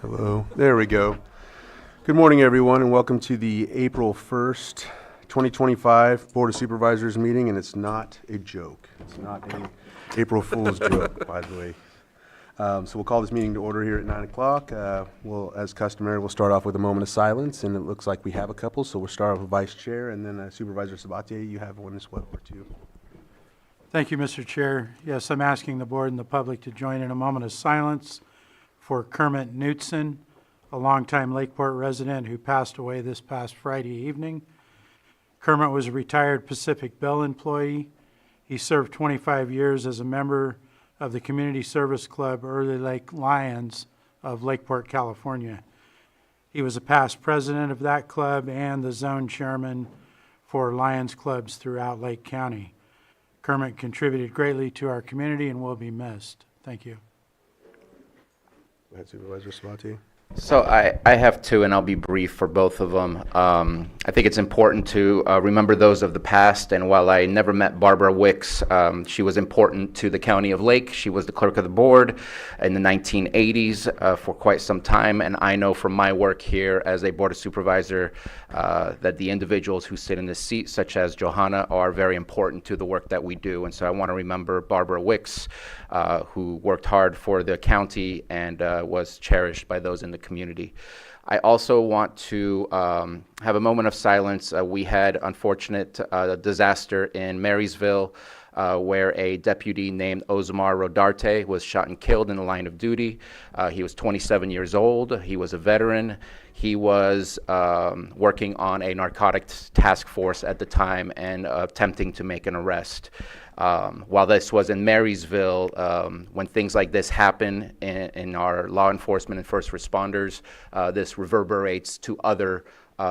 Hello. There we go. Good morning, everyone, and welcome to the April 1st, 2025 Board of Supervisors meeting, and it's not a joke. It's not a April Fool's joke, by the way. So we'll call this meeting to order here at 9 o'clock. As customary, we'll start off with a moment of silence, and it looks like we have a couple, so we'll start off with Vice Chair, and then Supervisor Sabatier, you have one as well, or two. Thank you, Mr. Chair. Yes, I'm asking the board and the public to join in a moment of silence for Kermit Knutson, a longtime Lakeport resident who passed away this past Friday evening. Kermit was a retired Pacific Bell employee. He served 25 years as a member of the Community Service Club Early Lake Lions of Lakeport, California. He was a past president of that club and the zone chairman for Lions clubs throughout Lake County. Kermit contributed greatly to our community and will be missed. Thank you. Go ahead, Supervisor Sabatier. So I have two, and I'll be brief for both of them. I think it's important to remember those of the past, and while I never met Barbara Wicks, she was important to the County of Lake. She was the clerk of the board in the 1980s for quite some time, and I know from my work here as a Board of Supervisor that the individuals who sit in this seat, such as Johanna, are very important to the work that we do, and so I want to remember Barbara Wicks, who worked hard for the county and was cherished by those in the community. I also want to have a moment of silence. We had unfortunate disaster in Marysville where a deputy named Osmar Rodarte was shot and killed in the line of duty. He was 27 years old. He was a veteran. He was working on a narcotics task force at the time and attempting to make an arrest. While this was in Marysville, when things like this happen in our law enforcement and first responders, this reverberates to other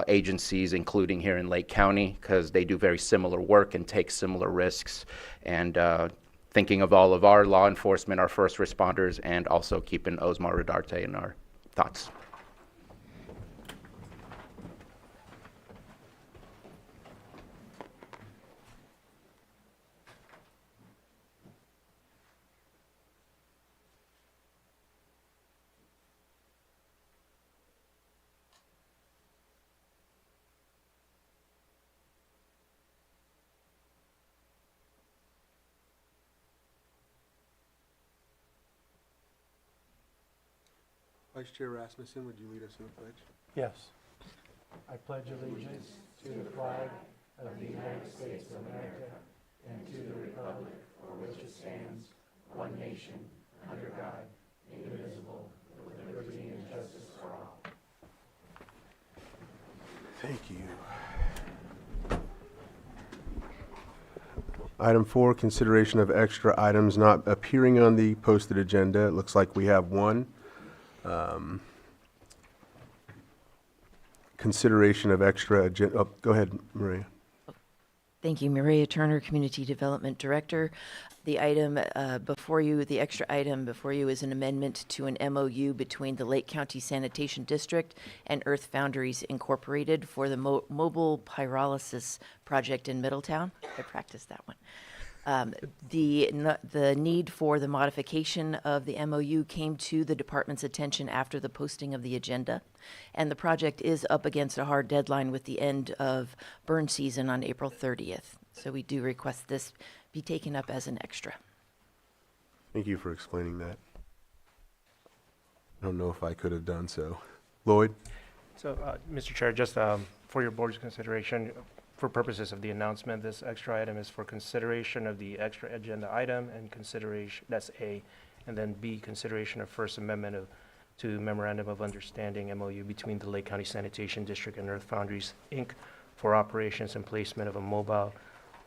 agencies, including here in Lake County, because they do very similar work and take similar risks. And thinking of all of our law enforcement, our first responders, and also keeping Osmar Rodarte in our thoughts. Vice Chair Rasmussen, would you lead us in the pledge? Yes. I pledge allegiance to the flag of the United States of America and to the republic for which it stands, one nation, under God, indivisible, with liberty and justice for all. Thank you. Item 4, consideration of extra items not appearing on the posted agenda. It looks like we have one. Consideration of extra agenda. Oh, go ahead, Maria. Thank you, Maria Turner, Community Development Director. The item before you, the extra item before you is an amendment to an MOU between the Lake County Sanitation District and Earth Foundries Incorporated for the mobile pyrolysis project in Middletown. I practiced that one. The need for the modification of the MOU came to the department's attention after the posting of the agenda, and the project is up against a hard deadline with the end of burn season on April 30th. So we do request this be taken up as an extra. Thank you for explaining that. I don't know if I could have done so. Lloyd? So, Mr. Chair, just for your board's consideration, for purposes of the announcement, this extra item is for consideration of the extra agenda item and consideration, that's A, and then B, consideration of First Amendment to Memorandum of Understanding, MOU, between the Lake County Sanitation District and Earth Foundries, Inc. for operations and placement of a mobile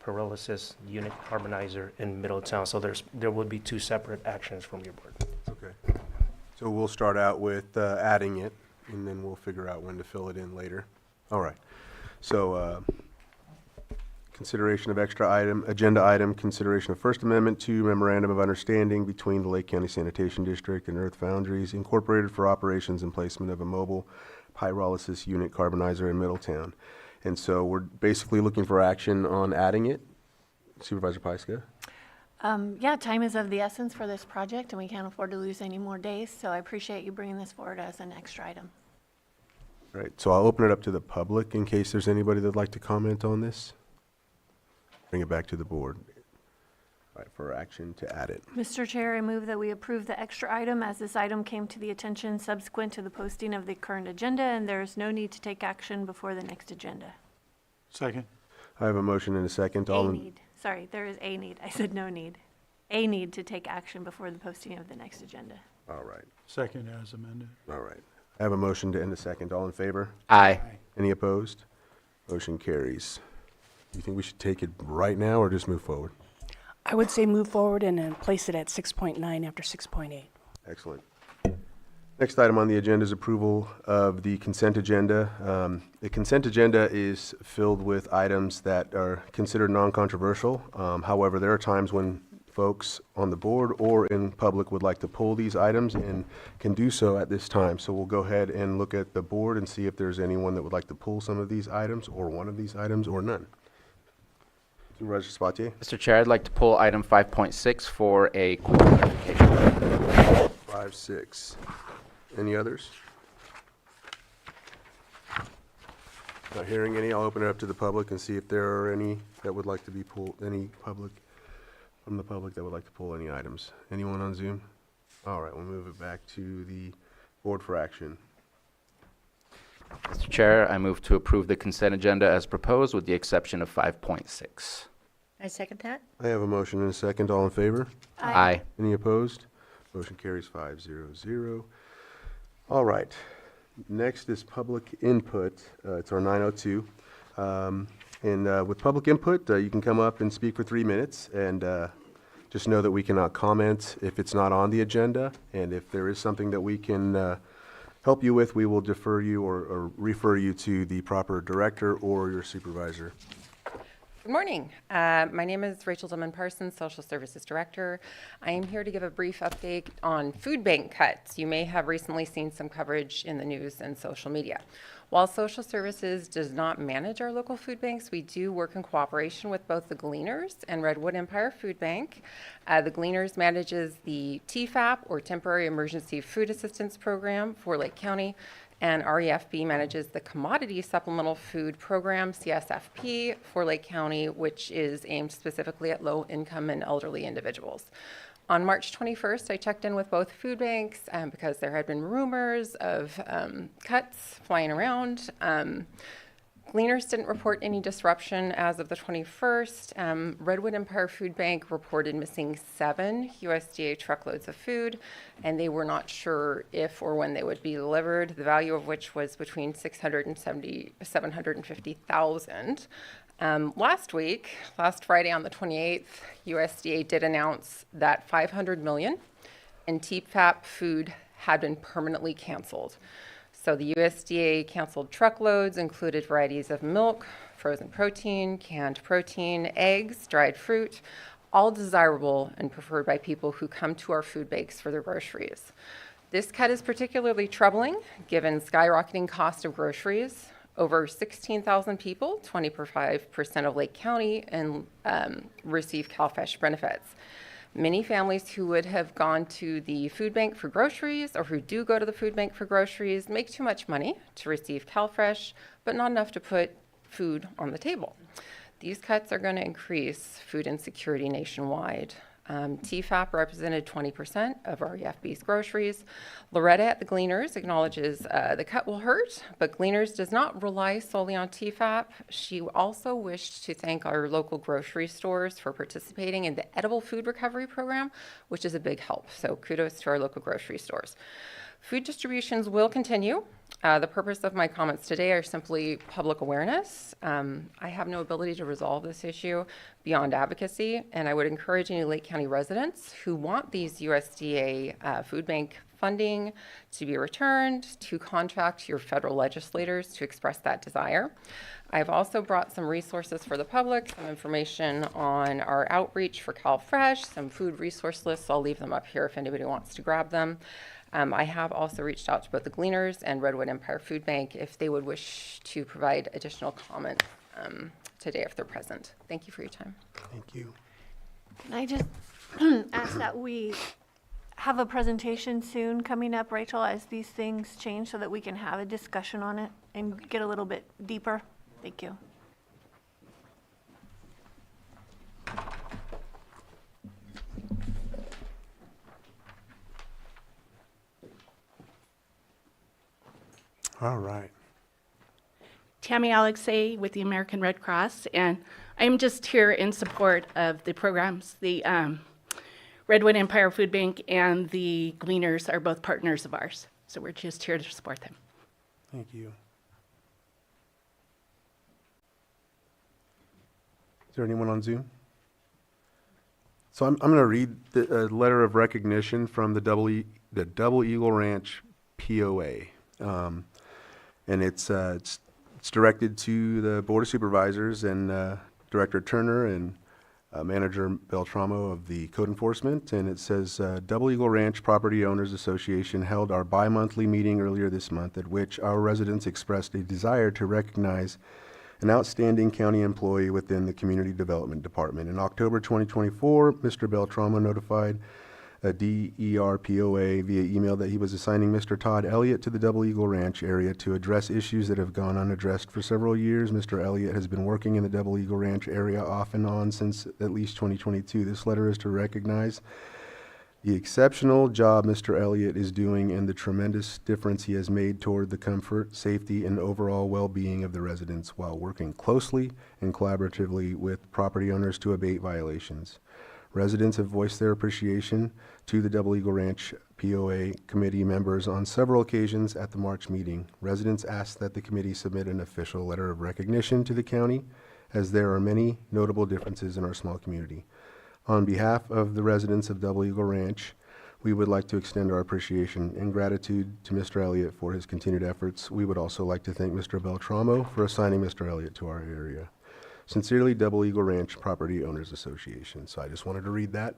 pyrolysis unit carbonizer in Middletown. So there will be two separate actions from your board. Okay. So we'll start out with adding it, and then we'll figure out when to fill it in later. All right. So consideration of extra item, agenda item, consideration of First Amendment to Memorandum of Understanding between the Lake County Sanitation District and Earth Foundries Incorporated for operations and placement of a mobile pyrolysis unit carbonizer in Middletown. And so we're basically looking for action on adding it. Supervisor Pyska? Yeah, time is of the essence for this project, and we can't afford to lose any more days, so I appreciate you bringing this forward as an extra item. All right, so I'll open it up to the public in case there's anybody that'd like to comment on this. Bring it back to the board. All right, for action to add it. Mr. Chair, I move that we approve the extra item as this item came to the attention subsequent to the posting of the current agenda, and there is no need to take action before the next agenda. Second. I have a motion and a second. All in, Sorry, there is a need. I said no need. A need to take action before the posting of the next agenda. all right, Second as amended. all right. I have a motion to end a second. All in favor? Aye. Any opposed? Motion carries. Do you think we should take it right now or just move forward? I would say move forward and then place it at 6.9 after 6.8. Excellent. Next item on the agenda is approval of the consent agenda. The consent agenda is filled with items that are considered non-controversial. However, there are times when folks on the board or in public would like to pull these items and can do so at this time. So we'll go ahead and look at the board and see if there's anyone that would like to pull some of these items or one of these items or none. Supervisor Sabatier? Mr. Chair, I'd like to pull item 5.6 for a quick clarification. 5-6. Any others? Not hearing any, I'll open it up to the public and see if there are any that would like to be pulled, any public, from the public that would like to pull any items. Anyone on Zoom? All right, we'll move it back to the board for action. Mr. Chair, I move to approve the consent agenda as proposed with the exception of 5.6. I second that. I have a motion and a second. All in favor? Aye. Any opposed? Motion carries 5-0-0. All right. Next is public input. It's our 9:02. And with public input, you can come up and speak for 3 minutes. And just know that we cannot comment if it's not on the agenda. And if there is something that we can help you with, we will defer you or refer you to the proper director or your supervisor. Good morning. My name is Rachel Dillman-Parsons, Social Services Director. I am here to give a brief update on food bank cuts. You may have recently seen some coverage in the news and social media. While Social Services does not manage our local food banks, we do work in cooperation with both the Gleaners and Redwood Empire Food Bank. The Gleaners manages the TFAP, or Temporary Emergency Food Assistance Program, for Lake County, and REFB manages the Commodity Supplemental Food Program, CSFP, for Lake County, which is aimed specifically at low-income and elderly individuals. On March 21st, I checked in with both food banks because there had been rumors of cuts flying around. Gleaners didn't report any disruption as of the 21st. Redwood Empire Food Bank reported missing 7 USDA truckloads of food, and they were not sure if or when they would be delivered, the value of which was between $670,000 to $750,000. Last Friday on the 28th, USDA did announce that $500 million in TFAP food had been permanently canceled. So the USDA canceled truckloads included varieties of milk, frozen protein, canned protein, eggs, dried fruit, all desirable and preferred by people who come to our food banks for their groceries. This cut is particularly troubling given skyrocketing cost of groceries. Over 16,000 people, 25% of Lake County, and receive CalFresh benefits. Many families who would have gone to the food bank for groceries or who do go to the food bank for groceries make too much money to receive CalFresh, but not enough to put food on the table. These cuts are going to increase food insecurity nationwide. TFAP represented 20% of REFB's groceries. Loretta at the Gleaners acknowledges the cut will hurt, but Gleaners does not rely solely on TFAP. She also wished to thank our local grocery stores for participating in the Edible Food Recovery Program, which is a big help. So kudos to our local grocery stores. Food distributions will continue. The purpose of my comments today are simply public awareness. I have no ability to resolve this issue beyond advocacy, and I would encourage any Lake County residents who want these USDA food bank funding to be returned to contact your federal legislators to express that desire. I've also brought some resources for the public, some information on our outreach for CalFresh, some food resource lists. I'll leave them up here if anybody wants to grab them. I have also reached out to both the Gleaners and Redwood Empire Food Bank if they would wish to provide additional comment today if they're present. Thank you for your time. Thank you. Can I just ask that we have a presentation soon coming up, Rachel, as these things change so that we can have a discussion on it and get a little bit deeper? Thank you. All right. Tammy Alexei with the American Red Cross, and I'm just here in support of the programs. The Redwood Empire Food Bank and the Gleaners are both partners of ours, so we're just here to support them. Thank you. Is there anyone on Zoom? So I'm going to read the letter of recognition from the Double Eagle Ranch POA. And it's directed to the Board of Supervisors and Director Turner and Manager Beltramo of the Code Enforcement. And it says, Double Eagle Ranch Property Owners Association held our bi-monthly meeting earlier this month, at which our residents expressed a desire to recognize an outstanding county employee within the Community Development Department. In October 2024, Mr. Beltramo notified a DERPOA via email that he was assigning Mr. Todd Elliott to the Double Eagle Ranch area to address issues that have gone unaddressed for several years. Mr. Elliott has been working in the Double Eagle Ranch area off and on since at least 2022. This letter is to recognize the exceptional job Mr. Elliott is doing and the tremendous difference he has made toward the comfort, safety, and overall well-being of the residents while working closely and collaboratively with property owners to abate violations. Residents have voiced their appreciation to the Double Eagle Ranch POA committee members on several occasions at the March meeting. Residents asked that the committee submit an official letter of recognition to the county, as there are many notable differences in our small community. On behalf of the residents of Double Eagle Ranch, we would like to extend our appreciation and gratitude to Mr. Elliott for his continued efforts. We would also like to thank Mr. Beltramo for assigning Mr. Elliott to our area. Sincerely, Double Eagle Ranch Property Owners Association. So I just wanted to read that.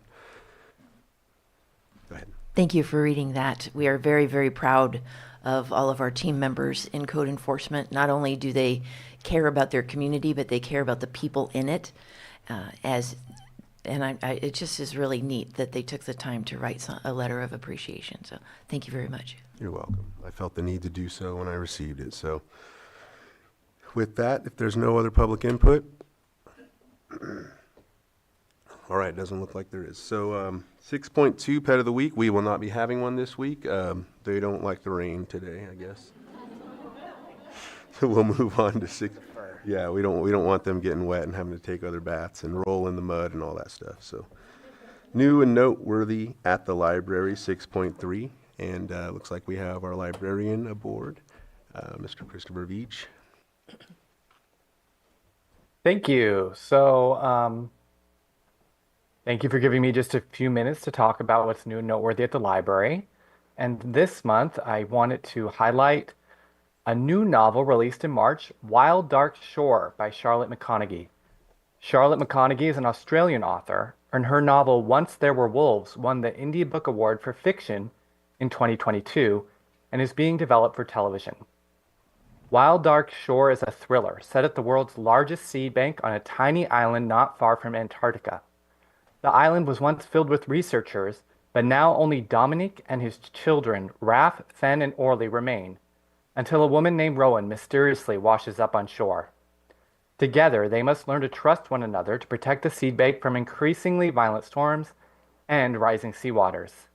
Go ahead. Thank you for reading that. We are very, very proud of all of our team members in code enforcement. Not only do they care about their community, but they care about the people in it. It just is really neat that they took the time to write a letter of appreciation. So thank you very much. You're welcome. I felt the need to do so when I received it. So with that, if there's no other public input, all right, doesn't look like there is. So 6.2 pet of the week. We will not be having one this week. They don't like the rain today, I guess. So we'll move on to 6. Yeah, we don't want them getting wet and having to take other baths and roll in the mud and all that stuff. So new and noteworthy at the library, 6.3. And looks like we have our librarian aboard, Mr. Christopher Veach. Thank you. So, thank you for giving me just a few minutes to talk about what's new and noteworthy at the library. And this month, I wanted to highlight a new novel released in March, Wild Dark Shore by Charlotte McConaghy. Charlotte McConaghy is an Australian author, and her novel Once There Were Wolves won the Indie Book Award for Fiction in 2022 and is being developed for television. Wild Dark Shore is a thriller set at the world's largest seed bank on a tiny island not far from Antarctica. The island was once filled with researchers, but now only Dominic and his children, Raph, Fen, and Orly, remain, until a woman named Rowan mysteriously washes up on shore. Together, they must learn to trust one another to protect the seed bank from increasingly violent storms and rising seawaters.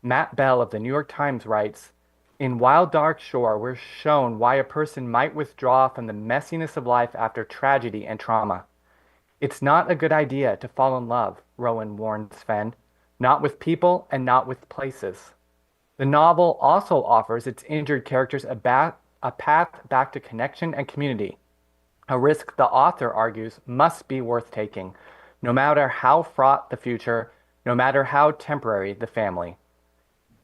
Matt Bell of the New York Times writes, "In Wild Dark Shore, we're shown why a person might withdraw from the messiness of life after tragedy and trauma. It's not a good idea to fall in love," Rowan warns Fen, "not with people and not with places." The novel also offers its injured characters a path back to connection and community, a risk the author argues must be worth taking, no matter how fraught the future, no matter how temporary the family.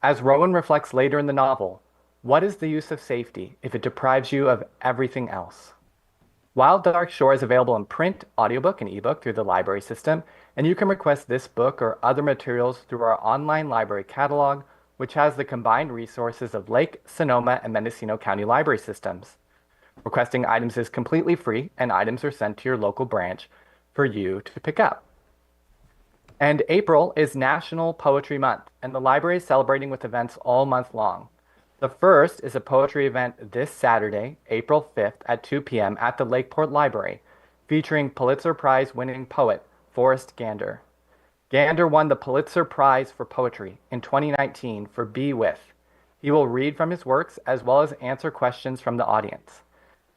As Rowan reflects later in the novel, what is the use of safety if it deprives you of everything else? Wild Dark Shore is available in print, audiobook, and ebook through the library system, and you can request this book or other materials through our online library catalog, which has the combined resources of Lake, Sonoma, and Mendocino County library systems. Requesting items is completely free, and items are sent to your local branch for you to pick up. And April is National Poetry Month, and the library is celebrating with events all month long. The first is a poetry event this Saturday, April 5th at 2 p.m. at the Lakeport Library, featuring Pulitzer Prize winning poet Forrest Gander. Gander won the Pulitzer Prize for Poetry in 2019 for Be With. He will read from his works as well as answer questions from the audience.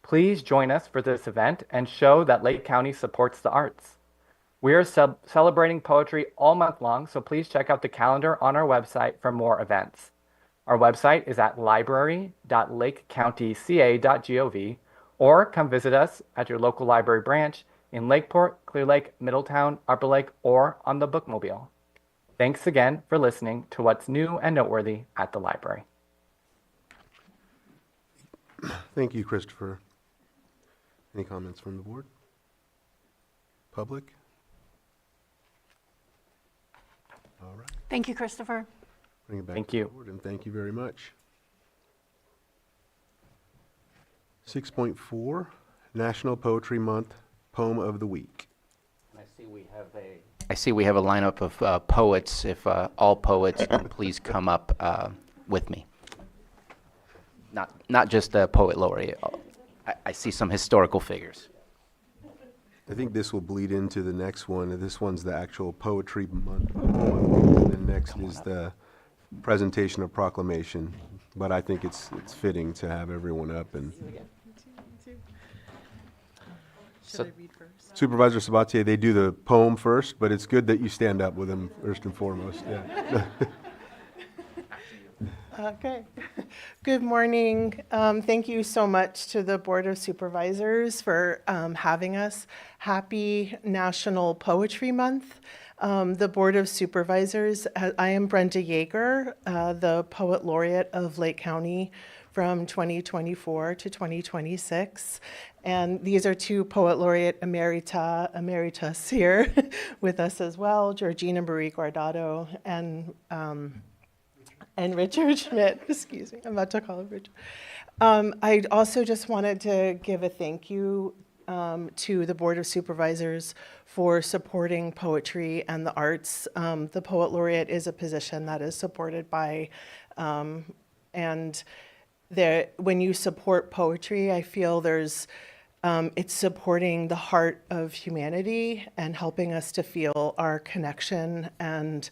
Please join us for this event and show that Lake County supports the arts. We are celebrating poetry all month long, so please check out the calendar on our website for more events. Our website is at library.lakecountyca.gov, or come visit us at your local library branch in Lakeport, Clear Lake, Middletown, Upper Lake, or on the Bookmobile. Thanks again for listening to what's new and noteworthy at the library. Thank you, Christopher. Any comments from the board? Public? All right. Thank you, Christopher. Bring it back Thank to the you. board, and thank you very much. 6.4, National Poetry Month, Poem of the Week. I see we have a lineup of poets. If all poets can please come up with me. Not just a poet laureate. I see some historical figures. I think this will bleed into the next one. This one's the actual Poetry Month, and then next is the presentation of proclamation. But I think it's fitting to have everyone up. And So, Supervisor Sabatier, they do the poem first, but it's good that you stand up with them first and foremost. Yeah. Okay. Good morning. Thank you so much to the Board of Supervisors for having us. Happy National Poetry Month. The Board of Supervisors, I am Brenda Yeager, the Poet Laureate of Lake County from 2024 to 2026. And these are two Poet Laureate Emeritus here with us as well, Georgina Marie Guardado and Richard Schmidt. Excuse me, I'm about to call him Richard. I also just wanted to give a thank you to the Board of Supervisors for supporting poetry and the arts. The Poet Laureate is a position that is supported by, and when you support poetry, I feel it's supporting the heart of humanity and helping us to feel our connection and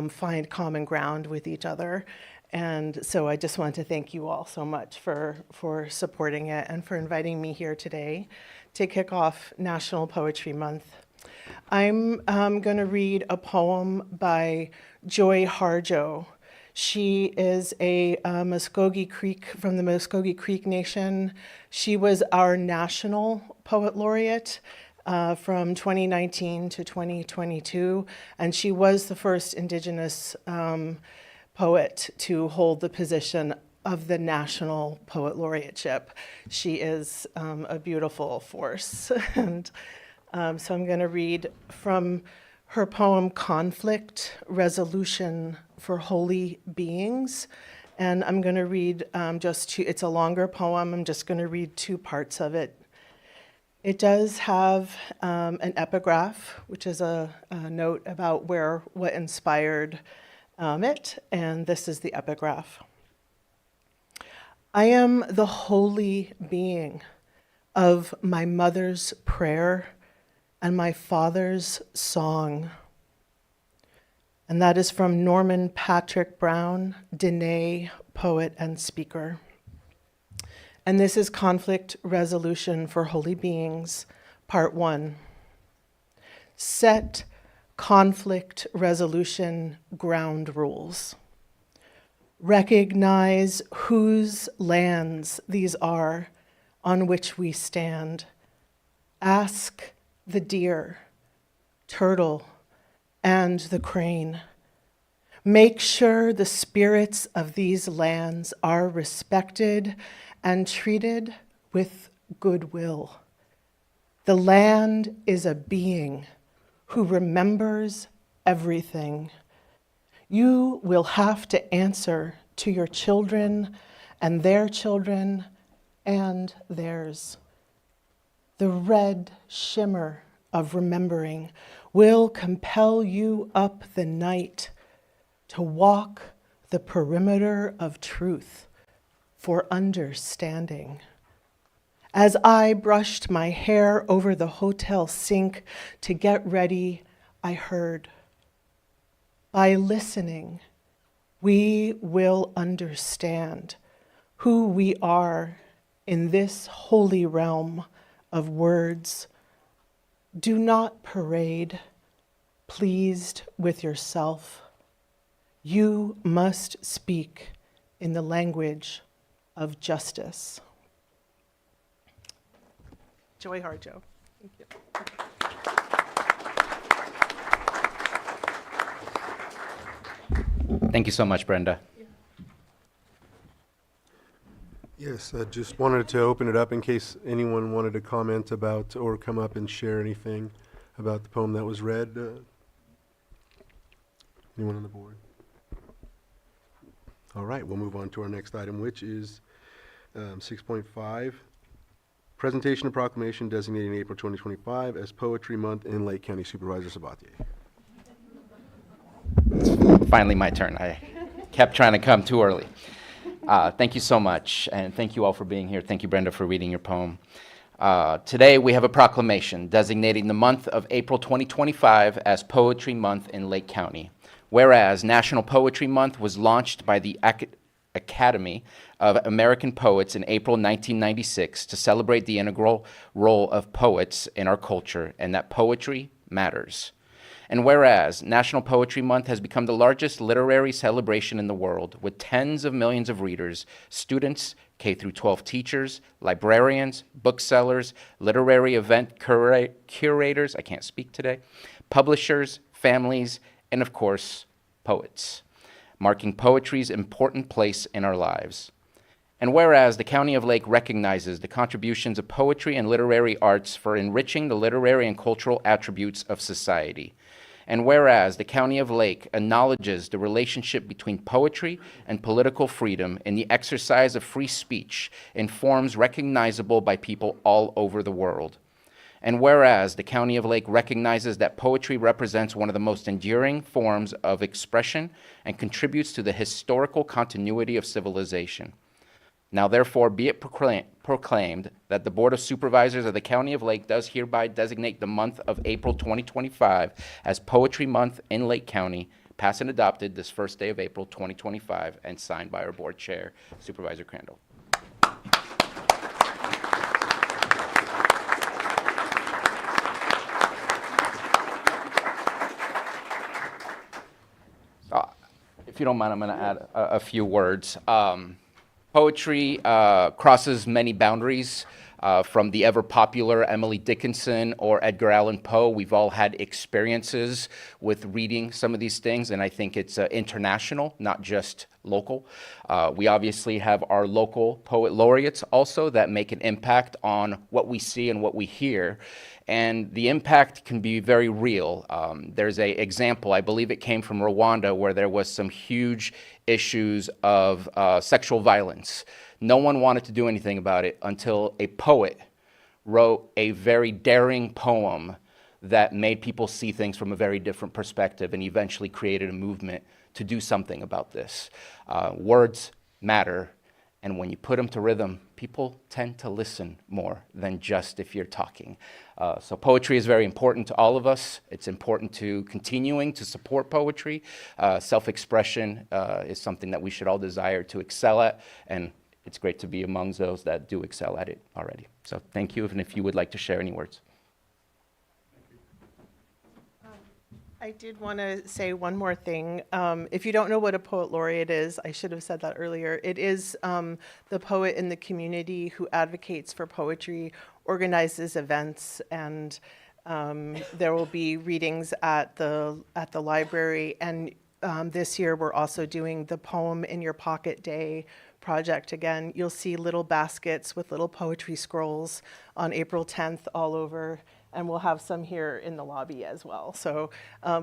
find common ground with each other. And so I just want to thank you all so much for supporting it and for inviting me here today to kick off National Poetry Month. I'm going to read a poem by Joy Harjo. She is a Muskogee Creek, from the Muskogee Creek Nation. She was our National Poet Laureate from 2019 to 2022, and she was the first Indigenous poet to hold the position of the National Poet Laureateship. She is a beautiful force. And so I'm going to read from her poem, Conflict Resolution for Holy Beings. And I'm going to read it's a longer poem. I'm just going to read two parts of it. It does have an epigraph, which is a note about what inspired it. And this is the epigraph. I am the holy being of my mother's prayer and my father's song. And that is from Norman Patrick Brown, Dene, poet and speaker. And this is Conflict Resolution for Holy Beings, Part 1. Set conflict resolution ground rules. Recognize whose lands these are on which we stand. Ask the deer, turtle, and the crane. Make sure the spirits of these lands are respected and treated with goodwill. The land is a being who remembers everything. You will have to answer to your children and their children and theirs. The red shimmer of remembering will compel you up the night to walk the perimeter of truth for understanding. As I brushed my hair over the hotel sink to get ready, I heard, by listening, we will understand who we are in this holy realm of words. Do not parade, pleased with yourself. You must speak in the language of justice. Joy Harjo. Thank you. Thank you so much, Brenda. Yes, I just wanted to open it up in case anyone wanted to comment about or come up and share anything about the poem that was read. Anyone on the board? All right, we'll move on to our next item, which is 6.5, presentation of proclamation designating April 2025 as Poetry Month in Lake County. Supervisor Sabatier. Finally my turn. I kept trying to come too early. Thank you so much, and thank you all for being here. Thank you, Brenda, for reading your poem. Today we have a proclamation designating the month of April 2025 as Poetry Month in Lake County. Whereas National Poetry Month was launched by the Academy of American Poets in April 1996 to celebrate the integral role of poets in our culture and that poetry matters. And whereas National Poetry Month has become the largest literary celebration in the world, with tens of millions of readers, students, K-12 teachers, librarians, booksellers, literary event curators, I can't speak today, publishers, families, and of course, poets, marking poetry's important place in our lives. And whereas the County of Lake recognizes the contributions of poetry and literary arts for enriching the literary and cultural attributes of society. And whereas the County of Lake acknowledges the relationship between poetry and political freedom in the exercise of free speech in forms recognizable by people all over the world. And whereas the County of Lake recognizes that poetry represents one of the most enduring forms of expression and contributes to the historical continuity of civilization. Now therefore be it proclaimed that the Board of Supervisors of the County of Lake does hereby designate the month of April 2025 as Poetry Month in Lake County, passed and adopted this first day of April 2025, and signed by our Board Chair, Supervisor Crandall. If you don't mind, I'm going to add a few words. Poetry crosses many boundaries, from the ever-popular Emily Dickinson or Edgar Allan Poe. We've all had experiences with reading some of these things, and I think it's international, not just local. We obviously have our local poet laureates also that make an impact on what we see and what we hear. And the impact can be very real. There's an example, I believe it came from Rwanda, where there was some huge issues of sexual violence. No one wanted to do anything about it until a poet wrote a very daring poem that made people see things from a very different perspective and eventually created a movement to do something about this. Words matter, and when you put them to rhythm, people tend to listen more than just if you're talking. So poetry is very important to all of us. It's important to continuing to support poetry. Self-expression is something that we should all desire to excel at, and it's great to be among those that do excel at it already. So thank you, and if you would like to share any words. I did want to say one more thing. If you don't know what a poet laureate is, I should have said that earlier. It is the poet in the community who advocates for poetry, organizes events, and there will be readings at the library. And this year we're also doing the Poem in Your Pocket Day project again. You'll see little baskets with little poetry scrolls on April 10th all over. And we'll have some here in the lobby as well. So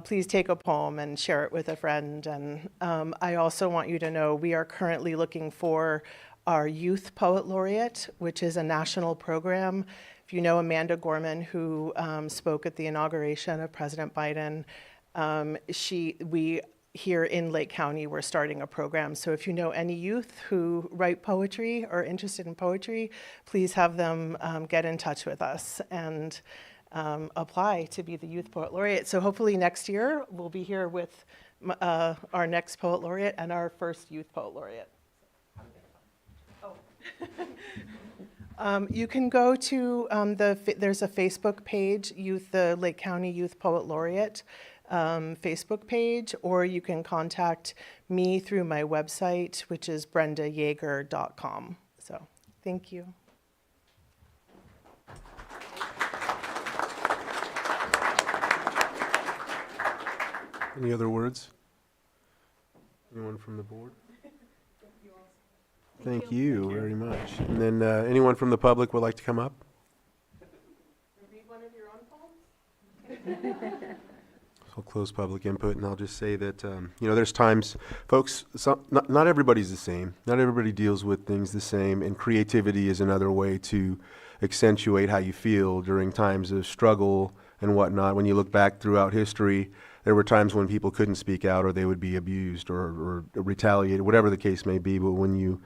please take a poem and share it with a friend. And I also want you to know we are currently looking for our Youth Poet Laureate, which is a national program If you know Amanda Gorman, who spoke at the inauguration of President Biden, we here in Lake County, we're starting a program. So if you know any youth who write poetry or interested in poetry, please have them get in touch with us and apply to be the Youth Poet Laureate. So hopefully next year, we'll be here with our next Poet Laureate and our first Youth Poet Laureate. You can go to there's a Facebook page, the Lake County Youth Poet Laureate Facebook page, or you can contact me through my website, which is brendayeager.com. So, thank you. Any other words? Anyone from the board? Thank you very much. And then anyone from the public would like to come up? Read one of your own poems? I'll close public input, and I'll just say that, there's times, folks, not everybody's the same. Not everybody deals with things the same, and creativity is another way to accentuate how you feel during times of struggle and whatnot. When you look back throughout history, there were times when people couldn't speak out, or they would be abused or retaliated, whatever the case may be. But when you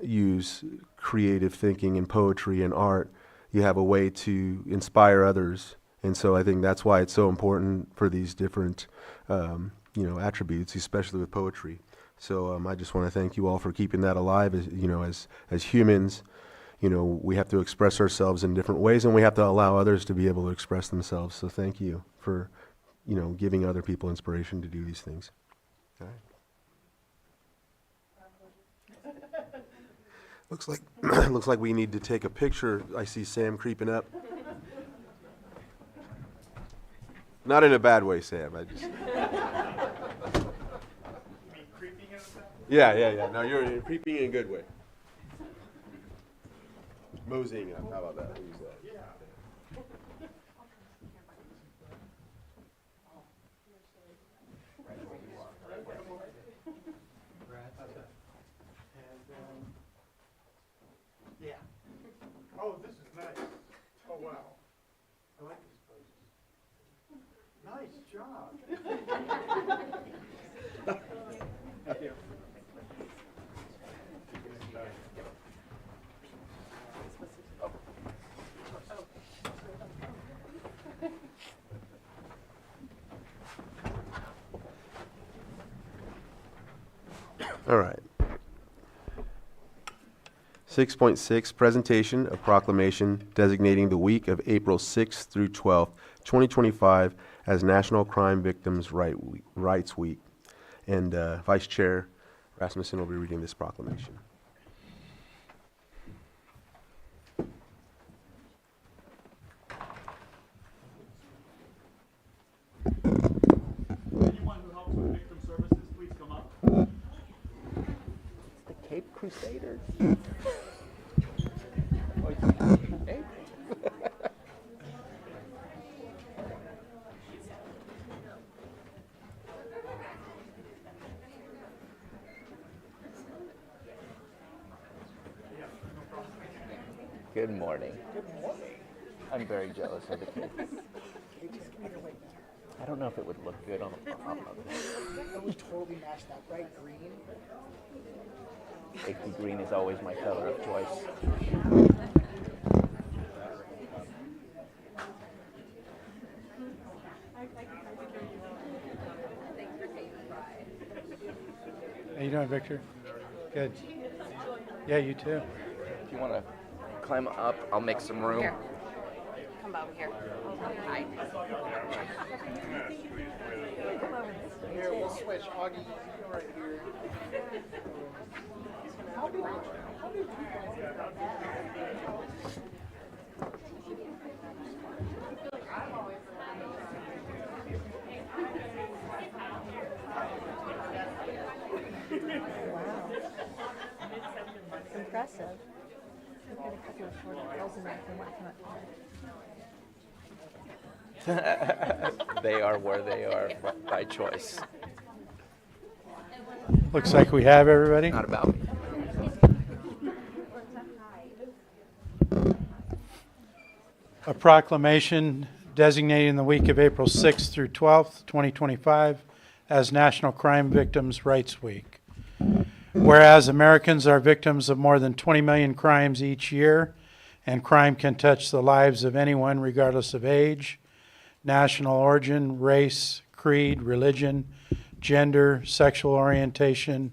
use creative thinking and poetry and art, you have a way to inspire others. And so I think that's why it's so important for these different, attributes, especially with poetry. So I just want to thank you all for keeping that alive. As humans, we have to express ourselves in different ways, and we have to allow others to be able to express themselves. So thank you for, giving other people inspiration to do these things. All right. Looks like we need to take a picture. I see Sam creeping up. Not in a bad way, Sam. I just. You mean creeping in a bad way? Yeah. No, you're creeping in a good way. Moseying up. How about that? We'll use that. Yeah. Oh, this is nice. Oh, wow. I like these poses. Nice job. Thank you. All right. 6.6, presentation of proclamation designating the week of April 6th through 12th, 2025 as National Crime Victims' Rights Week. And Vice Chair Rasmussen will be reading this proclamation. Anyone who helps with victim services, please come up. The Cape Crusaders. Good morning. Good morning. I'm very jealous of the kids. I don't know if it would look good on a pop-up. It would totally match that bright green. Safety green is always my color of choice. How you doing, Victor? Good. Yeah, you too. If you want to climb up, I'll make some room. Here. Come over here. Hi. Here, we'll switch. Augie, you go right here. Impressive. I've got a couple of short girls in there from Wacom. They are where they are by choice. Looks like we have everybody. Not about me. a proclamation designating the week of April 6th through 12th, 2025 as National Crime Victims' Rights Week. Whereas Americans are victims of more than 20 million crimes each year, and crime can touch the lives of anyone regardless of age, national origin, race, creed, religion, gender, sexual orientation,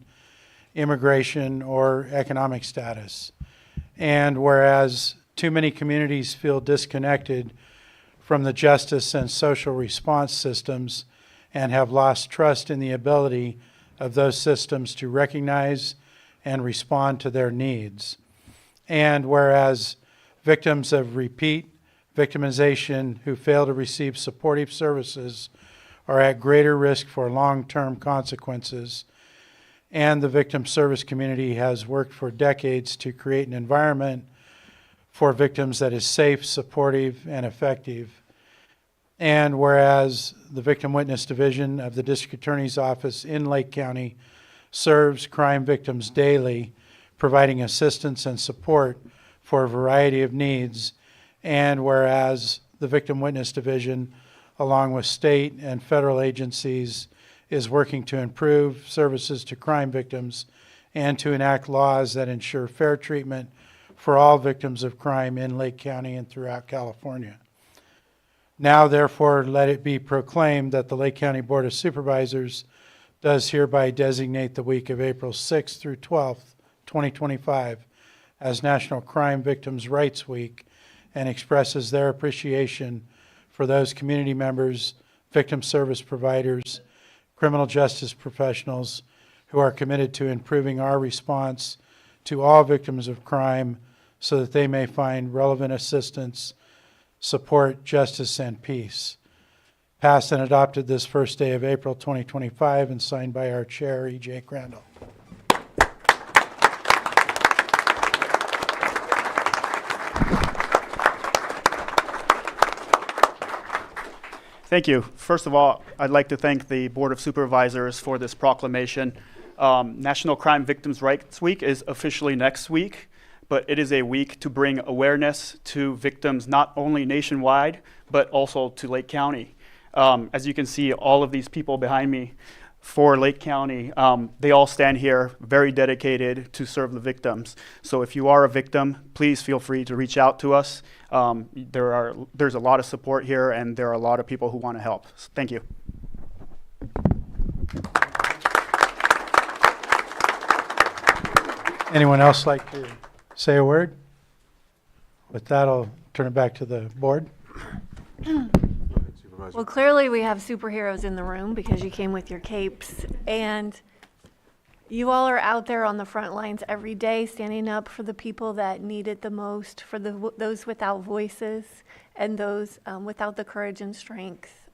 immigration, or economic status. And whereas too many communities feel disconnected from the justice and social response systems and have lost trust in the ability of those systems to recognize and respond to their needs. And whereas victims of repeat victimization who fail to receive supportive services are at greater risk for long-term consequences, and the victim service community has worked for decades to create an environment for victims that is safe, supportive, and effective. And whereas the Victim Witness Division of the District Attorney's Office in Lake County serves crime victims daily, providing assistance and support for a variety of needs. And whereas the Victim Witness Division, along with state and federal agencies, is working to improve services to crime victims and to enact laws that ensure fair treatment for all victims of crime in Lake County and throughout California. Now, therefore, let it be proclaimed that the Lake County Board of Supervisors does hereby designate the week of April 6th through 12th, 2025, as National Crime Victims' Rights Week, and expresses their appreciation for those community members, victim service providers, criminal justice professionals who are committed to improving our response to all victims of crime so that they may find relevant assistance, support, justice, and peace. Passed and adopted this first day of April 2025 and signed by our chair, E.J. Crandall. Thank you. First of all, I'd like to thank the Board of Supervisors for this proclamation. National Crime Victims' Rights Week is officially next week, but it is a week to bring awareness to victims not only nationwide, but also to Lake County. As you can see, all of these people behind me for Lake County, they all stand here very dedicated to serve the victims. So if you are a victim, please feel free to reach out to us. There's a lot of support here, and there are a lot of people who want to help. So thank you. Anyone else like to say a word? With that, I'll turn it back to the board. Well, clearly we have superheroes in the room because you came with your capes, and you all are out there on the front lines every day, standing up for the people that need it the most, for those without voices and those without the courage and strength.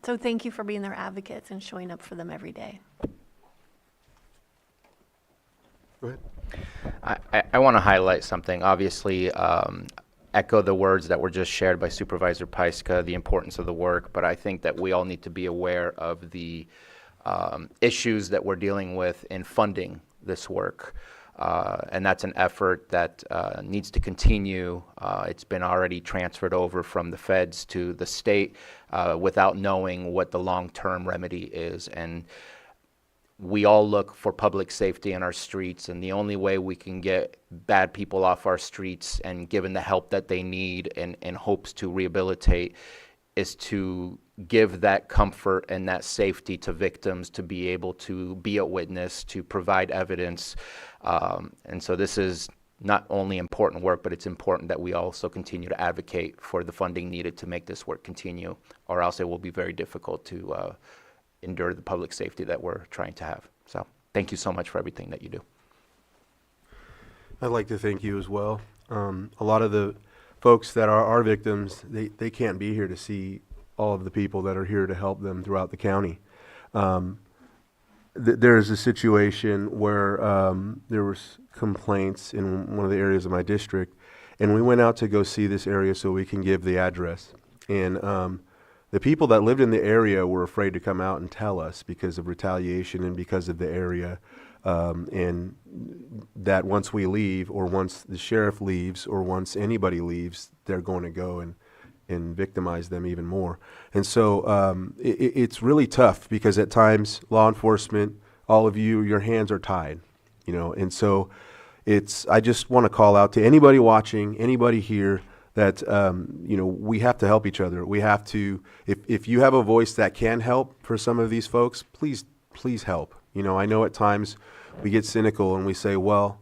So thank you for being their advocates and showing up for them every day. Go ahead. I want to highlight something. Obviously, echo the words that were just shared by Supervisor Peiska, the importance of the work, but I think that we all need to be aware of the issues that we're dealing with in funding this work. And that's an effort that needs to continue. It's been already transferred over from the feds to the state without knowing what the long-term remedy is. And we all look for public safety in our streets, and the only way we can get bad people off our streets and given the help that they need and hopes to rehabilitate is to give that comfort and that safety to victims to be able to be a witness, to provide evidence. And so this is not only important work, but it's important that we also continue to advocate for the funding needed to make this work continue, or else it will be very difficult to endure the public safety that we're trying to have. So thank you so much for everything that you do. I'd like to thank you as well. A lot of the folks that are our victims, they can't be here to see all of the people that are here to help them throughout the county. There's a situation where there was complaints in one of the areas of my district, and we went out to go see this area so we can give the address. And the people that lived in the area were afraid to come out and tell us because of retaliation and because of the area. And that once we leave, or once the sheriff leaves, or once anybody leaves, they're going to go and and victimize them even more. And so it's really tough because at times law enforcement, all of you, your hands are tied, you know. And so I just want to call out to anybody watching, anybody here, that you know, we have to help each other. We have to, if you have a voice that can help for some of these folks, please help. You know, I know at times we get cynical and we say, well,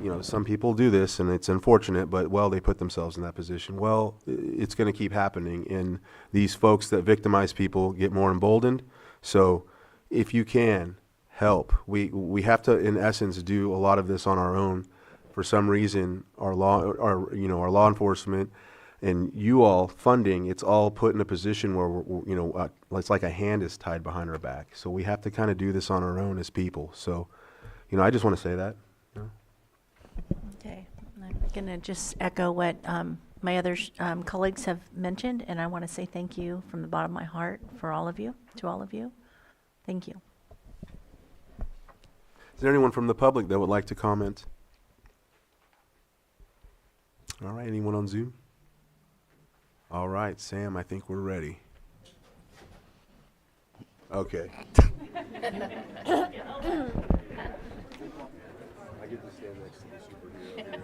you know, some people do this and it's unfortunate, but well, they put themselves in that position. Well, it's going to keep happening, and these folks that victimize people get more emboldened. So if you can help, we have to, in essence, do a lot of this on our own. For some reason, our law enforcement and you all funding, it's all put in a position where it's like a hand is tied behind our back. So we have to kind of do this on our own as people. So, you know, I just want to say that. Okay, I'm going to just echo what my other colleagues have mentioned, and I want to say thank you from the bottom of my heart for all of you, to all of you. Thank you. Is there anyone from the public that would like to comment? All right, anyone on Zoom? All right, Sam, I think we're ready. Okay. I get to stand next to the superhero.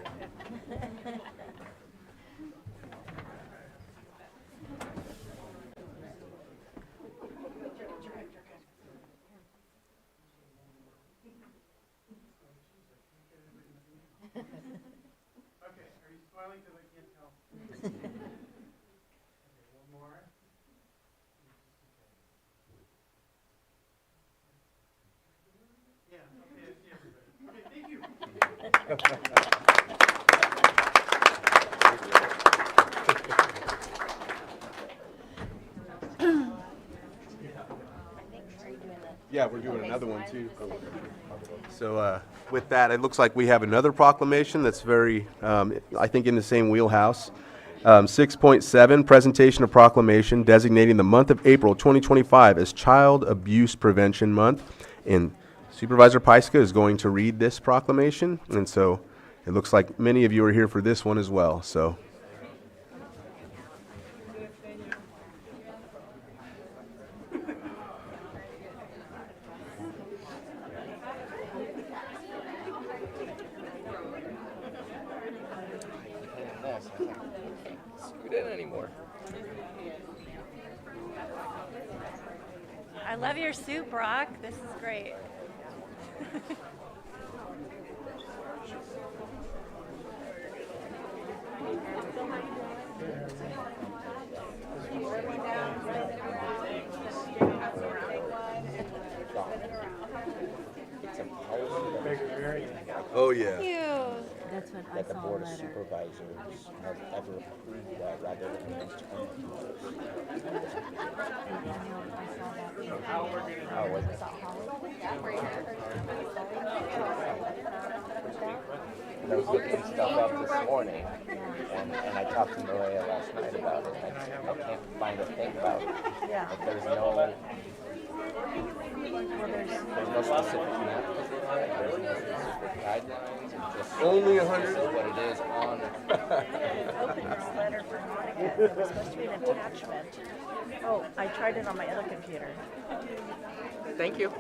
Yeah, we're doing another one too. So with that, it looks like we have another proclamation that's very, I think, in the same wheelhouse. 6.7, presentation of proclamation designating the month of April 2025 as Child Abuse Prevention Month. And Supervisor Pyska is going to read this proclamation. And so it looks like many of you are here for this one as well. So. I love your soup, Brock. This is great. Oh, yeah. Thank you. That's what I That the saw Board of letter. Supervisors have ever approved that rather than just I was looking stuff up this morning, and I talked to Maria last night about it. I can't find a thing about it. Yeah. But there's no specific map. There's no specific guidelines. It's just Only 100? what it is on. Open this letter for Monica. It was supposed to be an attachment. Oh, I tried it on my other computer. Thank you.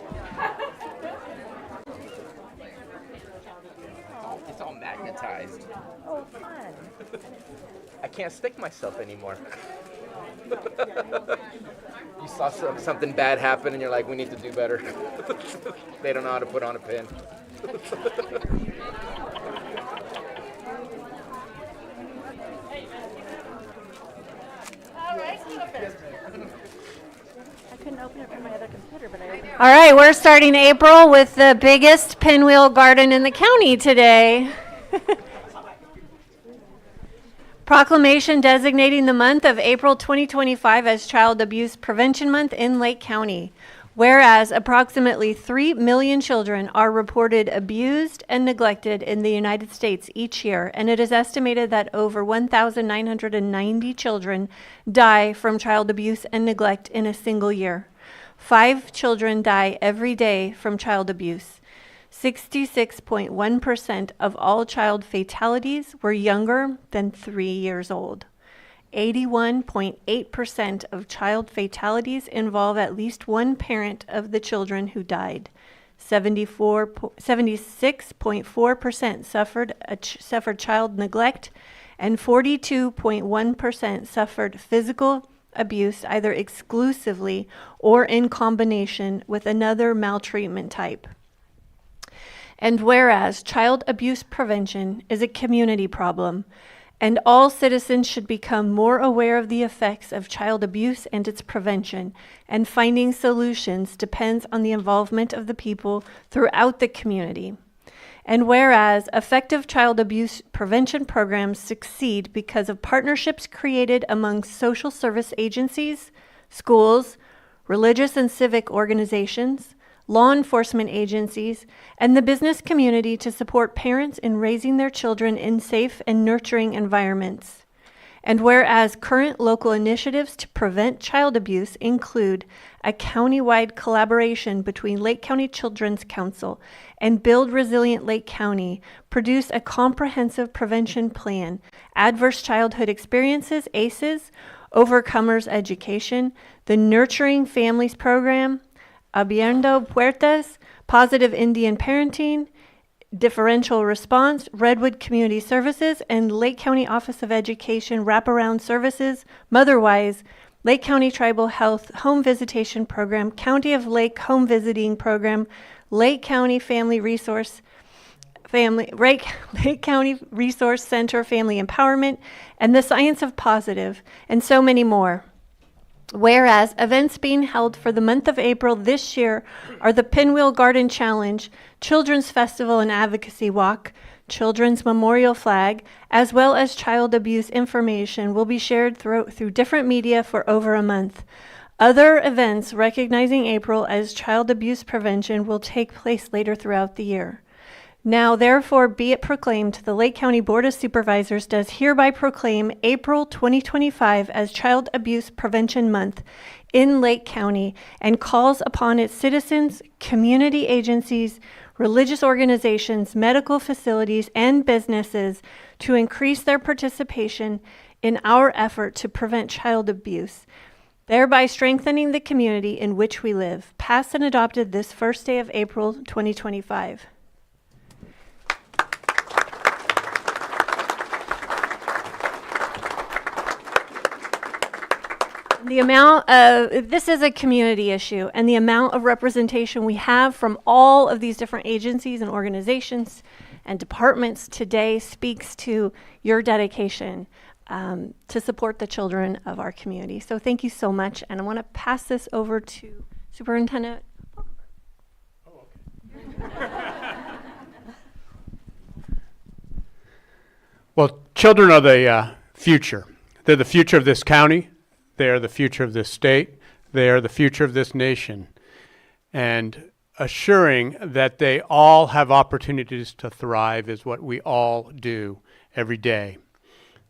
It's all magnetized. Oh, fun. I can't stick myself anymore. You saw something bad happen and you're like, we need to do better. They don't know how to put on a pin. I couldn't open it from my other computer, but I opened it. All right, we're starting April with the biggest pinwheel garden in the county today. Proclamation designating the month of April 2025 as Child Abuse Prevention Month in Lake County. Whereas approximately 3 million children are reported abused and neglected in the United States each year, and it is estimated that over 1,990 children die from child abuse and neglect in a single year. 5 children die every day from child abuse. 66.1% of all child fatalities were younger than 3 years old. 81.8% of child fatalities involve at least one parent of the children who died. 76.4% suffered child neglect, and 42.1% suffered physical abuse, either exclusively or in combination with another maltreatment type. And whereas child abuse prevention is a community problem, and all citizens should become more aware of the effects of child abuse and its prevention, and finding solutions depends on the involvement of the people throughout the community. And whereas effective child abuse prevention programs succeed because of partnerships created among social service agencies, schools, religious and civic organizations, law enforcement agencies, and the business community to support parents in raising their children in safe and nurturing environments. And whereas current local initiatives to prevent child abuse include a county-wide collaboration between Lake County Children's Council and Build Resilient Lake County, produce a comprehensive prevention plan, Adverse Childhood Experiences, ACEs, Overcomers Education, the Nurturing Families Program, Abriendo Puertas, Positive Indian Parenting, Differential Response, Redwood Community Services, and Lake County Office of Education Wraparound Services, Motherwise, Lake County Tribal Health Home Visitation Program, County of Lake Home Visiting Program, Lake County Lake County Resource Center Family Empowerment, and the Science of Positive, and so many more. Whereas events being held for the month of April this year are the Pinwheel Garden Challenge, Children's Festival and Advocacy Walk, Children's Memorial Flag, as well as child abuse information will be shared through different media for over a month. Other events recognizing April as child abuse prevention will take place later throughout the year. Now, therefore, be it proclaimed, the Lake County Board of Supervisors does hereby proclaim April 2025 as Child Abuse Prevention Month in Lake County and calls upon its citizens, community agencies, religious organizations, medical facilities, and businesses to increase their participation in our effort to prevent child abuse, thereby strengthening the community in which we live. Passed and adopted this first day of April 2025. This is a community issue, and the amount of representation we have from all of these different agencies and organizations and departments today speaks to your dedication to support the children of our community. So thank you so much, and I want to pass this over to Superintendent. Well, children are the future. They're the future of this county. They are the future of this state. They are the future of this nation. And assuring that they all have opportunities to thrive is what we all do every day.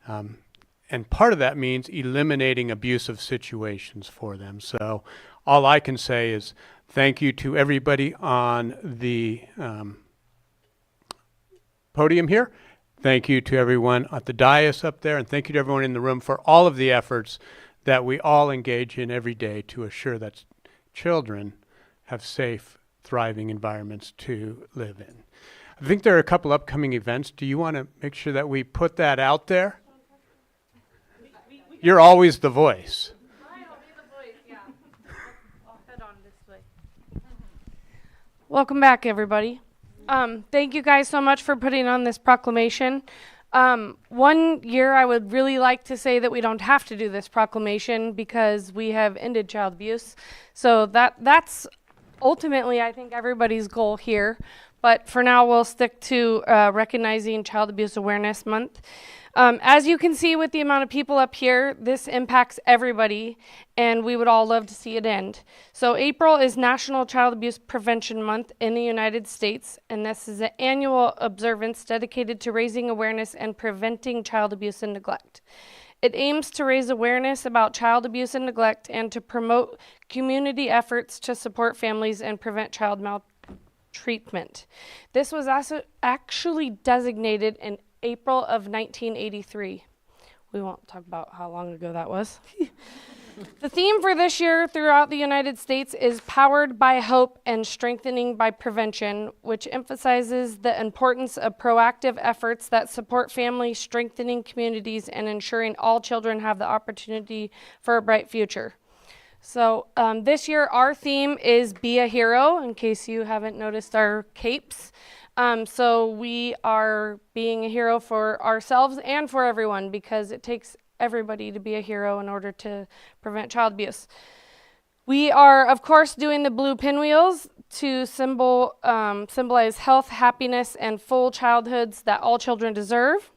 And part of that means eliminating abusive situations for them. So all I can say is thank you to everybody on the podium here. Thank you to everyone at the dais up there, and thank you to everyone in the room for all of the efforts that we all engage in every day to assure that children have safe, thriving environments to live in. I think there are a couple upcoming events. Do you want to make sure that we put that out there? You're always the voice. I'll be the voice, yeah. I'll head on this way. Welcome back, everybody. Thank you guys so much for putting on this proclamation. One year I would really like to say that we don't have to do this proclamation because we have ended child abuse. So that's ultimately, I think, everybody's goal here. But for now, we'll stick to recognizing Child Abuse Awareness Month. As you can see with the amount of people up here, this impacts everybody, and we would all love to see it end. So April is National Child Abuse Prevention Month in the United States, and this is an annual observance dedicated to raising awareness and preventing child abuse and neglect. It aims to raise awareness about child abuse and neglect and to promote community efforts to support families and prevent child maltreatment. This was also actually designated in April of 1983. We won't talk about how long ago that was. The theme for this year throughout the United States is Powered by Hope and Strengthening by Prevention, which emphasizes the importance of proactive efforts that support families, strengthening communities, and ensuring all children have the opportunity for a bright future. So this year our theme is Be a Hero, in case you haven't noticed our capes. So we are being a hero for ourselves and for everyone, because it takes everybody to be a hero in order to prevent child abuse. We are, of course, doing the blue pinwheels to symbolize health, happiness, and full childhoods that all children deserve.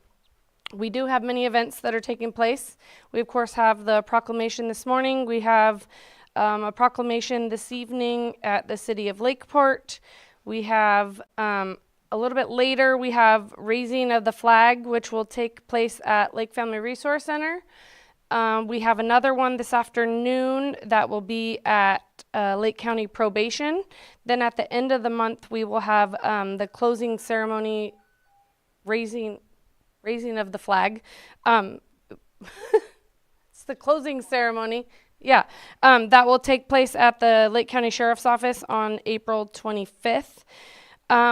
We do have many events that are taking place. We, of course, have the proclamation this morning. We have a proclamation this evening at the city of Lakeport. We have a little bit later, we have raising of the flag, which will take place at Lake Family Resource Center. We have another one this afternoon that will be at Lake County Probation. Then at the end of the month, we will have the closing ceremony, raising of the flag. It's the closing ceremony. Yeah, that will take place at the Lake County Sheriff's Office on April 25th.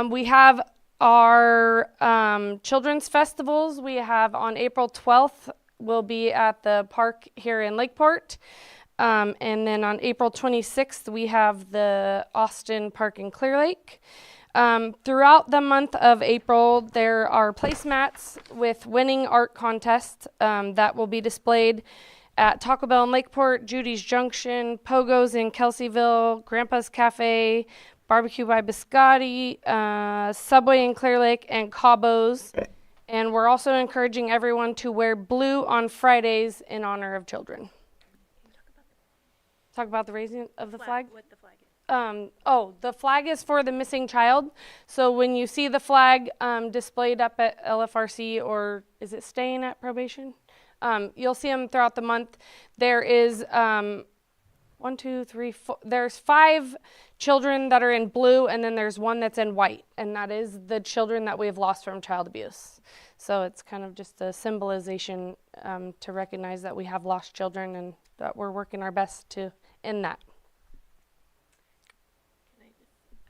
We have our children's festivals. We have on April 12th, we'll be at the park here in Lakeport. And then on April 26th, we have the Austin Park in Clear Lake. Throughout the month of April, there are placemats with winning art contests that will be displayed at Taco Bell in Lakeport, Judy's Junction, Pogo's in Kelseyville, Grandpa's Cafe, Barbecue by Biscotti, Subway in Clear Lake, and Cabo's. And we're also encouraging everyone to wear blue on Fridays in honor of children. Talk about the raising of the flag? What the flag is. The flag is for the missing child. So when you see the flag displayed up at LFRC, or is it staying at probation? You'll see them throughout the month. There is 1, 2, 3, 4. There's 5 children that are in blue, and then there's one that's in white, and that is the children that we have lost from child abuse. So it's kind of just a symbolization to recognize that we have lost children and that we're working our best to end that.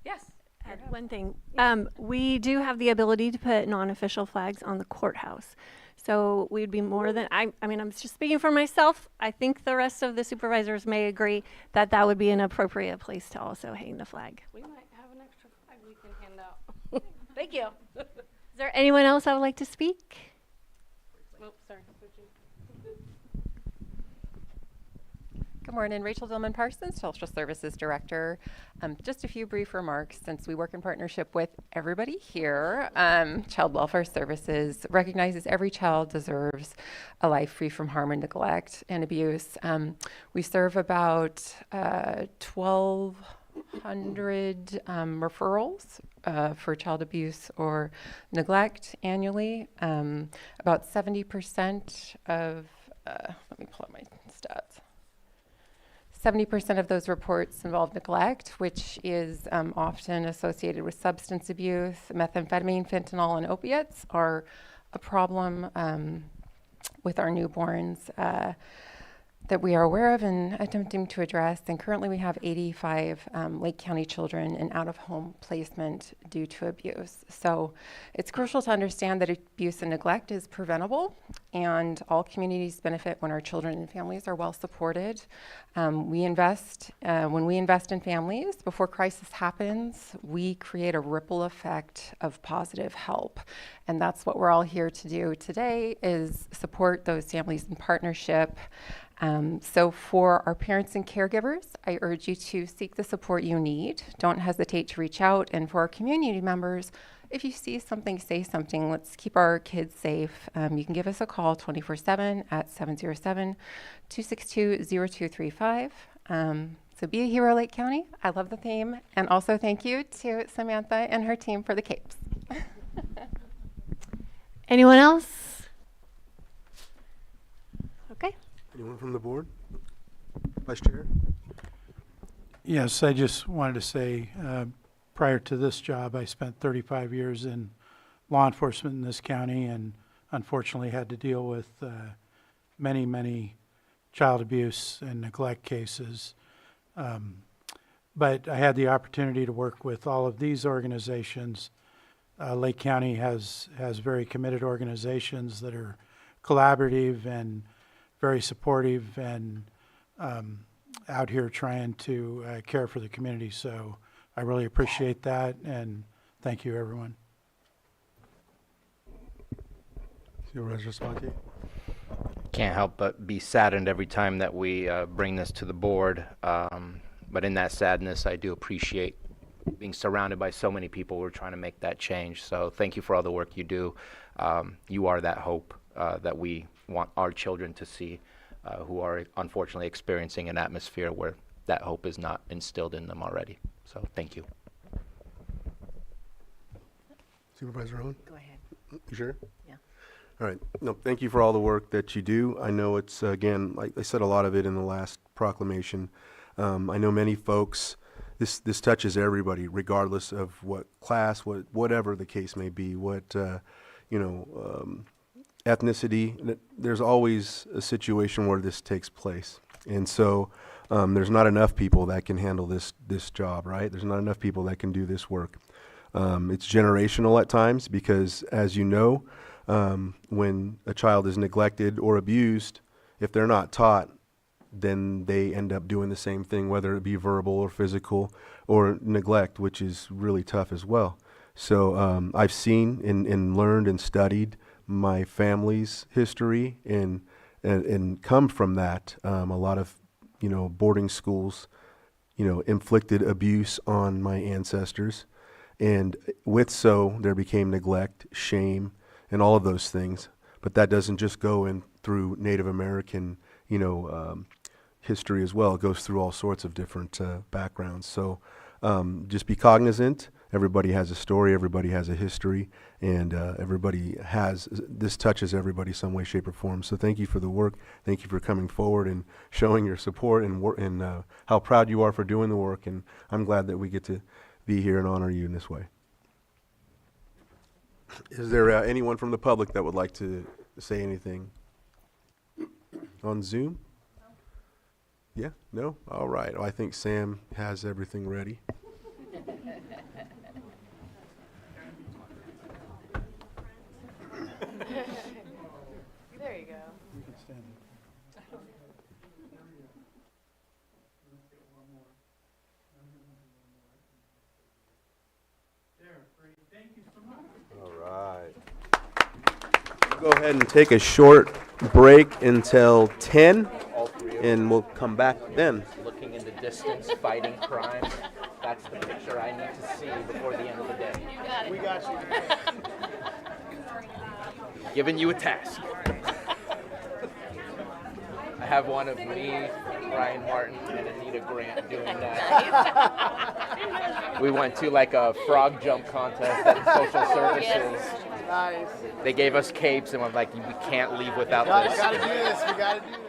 Yes. Add one thing. We do have the ability to put non-official flags on the courthouse. So we'd be more than, I mean, I'm just speaking for myself. I think the rest of the supervisors may agree that that would be an appropriate place to also hang the flag. We might have an extra flag we can hand out. Thank you. Is there anyone else that would like to speak? Oh, sorry. Good morning, Rachel Dillman Parsons, Social Services Director. Just a few brief remarks since we work in partnership with everybody here. Child Welfare Services recognizes every child deserves a life free from harm and neglect and abuse. We serve about 1,200 referrals for child abuse or neglect annually. About 70% of, let me pull up my stats. 70% of those reports involve neglect, which is often associated with substance abuse. Methamphetamine, fentanyl, and opiates are a problem with our newborns that we are aware of and attempting to address. And currently we have 85 Lake County children in out-of-home placement due to abuse. So it's crucial to understand that abuse and neglect is preventable, and all communities benefit when our children and families are well supported. When we invest in families, before crisis happens, we create a ripple effect of positive help. And that's what we're all here to do today, is support those families in partnership. So for our parents and caregivers, I urge you to seek the support you need. Don't hesitate to reach out. And for our community members, if you see something, say something. Let's keep our kids safe. You can give us a call 24/7 at 707-262-0235. So be a hero, Lake County. I love the theme. And also thank you to Samantha and her team for the capes. Anyone else? Okay. Anyone from the board? Vice Chair? Yes, I just wanted to say, prior to this job, I spent 35 years in law enforcement in this county and unfortunately had to deal with many child abuse and neglect cases. But I had the opportunity to work with all of these organizations. Lake County has very committed organizations that are collaborative and very supportive and out here trying to care for the community. So I really appreciate that, and thank you, everyone. Supervisor Sponte? Can't help but be saddened every time that we bring this to the board. But in that sadness, I do appreciate being surrounded by so many people who are trying to make that change. So thank you for all the work you do. You are that hope that we want our children to see, who are unfortunately experiencing an atmosphere where that hope is not instilled in them already. So thank you. Supervisor Owen? Go ahead. You sure? Yeah. All right. No, thank you for all the work that you do. I know it's, again, like I said, a lot of it in the last proclamation. I know many folks, this touches everybody, regardless of what class, whatever the case may be, what, ethnicity. There's always a situation where this takes place. And so there's not enough people that can handle this job, right? There's not enough people that can do this work. It's generational at times because, as you know, when a child is neglected or abused, if they're not taught, then they end up doing the same thing, whether it be verbal or physical or neglect, which is really tough as well. So I've seen and learned and studied my family's history and come from that. A lot of, boarding schools, inflicted abuse on my ancestors. And with so, there became neglect, shame, and all of those things. But that doesn't just go in through Native American, history as well. It goes through all sorts of different backgrounds. So just be cognizant. Everybody has a story. Everybody has a history. And this touches everybody some way, shape, or form. So thank you for the work. Thank you for coming forward and showing your support and how proud you are for doing the work. And I'm glad that we get to be here and honor you in this way. Is there anyone from the public that would like to say anything on Zoom? Yeah? No? All right. Well, I think Sam has everything ready. There you go. All right. Go ahead and take a short break until 10, and we'll come back then. Looking in the distance, fighting crime. That's the picture I need to see before the end of the day. We got you. Giving you a task. I have one of me, Ryan Martin, and Anita Grant doing that. We went to like a frog jump contest at social services. Nice. They gave us capes, and I'm like, we can't leave without this. We gotta do this. We gotta do this.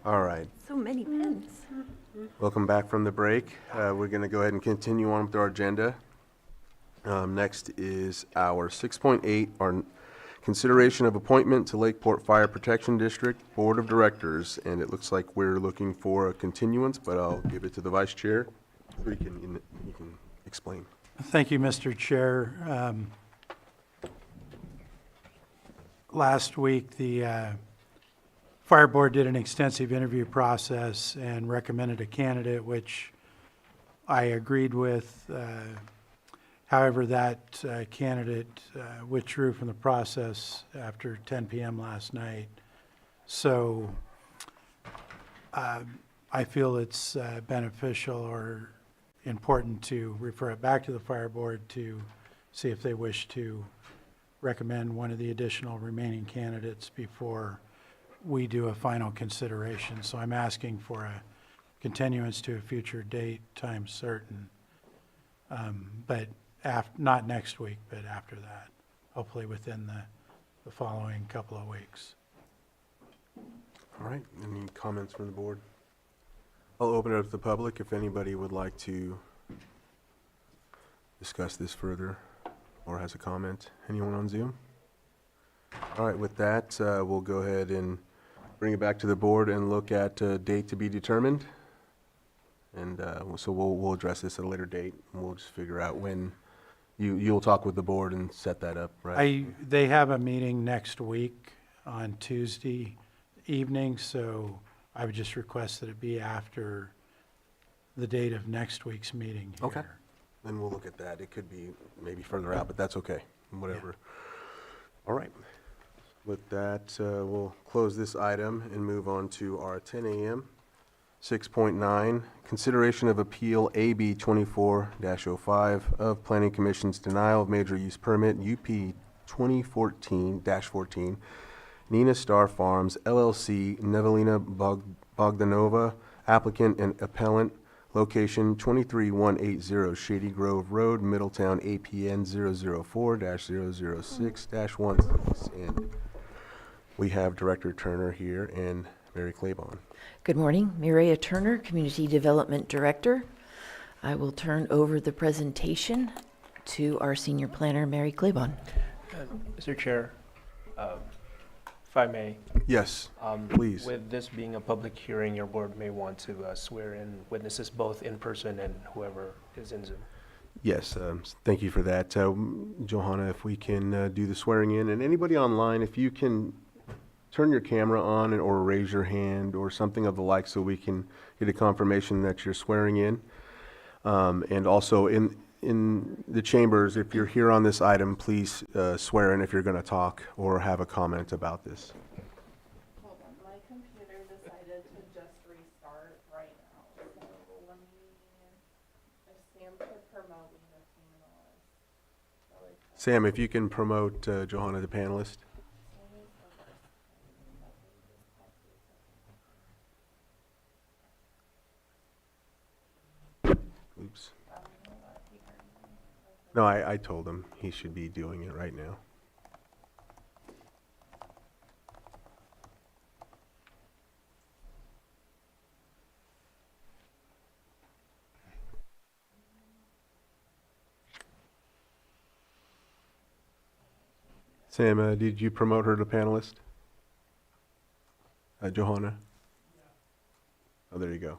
All right. So many pens. Welcome back from the break. We're going to go ahead and continue on with our agenda. Next is our 6.8, our consideration of appointment to Lakeport Fire Protection District Board of Directors. And it looks like we're looking for a continuance, but I'll give it to the Vice Chair so he can explain. Thank you, Mr. Chair. Last week, the Fire Board did an extensive interview process and recommended a candidate, which I agreed with. However, that candidate withdrew from the process after 10 p.m. last night. So I feel it's beneficial or important to refer it back to the Fire Board to see if they wish to recommend one of the additional remaining candidates before we do a final consideration. So I'm asking for a continuance to a future date, time certain, but not next week, but after that, hopefully within the following couple of weeks. All right, any comments from the board? I'll open it up to the public if anybody would like to discuss this further or has a comment. Anyone on Zoom? All right, with that, we'll go ahead and bring it back to the board and look at a date to be determined. And so we'll address this at a later date, and we'll just figure out when you'll talk with the board and set that up, right? They have a meeting next week on Tuesday evening, so I would just request that it be after the date of next week's meeting here. Okay. Then we'll look at that. It could be maybe further out, but that's okay, whatever. Yeah. All right. With that, we'll close this item and move on to our 10 a.m. 6.9, consideration of appeal AB 24-05 of Planning Commission's denial of major use permit UP 2014-14, Nina Star Farms LLC, Nevelina Bogdanova, applicant and appellant, location 23180 Shady Grove Road, Middletown, APN 004-006-16. And we have Director Turner here and Mary Claiborne. Good morning, Mireya Turner, Community Development Director. I will turn over the presentation to our Senior Planner, Mary Claiborne. Mr. Chair, if I may. Yes, please. With this being a public hearing, your board may want to swear in witnesses both in person and whoever is in Zoom. Yes, thank you for that. Johanna, if we can do the swearing in, and anybody online, if you can turn your camera on or raise your hand or something of the like so we can get a confirmation that you're swearing in. And also in the chambers, if you're here on this item, please swear in if you're going to talk or have a comment about this. Hold on, my computer decided to just restart right now. So let me, if Sam could promote me the panelist. Sam, if you can promote Johanna the panelist. Oops. No, I told him he should be doing it right now. Sam, did you promote her to panelist? Johanna? Oh, there you go.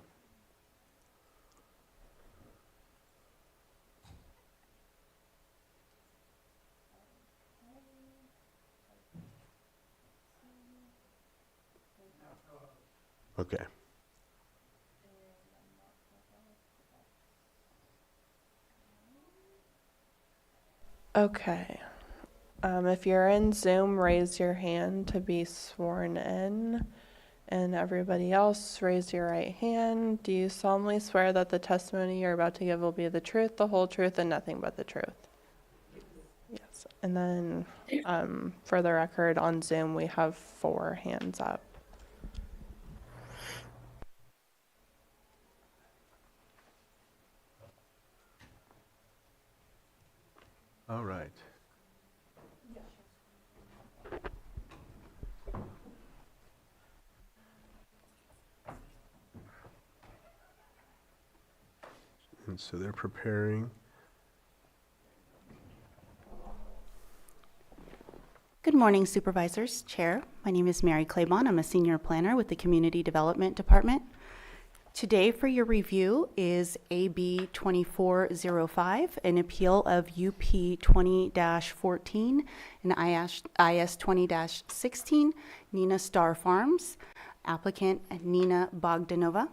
Okay. Okay. If you're in Zoom, raise your hand to be sworn in. And everybody else, raise your right hand. Do you solemnly swear that the testimony you're about to give will be the truth, the whole truth, and nothing but the truth? Yes. And then for the record, on Zoom, we have 4 hands up. All right. moment, so they're preparing. Good morning, Supervisors, Chair. My name is Mary Claiborne. I'm a Senior Planner with the Community Development Department. Today for your review is AB 2405, an appeal of UP 20-14 and IS 20-16, Nina Star Farms, applicant Nina Bogdanova.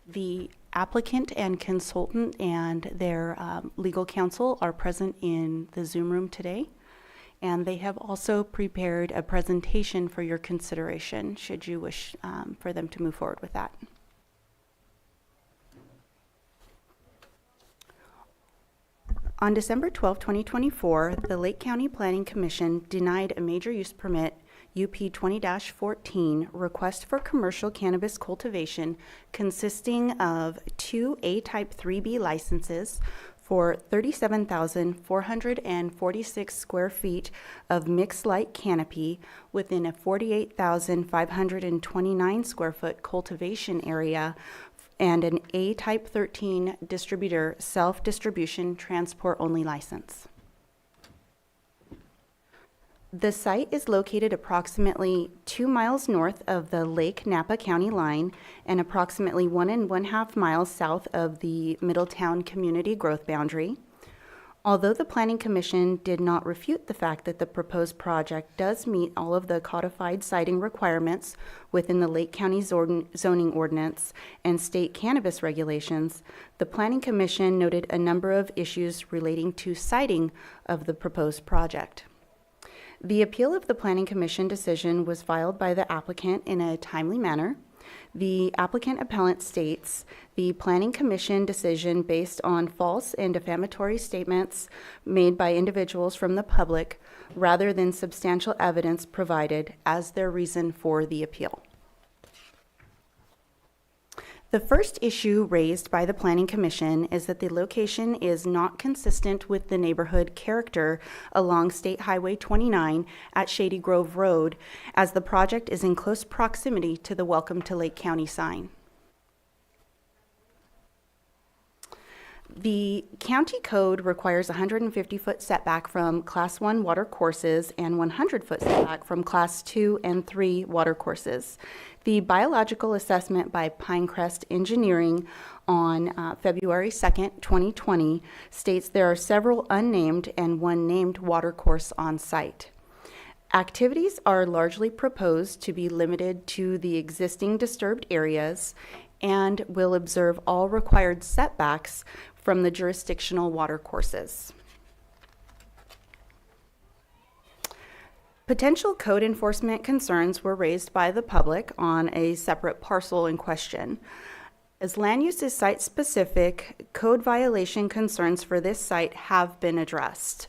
The applicant and consultant and their legal counsel are present in the Zoom room today. And they have also prepared a presentation for your consideration, should you wish for them to move forward with that. On December 12, 2024, the Lake County Planning Commission denied a major use permit UP 20-14 request for commercial cannabis cultivation consisting of 2 A-type 3B licenses for 37,446 square feet of mixed light canopy within a 48,529 square foot cultivation area and an A-type 13 distributor self-distribution transport only license. The site is located approximately 2 miles north of the Lake Napa County line and approximately 1.5 miles south of the Middletown Community Growth Boundary. Although the Planning Commission did not refute the fact that the proposed project does meet all of the codified siting requirements within the Lake County zoning ordinance and state cannabis regulations, the Planning Commission noted a number of issues relating to siting of the proposed project. The appeal of the Planning Commission decision was filed by the applicant in a timely manner. The applicant appellant states the Planning Commission decision based on false and defamatory statements made by individuals from the public rather than substantial evidence provided as their reason for the appeal. The first issue raised by the Planning Commission is that the location is not consistent with the neighborhood character along State Highway 29 at Shady Grove Road, as the project is in close proximity to the Welcome to Lake County sign. The county code requires a 150-foot setback from Class 1 water courses and 100-foot setback from Class 2 and 3 water courses. The biological assessment by Pinecrest Engineering on February 2nd, 2020 states there are several unnamed and one named water course on site. Activities are largely proposed to be limited to the existing disturbed areas and will observe all required setbacks from the jurisdictional water courses. Potential code enforcement concerns were raised by the public on a separate parcel in question. As land use is site-specific, code violation concerns for this site have been addressed.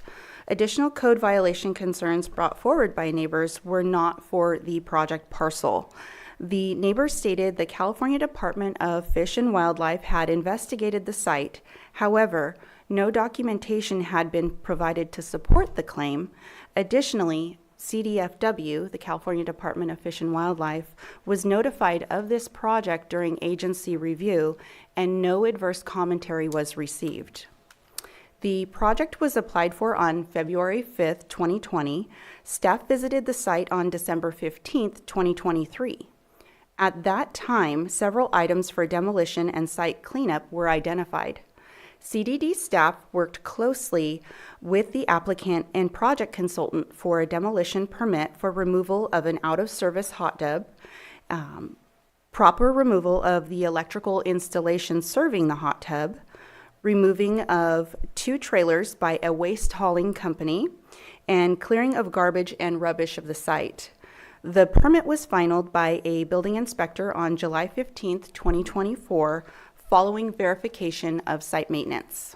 Additional code violation concerns brought forward by neighbors were not for the project parcel. The neighbors stated the California Department of Fish and Wildlife had investigated the site. However, no documentation had been provided to support the claim. Additionally, CDFW, the California Department of Fish and Wildlife, was notified of this project during agency review, and no adverse commentary was received. The project was applied for on February 5th, 2020. Staff visited the site on December 15th, 2023. At that time, several items for demolition and site cleanup were identified. CDD staff worked closely with the applicant and project consultant for a demolition permit for removal of an out-of-service hot tub, proper removal of the electrical installation serving the hot tub, removing of 2 trailers by a waste hauling company, and clearing of garbage and rubbish of the site. The permit was finalized by a building inspector on July 15th, 2024, following verification of site maintenance.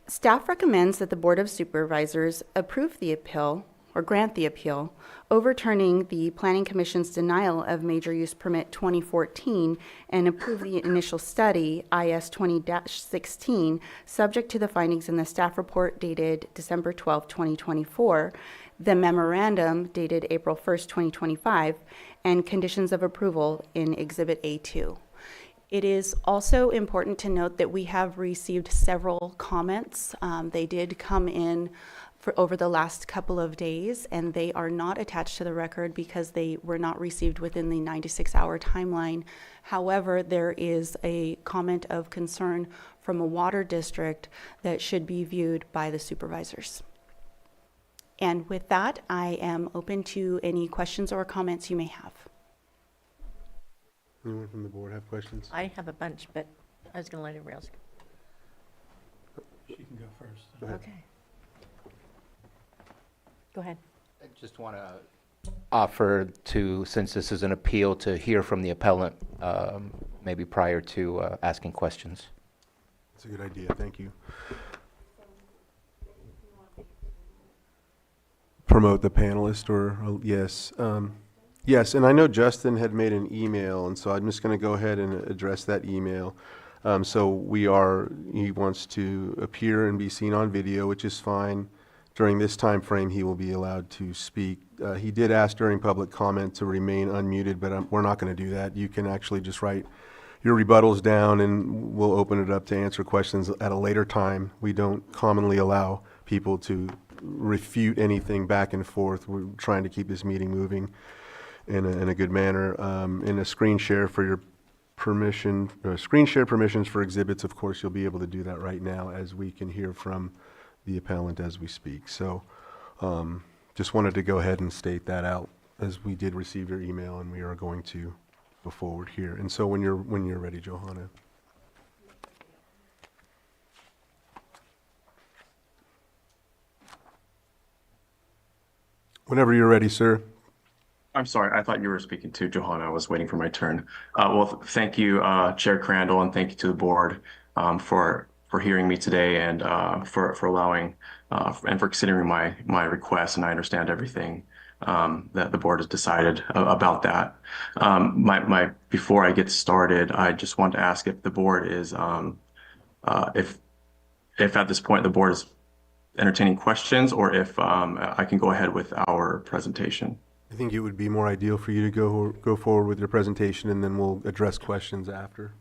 Staff recommends that the Board of Supervisors approve the appeal or grant the appeal, overturning the Planning Commission's denial of Major Use Permit 2014 and approve the initial study, IS 20-16, subject to the findings in the staff report dated December 12, 2024, the memorandum dated April 1st, 2025, and conditions of approval in Exhibit A2. It is also important to note that we have received several comments. They did come in for over the last couple of days, and they are not attached to the record because they were not received within the 96-hour timeline. However, there is a comment of concern from a water district that should be viewed by the supervisors. And with that, I am open to any questions or comments you may have. Anyone from the board have questions? I have a bunch, but I was going to let everybody else. She can go first. Go ahead. Okay. Go ahead. I just want to offer to, since this is an appeal, to hear from the appellant, maybe prior to asking questions. That's a good idea. Thank you. Promote the panelist, or yes. Yes, and I know Justin had made an email, and so I'm just going to go ahead and address that email. He wants to appear and be seen on video, which is fine. During this time frame, he will be allowed to speak. He did ask during public comment to remain unmuted, but we're not going to do that. You can actually just write your rebuttals down, and we'll open it up to answer questions at a later time. We don't commonly allow people to refute anything back and forth. We're trying to keep this meeting moving in a good manner. In a screen share for your permission, screen share permissions for exhibits, of course, you'll be able to do that right now as we can hear from the appellant as we speak. So just wanted to go ahead and state that out, as we did receive your email and we are going to go forward here. And so when you're ready, Johanna. Whenever you're ready, sir. I'm sorry, I thought you were speaking to Johanna. I was waiting for my turn. Thank you, Chair Crandall, and thank you to the board for hearing me today and for allowing and for considering my request. And I understand everything that the board has decided about that. Before I get started, I just want to ask if the board is if at this point the board is entertaining questions, or if I can go ahead with our presentation. I think it would be more ideal for you to go forward with your presentation, and then we'll address questions after.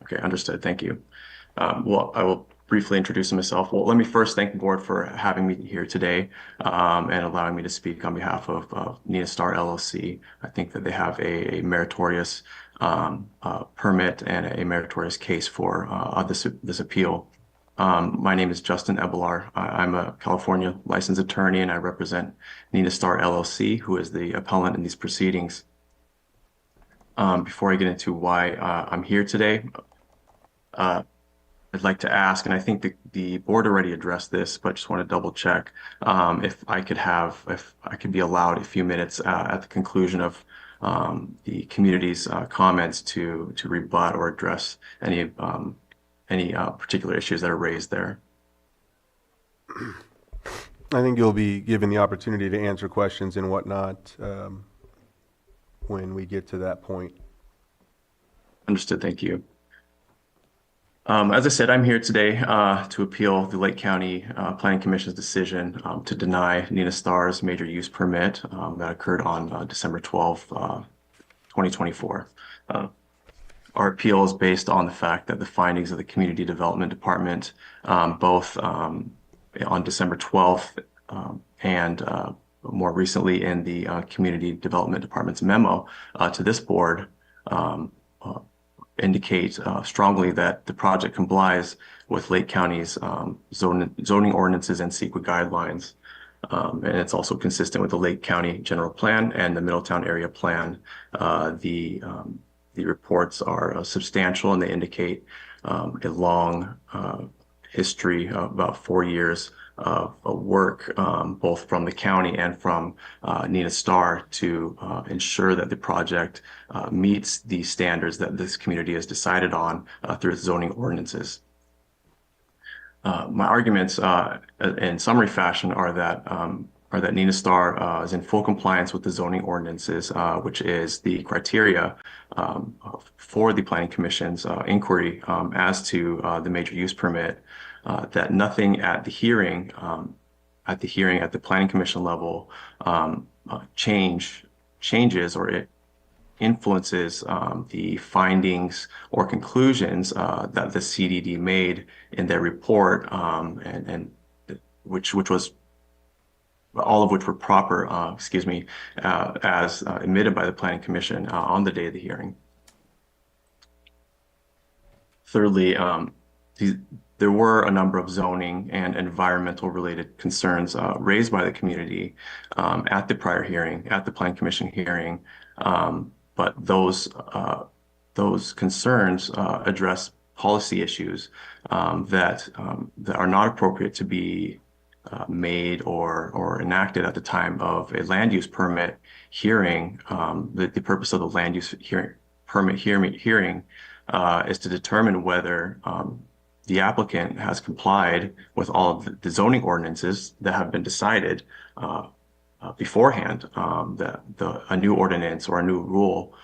Okay, understood. Thank you. Well, I will briefly introduce myself. Well, let me first thank the board for having me here today and allowing me to speak on behalf of Nina Star LLC. I think that they have a meritorious permit and a meritorious case for this appeal. My name is Justin Ebelar. I'm a California licensed attorney, and I represent Nina Star LLC, who is the appellant in these proceedings. Before I get into why I'm here today, I'd like to ask, and I think the board already addressed this, but just want to double check if I could be allowed a few minutes at the conclusion of the community's comments to rebut or address any particular issues that are raised there. I think you'll be given the opportunity to answer questions and whatnot when we get to that point. Understood. Thank you. As I said, I'm here today to appeal the Lake County Planning Commission's decision to deny Nina Star's major use permit that occurred on December 12th, 2024. Our appeal is based on the fact that the findings of the Community Development Department, both on December 12th and more recently in the Community Development Department's memo to this board, indicate strongly that the project complies with Lake County's zoning ordinances and CEQA guidelines. And it's also consistent with the Lake County General Plan and the Middletown Area Plan. The reports are substantial, and they indicate a long history of about 4 years of work, both from the county and from Nina Star, to ensure that the project meets the standards that this community has decided on through its zoning ordinances. My arguments in summary fashion are that Nina Star is in full compliance with the zoning ordinances, which is the criteria for the Planning Commission's inquiry as to the major use permit, that nothing at the hearing at the Planning Commission level changes or it influences the findings or conclusions that the CDD made in their report, and which was all of which were proper, as admitted by the Planning Commission on the day of the hearing. Thirdly, there were a number of zoning and environmental related concerns raised by the community at the prior hearing, at the Planning Commission hearing, but those concerns address policy issues that are not appropriate to be made or enacted at the time of a land use permit hearing. The purpose of the land use permit hearing is to determine whether the applicant has complied with all of the zoning ordinances that have been decided beforehand. That a new ordinance or a new rule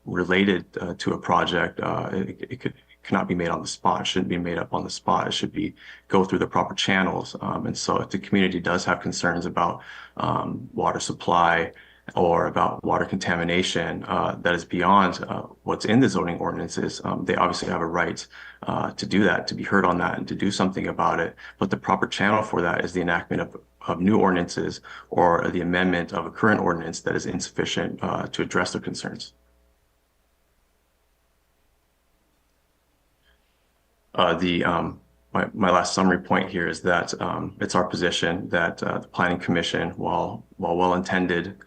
related to a project, it cannot be made on the spot. It shouldn't be made up on the spot. It should go through the proper channels. And so if the community does have concerns about water supply or about water contamination that is beyond what's in the zoning ordinances, they obviously have a right to do that, to be heard on that and to do something about it. But the proper channel for that is the enactment of new ordinances or the amendment of a current ordinance that is insufficient to address their concerns. My last summary point here is that it's our position that the Planning Commission, while well-intended,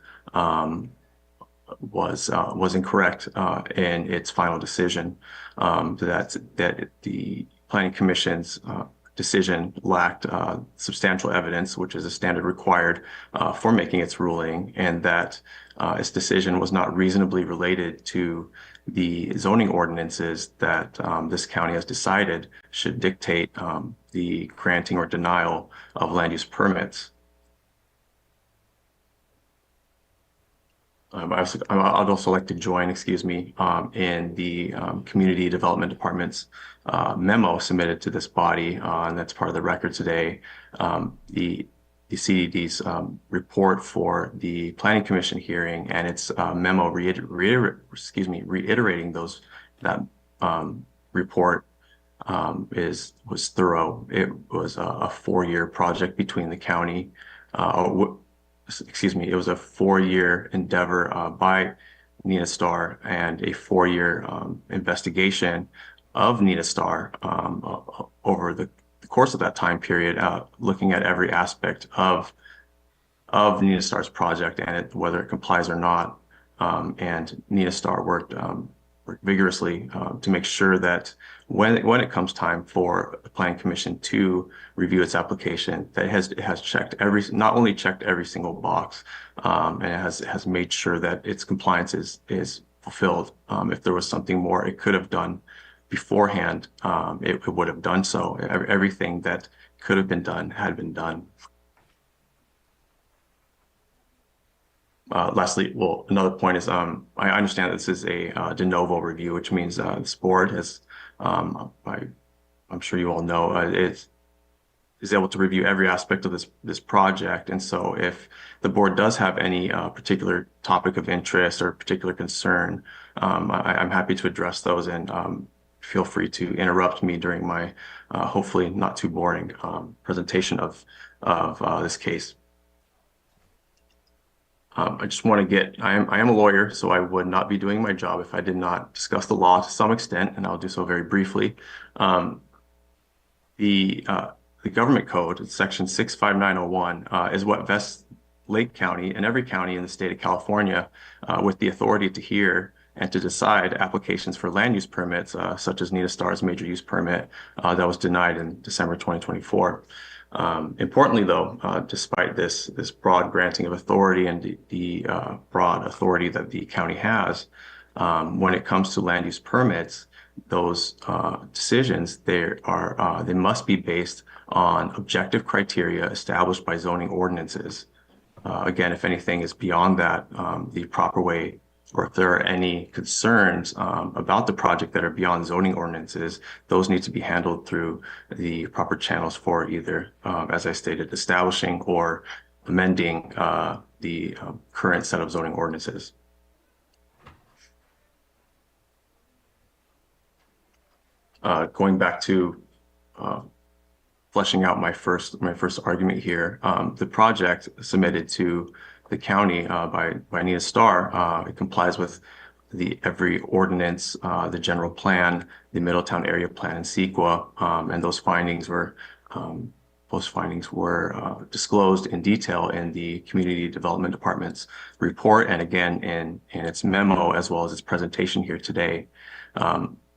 was incorrect in its final decision. That the Planning Commission's decision lacked substantial evidence, which is a standard required for making its ruling, and that its decision was not reasonably related to the zoning ordinances that this county has decided should dictate the granting or denial of land use permits. I'd also like to join, in the Community Development Department's memo submitted to this body, and that's part of the record today. The CDD's report for the Planning Commission hearing and its memo reiterating that report was thorough. It was a 4-year project between the county. It was a 4-year endeavor by Nina Star and a 4-year investigation of Nina Star over the course of that time period, looking at every aspect of Nina Star's project and whether it complies or not. And Nina Star worked vigorously to make sure that when it comes time for the Planning Commission to review its application, that it has checked not only checked every single box, and it has made sure that its compliance is fulfilled. If there was something more it could have done beforehand, it would have done so. Everything that could have been done had been done. Lastly, another point is I understand that this is a de novo review, which means this board has, I'm sure you all know, is able to review every aspect of this project. And so if the board does have any particular topic of interest or particular concern, I'm happy to address those, and feel free to interrupt me during my hopefully not too boring presentation of this case. I just want to I am a lawyer, so I would not be doing my job if I did not discuss the law to some extent, and I'll do so very briefly. The government code, section 65901, is what vests Lake County and every county in the state of California with the authority to hear and to decide applications for land use permits, such as Nina Star's major use permit that was denied in December 2024. Importantly, though, despite this broad granting of authority and the broad authority that the county has, when it comes to land use permits, those decisions they must be based on objective criteria established by zoning ordinances. Again, if anything is beyond that, the proper way, or if there are any concerns about the project that are beyond zoning ordinances, those need to be handled through the proper channels for either, as I stated, establishing or amending the current set of zoning ordinances. Going back to fleshing out my first argument here, the project submitted to the county by Nina Starr, it complies with every ordinance, the general plan, the Middletown area plan, and CEQA, and those findings were disclosed in detail in the Community Development Department's report, and again in its memo, as well as its presentation here today.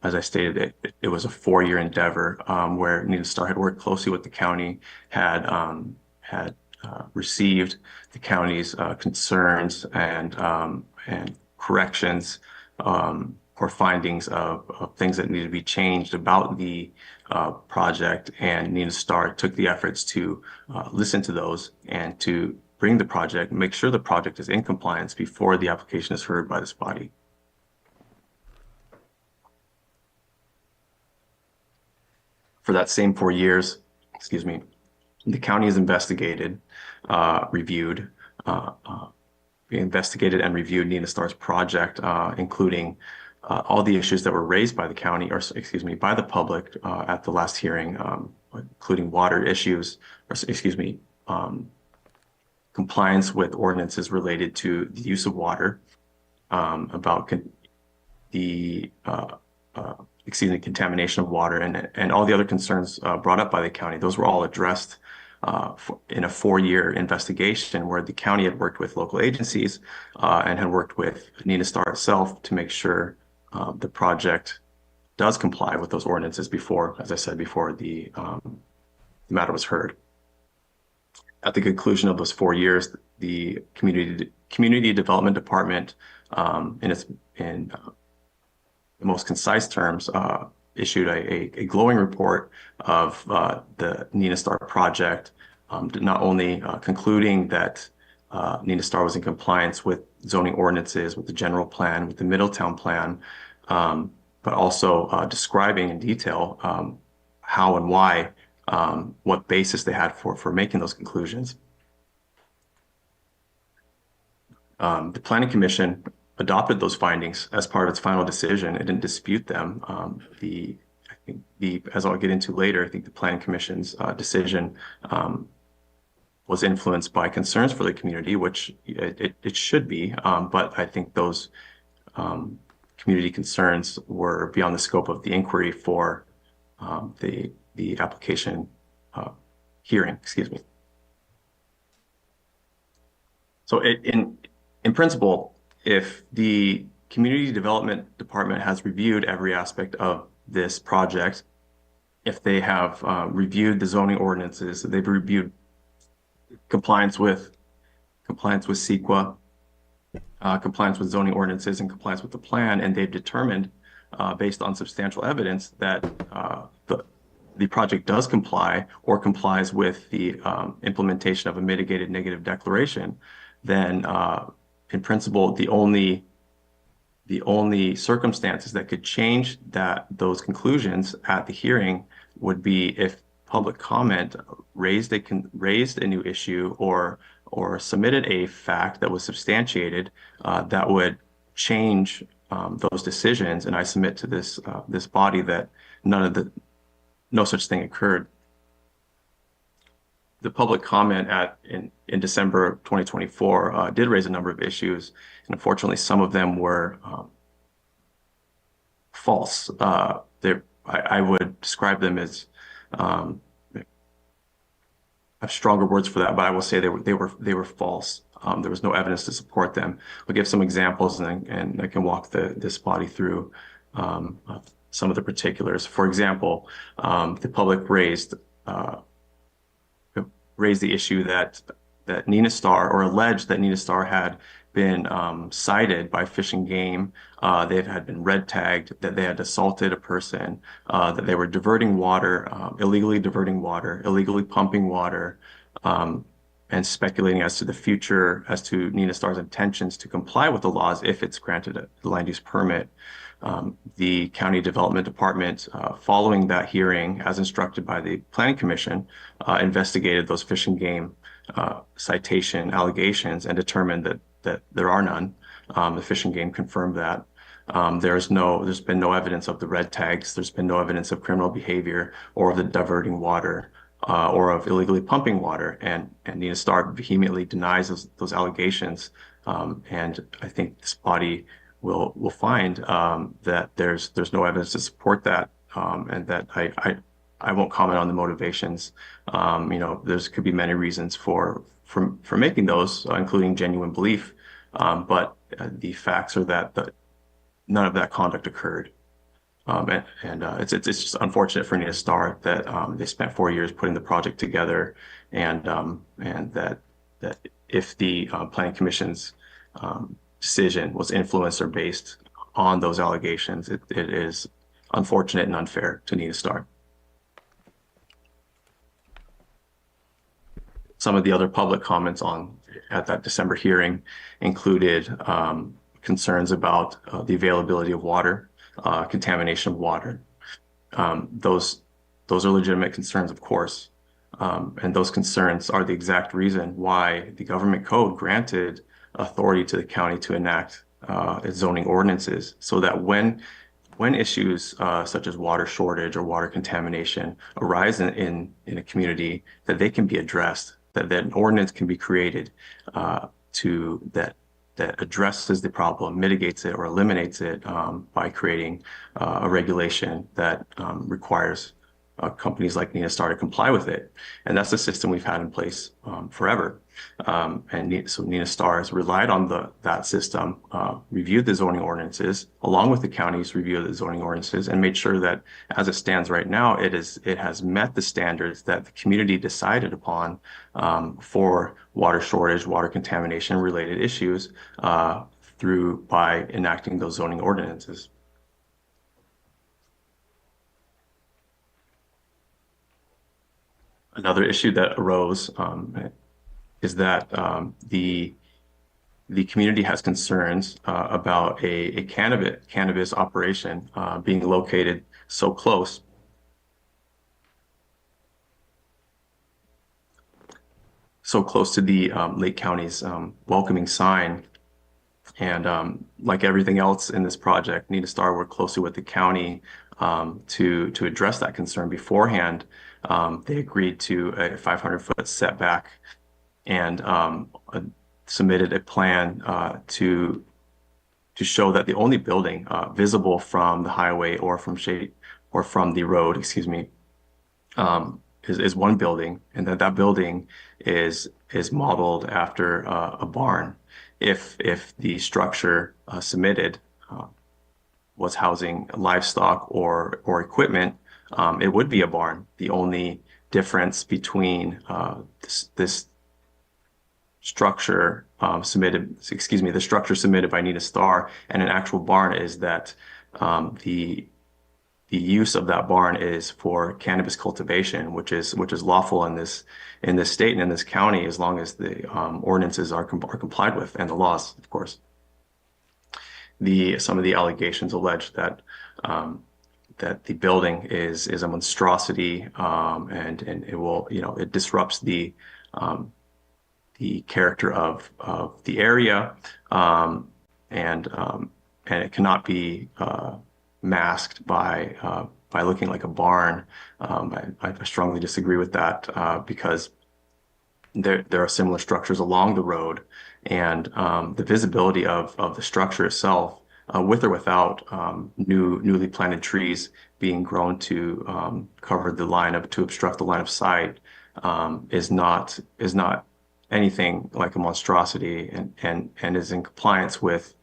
As I stated, it was a 4-year endeavor where Nina Starr had worked closely with the county, had received the county's concerns and corrections or findings of things that needed to be changed about the project. And Nina Starr took the efforts to listen to those and to bring the project, make sure the project is in compliance before the application is heard by this body. For that same 4 years, the county has investigated, reviewed and reviewed Nina Starr's project, including all the issues that were raised by the county, or by the public at the last hearing, including water issues, compliance with ordinances related to the use of water, about contamination of water, and all the other concerns brought up by the county. Those were all addressed in a 4-year investigation where the county had worked with local agencies and had worked with Nina Starr itself to make sure the project does comply with those ordinances before, as I said before, the matter was heard. At the conclusion of those 4 years, the Community Development Department, in the most concise terms, issued a glowing report of the Nina Starr project, not only concluding that Nina Starr was in compliance with zoning ordinances, with the general plan, with the Middletown plan, but also describing in detail how and why, what basis they had for making those conclusions. The Planning Commission adopted those findings as part of its final decision. It didn't dispute them. As I'll get into later, I think the Planning Commission's decision was influenced by concerns for the community, which it should be, but I think those community concerns were beyond the scope of the inquiry for the application hearing, So in principle, if the Community Development Department has reviewed every aspect of this project, if they have reviewed the zoning ordinances, they've reviewed compliance with CEQA, compliance with zoning ordinances, and compliance with the plan, and they've determined, based on substantial evidence, that the project does comply or complies with the implementation of a mitigated negative declaration, then in principle, the only circumstances that could change those conclusions at the hearing would be if public comment raised a new issue or submitted a fact that was substantiated that would change those decisions. And I submit to this body that no such thing occurred. The public comment in December of 2024 did raise a number of issues, and unfortunately, some of them were false. I would describe them as I have stronger words for that, but I will say they were false. There was no evidence to support them. I'll give some examples, and I can walk this body through some of the particulars. For example, the public raised the issue that Nina Starr, or alleged that Nina Starr, had been cited by Fish and Game. They had been red tagged, that they had assaulted a person, that they were diverting water, illegally diverting water, illegally pumping water, and speculating as to the future, as to Nina Starr's intentions to comply with the laws if it's granted a land use permit. The County Development Department, following that hearing, as instructed by the Planning Commission, investigated those Fish and Game citation allegations and determined that there are none. The Fish and Game confirmed that. there's been no evidence of the red tags. There's been no evidence of criminal behavior or of the diverting water or of illegally pumping water. And Nina Starr vehemently denies those allegations. And I think this body will find that there's no evidence to support that, and that I won't comment on the motivations. There's could be many reasons for making those, including genuine belief. But the facts are that none of that conduct occurred. It's just unfortunate for Nina Starr that they spent 4 years putting the project together, and that if the Planning Commission's decision was influenced or based on those allegations, it is unfortunate and unfair to Nina Starr. Some of the other public comments at that December hearing included concerns about the availability of water, contamination of water. Those are legitimate concerns, of course. And those concerns are the exact reason why the government code granted authority to the county to enact its zoning ordinances, so that when issues such as water shortage or water contamination arise in a community, that they can be addressed, that an ordinance can be created that addresses the problem, mitigates it, or eliminates it by creating a regulation that requires companies like Nina Starr to comply with it. And that's the system we've had in place forever. So Nina Starr has relied on that system, reviewed the zoning ordinances, along with the county's review of the zoning ordinances, and made sure that as it stands right now, it has met the standards that the community decided upon for water shortage, water contamination related issues by enacting those zoning ordinances. Another issue that arose is that the community has concerns about a cannabis operation being located so close to the Lake County's welcoming sign. And like everything else in this project, Nina Starr worked closely with the county to address that concern beforehand. They agreed to a 500-foot setback and submitted a plan to show that the only building visible from the highway or from the road, is one building, and that building is modeled after a barn. If the structure submitted was housing livestock or equipment, it would be a barn. The only difference between this structure the structure submitted by Nina Starr and an actual barn is that the use of that barn is for cannabis cultivation, which is lawful in this state and in this county, as long as the ordinances are complied with, and the laws, of course. Some of the allegations allege that the building is a monstrosity, and it disrupts the character of the area, and it cannot be masked by looking like a barn. I strongly disagree with that because there are similar structures along the road, and the visibility of the structure itself, with or without newly planted trees being grown to obstruct the line of sight, is not anything like a monstrosity, and is in compliance with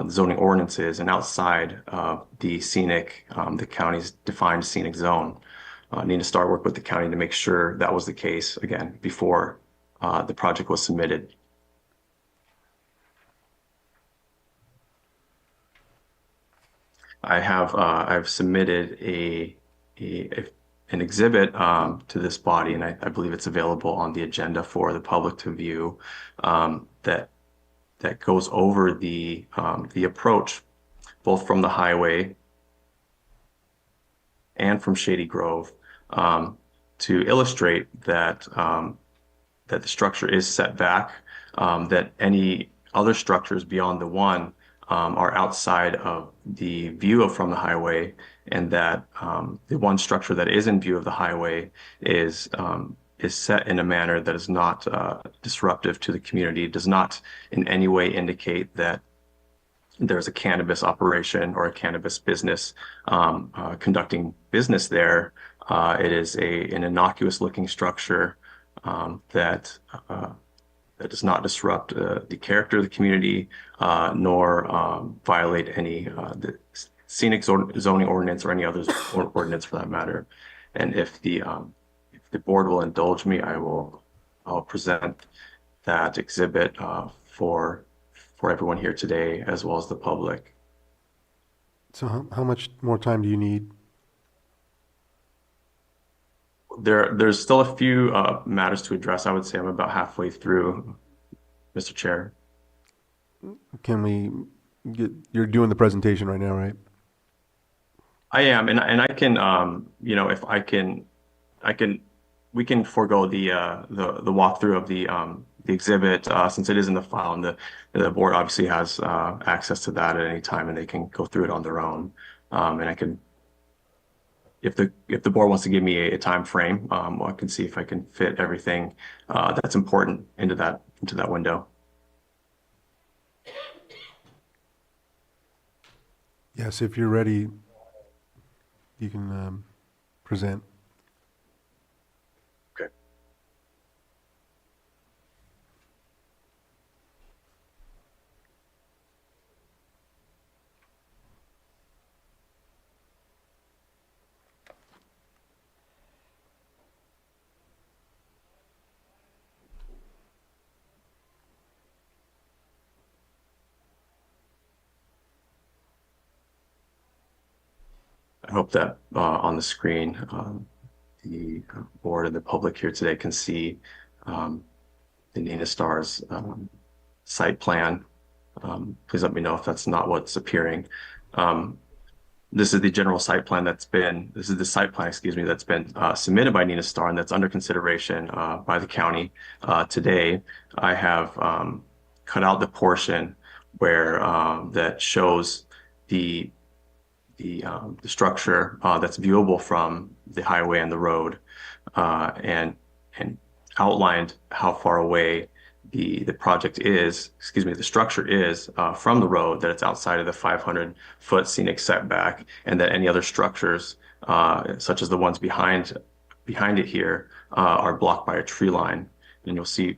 zoning ordinances and outside the county's defined scenic zone. Nina Starr worked with the county to make sure that was the case, again, before the project was submitted. I've submitted an exhibit to this body, and I believe it's available on the agenda for the public to view, that goes over the approach, both from the highway and from Shady Grove, to illustrate that the structure is set back, that any other structures beyond the one are outside of the view from the highway, and that the one structure that is in view of the highway is set in a manner that is not disruptive to the community, does not in any way indicate that there's a cannabis operation or a cannabis business conducting business there. It is an innocuous looking structure that does not disrupt the character of the community, nor violate any the scenic zoning ordinance or any other ordinance for that matter. And if the board will indulge me, I'll present that exhibit for everyone here today, as well as the public. So how much more time do you need? There's still a few matters to address. I would say I'm about halfway through, Mr. Chair. Can we get, you're doing the presentation right now, right? I am, and I can, you know, if we can forego the walkthrough of the exhibit since it is in the file, and the board obviously has access to that at any time, and they can go through it on their own. And I can, if the board wants to give me a time frame, I can see if I can fit everything that's important into that window. Yes, if you're ready, you can present. Okay. I hope that on the screen, the board and the public here today can see the Nina Star's site plan. Please let me know if that's not what's appearing. This is the general site plan this is the site plan, excuse me, that's been submitted by Nina Star and that's under consideration by the county today. I have cut out the portion where that shows the structure that's viewable from the highway and the road, and outlined how far away the project is, excuse me, the structure is from the road, that it's outside of the 500-foot scenic setback, and that any other structures, such as the ones behind it here, are blocked by a tree line. And you'll see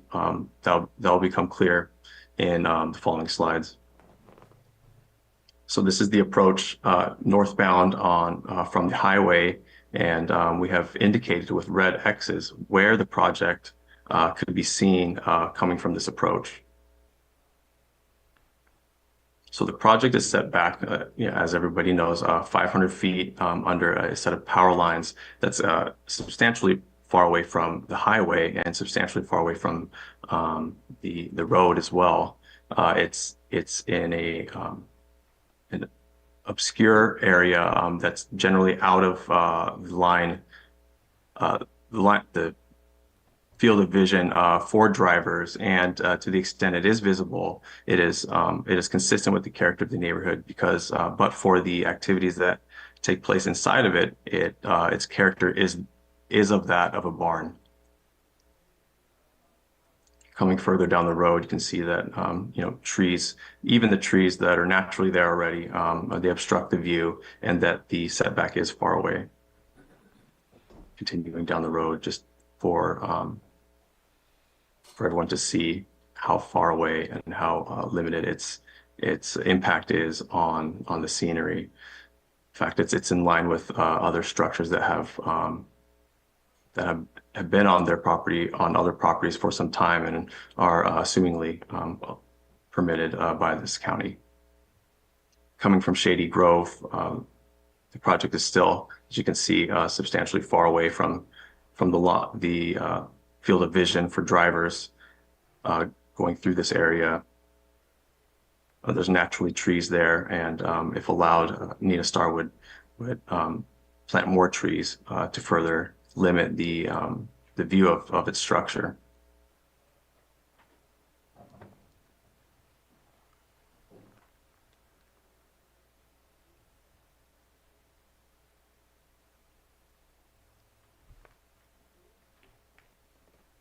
that'll become clear in the following slides. So this is the approach northbound from the highway, and we have indicated with red X's where the project could be seen coming from this approach. So the project is set back, as everybody knows, 500 feet under a set of power lines that's substantially far away from the highway and substantially far away from the road as well. It's in an obscure area that's generally out of the field of vision for drivers, and to the extent it is visible, it is consistent with the character of the neighborhood, because but for the activities that take place inside of it, its character is of that of a barn. Coming further down the road, you can see that trees, even the trees that are naturally there already, they obstruct the view, and that the setback is far away. Continuing down the road, just for everyone to see how far away and how limited its impact is on the scenery. In fact, it's in line with other structures that have been on their property, on other properties for some time, and are assumingly permitted by this county. Coming from Shady Grove, the project is still, as you can see, substantially far away from the field of vision for drivers going through this area. There's naturally trees there, and if allowed, Nina Star would plant more trees to further limit the view of its structure.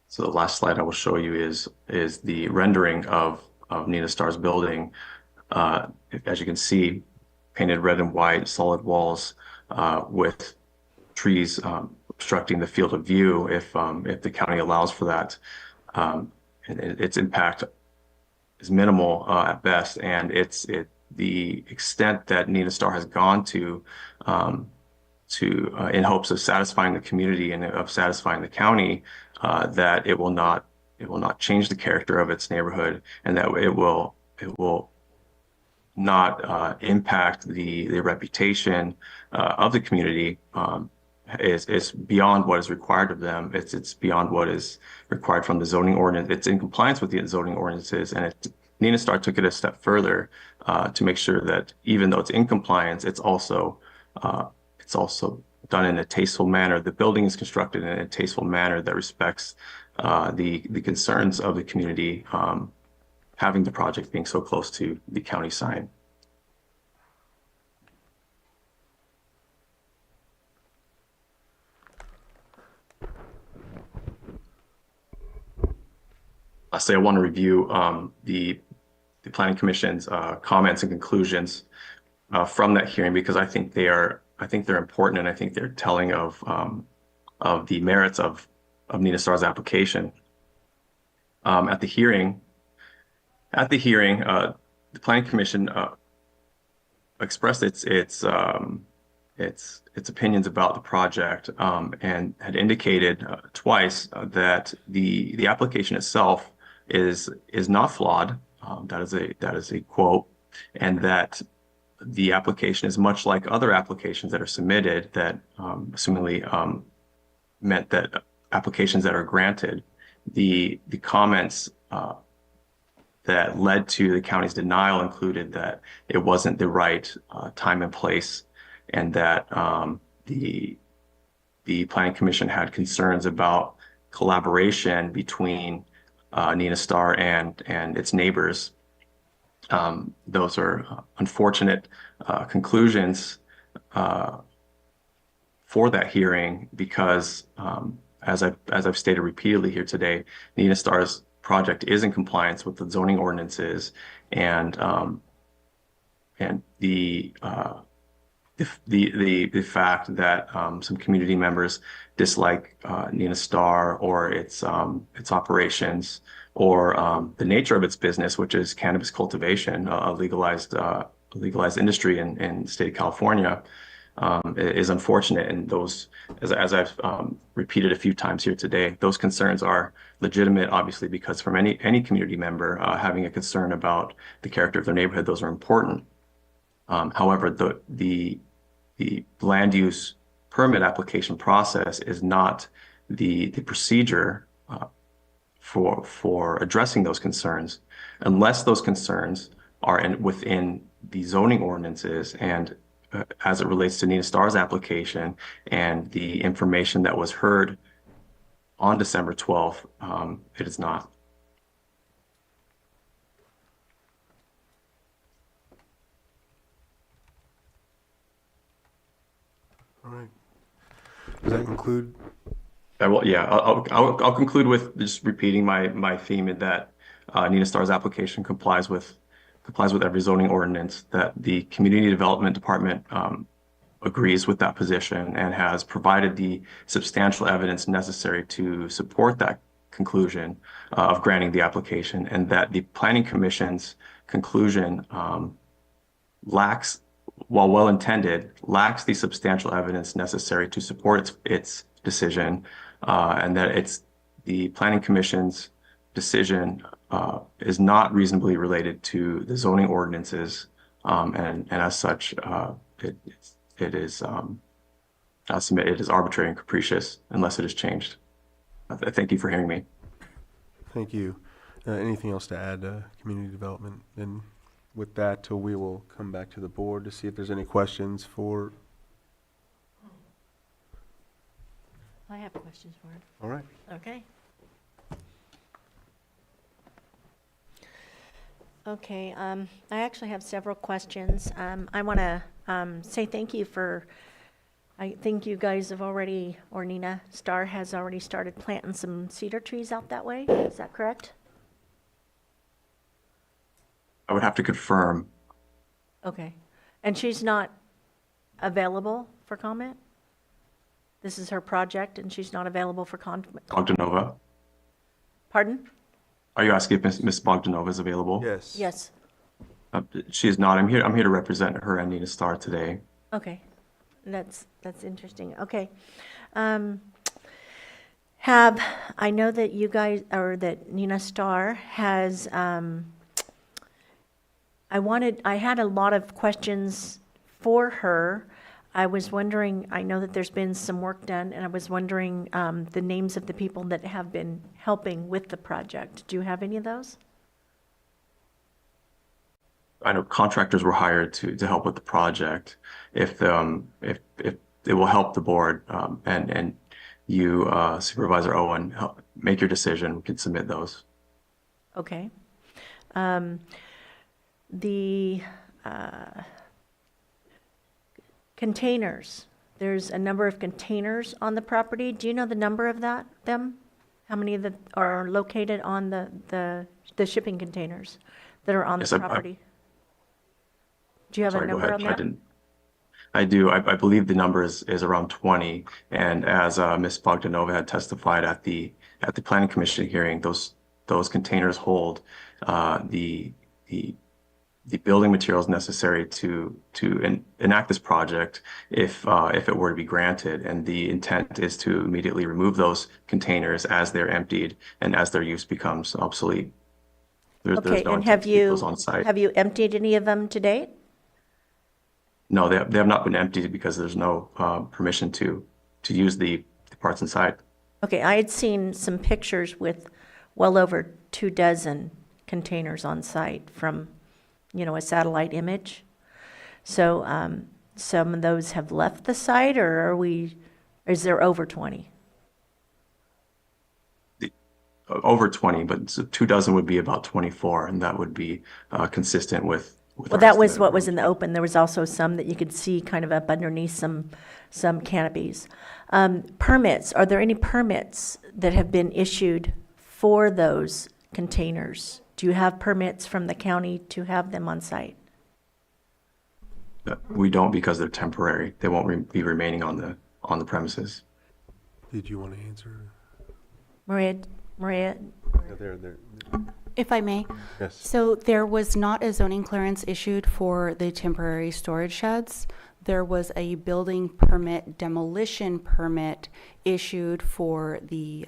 So the last slide I will show you is the rendering of Nina Star's building. As you can see, painted red and white, solid walls with trees obstructing the field of view if the county allows for that. And its impact is minimal at best, and the extent that Nina Star has gone to in hopes of satisfying the community and of satisfying the county, that it will not change the character of its neighborhood, and that it will not impact the reputation of the community. Is beyond what is required of them. It's beyond what is required from the zoning ordinance. It's in compliance with the zoning ordinances, and Nina Star took it a step further to make sure that even though it's in compliance, it's also done in a tasteful manner. The building is constructed in a tasteful manner that respects the concerns of the community, having the project being so close to the county sign. Lastly, I want to review the Planning Commission's comments and conclusions from that hearing, because I think they're important, and I think they're telling of the merits of Nina Star's application. At the hearing, the Planning Commission expressed its opinions about the project, and had indicated twice that the application itself is not flawed. That is a quote, and that the application is much like other applications that are submitted that assumingly meant that applications that are granted. The comments that led to the county's denial included that it wasn't the right time and place, and that the Planning Commission had concerns about collaboration between Nina Star and its neighbors. Those are unfortunate conclusions for that hearing, because as I've stated repeatedly here today, Nina Star's project is in compliance with the zoning ordinances, and the fact that some community members dislike Nina Star or its operations, or the nature of its business, which is cannabis cultivation, a legalized industry in the state of California, is unfortunate. And those, as I've repeated a few times here today, those concerns are legitimate, obviously, because from any community member having a concern about the character of their neighborhood, those are important. However, the land use permit application process is not the procedure for addressing those concerns, unless those concerns are within the zoning ordinances, and as it relates to Nina Star's application and the information that was heard on December 12th, it is not. All right. Does that conclude? I'll conclude with just repeating my theme, in that Nina Star's application complies with every zoning ordinance, that the Community Development Department agrees with that position and has provided the substantial evidence necessary to support that conclusion of granting the application, and that the Planning Commission's conclusion lacks, while well-intended, lacks the substantial evidence necessary to support its decision, and that the Planning Commission's decision is not reasonably related to the zoning ordinances, and as such, it is arbitrary and capricious unless it is changed. Thank you for hearing me. Thank you. Anything else to add, community development? Then with that, we will come back to the board to see if there's any questions for. I have questions for it. All right. Okay. Okay, I actually have several questions. I want to say thank you for I think you guys have already, or Nina Starr has already started planting some cedar trees out that way. Is that correct? I would have to confirm. Okay. And she's not available for comment? This is her project and she's not available for Bogdanova. Pardon? Are you asking if Ms. Bogdanova is available? Yes. Yes. She is not. I'm here to represent her and Nina Starr today. Okay. That's interesting. Okay. I know that you guys, or that Nina Starr has, I had a lot of questions for her. I was wondering, I know that there's been some work done, and I was wondering the names of the people that have been helping with the project. Do you have any of those? I know contractors were hired to help with the project. If it will help the board, and you, Supervisor Owen, make your decision, we can submit those. Okay. The containers, there's a number of containers on the property. Do you know the number of them? How many of them are located on the shipping containers that are on Yes, the property? Do you have a Sorry, go number ahead. on that? I do. I believe the number is around 20. And as Ms. Bogdanova had testified at the Planning Commission hearing, those containers hold the building materials necessary to enact this project if it were to be granted. And the intent is to immediately remove those containers as they're emptied and as their use becomes obsolete. There's Okay, no and intent to keep those on site. have you emptied any of them to date? No, they have not been emptied because there's no permission to use the parts inside. Okay, I had seen some pictures with well over 24 containers on site from, a satellite image. So some of those have left the site, or is there over 20? Over 20, but 24 would be about 24, and that would be consistent with Well, that was what was in the open. There was also some that you could see kind of up underneath some canopies. Permits, are there any permits that have been issued for those containers? Do you have permits from the county to have them on site? We don't, because they're temporary. They won't be remaining on the premises. Did you want to answer? Maria? Yeah, there. If I may. Yes. So there was not a zoning clearance issued for the temporary storage sheds. There was a building permit, demolition permit issued for the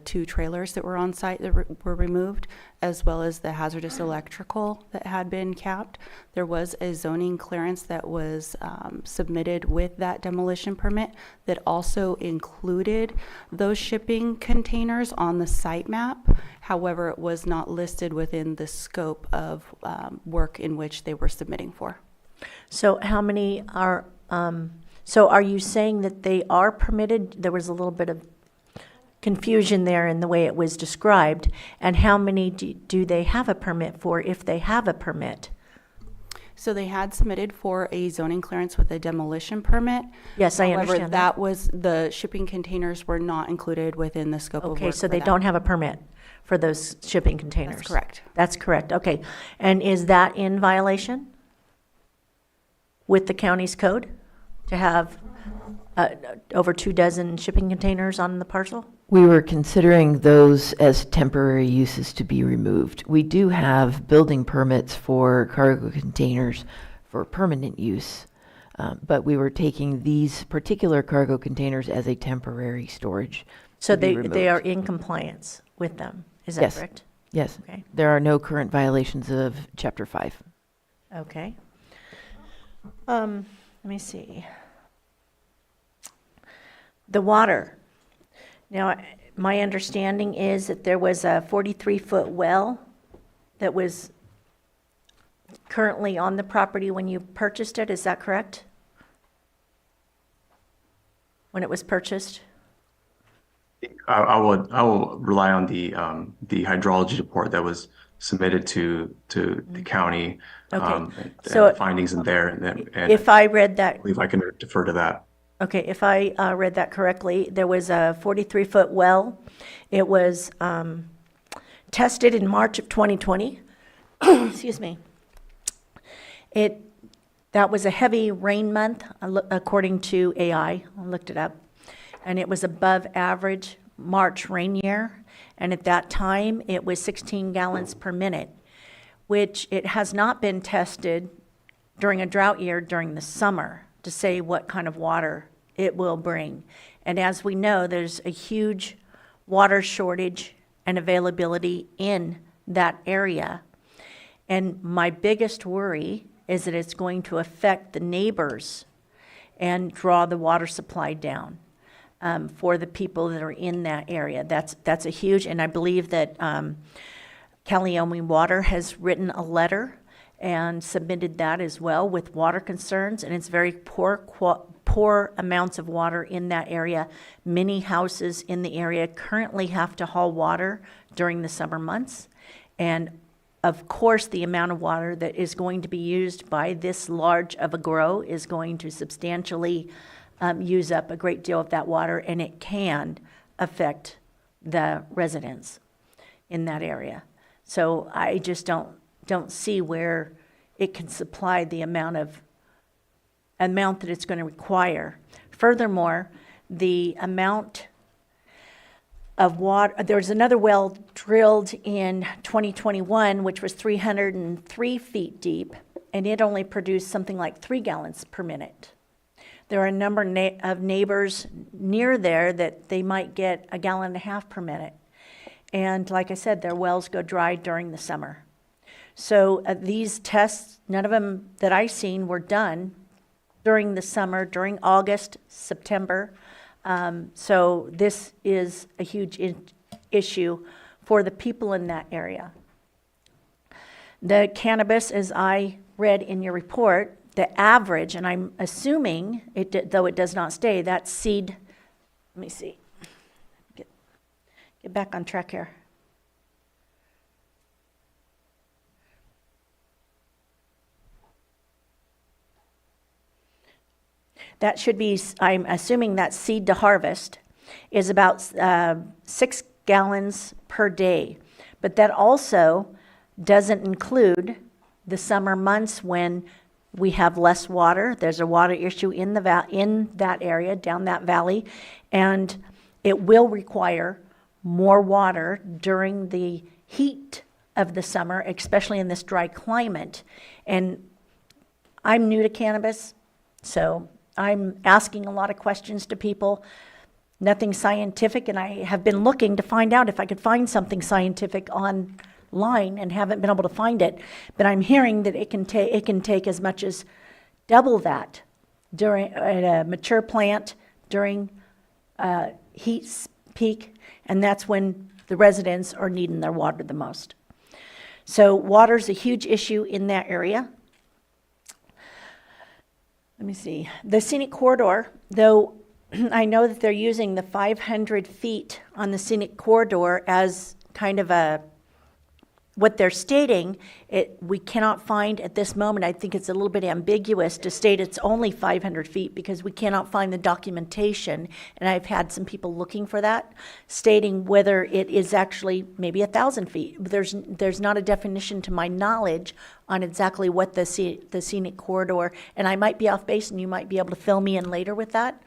2 trailers that were on site that were removed, as well as the hazardous electrical that had been capped. There was a zoning clearance that was submitted with that demolition permit that also included those shipping containers on the site map. However, it was not listed within the scope of work in which they were submitting for. So how many are, so are you saying that they are permitted? There was a little bit of confusion there in the way it was described. And how many do they have a permit for, if they have a permit? So they had submitted for a zoning clearance with a demolition permit. Yes, I However, understand that was, the shipping containers were not included within the scope of work. Okay, so for they that. don't have a permit for those shipping containers? That's correct. That's correct, okay. And is that in violation with the county's code to have over 24 shipping containers on the parcel? We were considering those as temporary uses to be removed. We do have building permits for cargo containers for permanent use, but we were taking these particular cargo containers as a temporary storage. So to be they removed. are in compliance with them, is that Yes. correct? Yes. Okay. There are no current violations of Chapter 5. Okay. Let me see. The water. Now, my understanding is that there was a 43-foot well that was currently on the property when you purchased it, is that correct? When it was purchased? I will rely on the hydrology report that was submitted to the county. Okay. And So the findings in there, and If I read that, I believe I can defer to that. Okay, if I read that correctly, there was a 43-foot well. It was tested in March of 2020. Excuse me. That was a heavy rain month, according to AI. I looked it up. And it was above average March rain year. And at that time, it was 16 gallons per minute, which it has not been tested during a drought year during the summer to say what kind of water it will bring. And as we know, there's a huge water shortage and availability in that area. And my biggest worry is that it's going to affect the neighbors and draw the water supply down for the people that are in that area. That's a huge, and I believe that Calliope Water has written a letter and submitted that as well with water concerns, and it's very poor amounts of water in that area. Many houses in the area currently have to haul water during the summer months, and of course, the amount of water that is going to be used by this large of a grow is going to substantially use up a great deal of that water, and it can affect the residents in that area. So I just don't see where it can supply the amount that it's going to require. Furthermore, the amount of water, there's another well drilled in 2021, which was 303 feet deep, and it only produced something like 3 gallons per minute. There are a number of neighbors near there that they might get 1.5 gallons per minute. And like I said, their wells go dry during the summer. So these tests, none of them that I've seen were done during the summer, during August, September. So this is a huge issue for the people in that area. The cannabis, as I read in your report, the average, and I'm assuming, though it does not stay, that seed, let me see, get back on track here. That should be, I'm assuming that seed to harvest is about 6 gallons per day. But that also doesn't include the summer months when we have less water. There's a water issue in that area, down that valley, and it will require more water during the heat of the summer, especially in this dry climate. And I'm new to cannabis, so I'm asking a lot of questions to people, nothing scientific, and I have been looking to find out if I could find something scientific online and haven't been able to find it. But I'm hearing that it can take as much as double that at a mature plant during heat peak, and that's when the residents are needing their water the most. So water's a huge issue in that area. Let me see. The scenic corridor, though I know that they're using the 500 feet on the scenic corridor as kind of what they're stating, we cannot find at this moment. I think it's a little bit ambiguous to state it's only 500 feet because we cannot find the documentation, and I've had some people looking for that, stating whether it is actually maybe 1,000 feet. There's not a definition to my knowledge on exactly what the scenic corridor, and I might be off base and you might be able to fill me in later with that.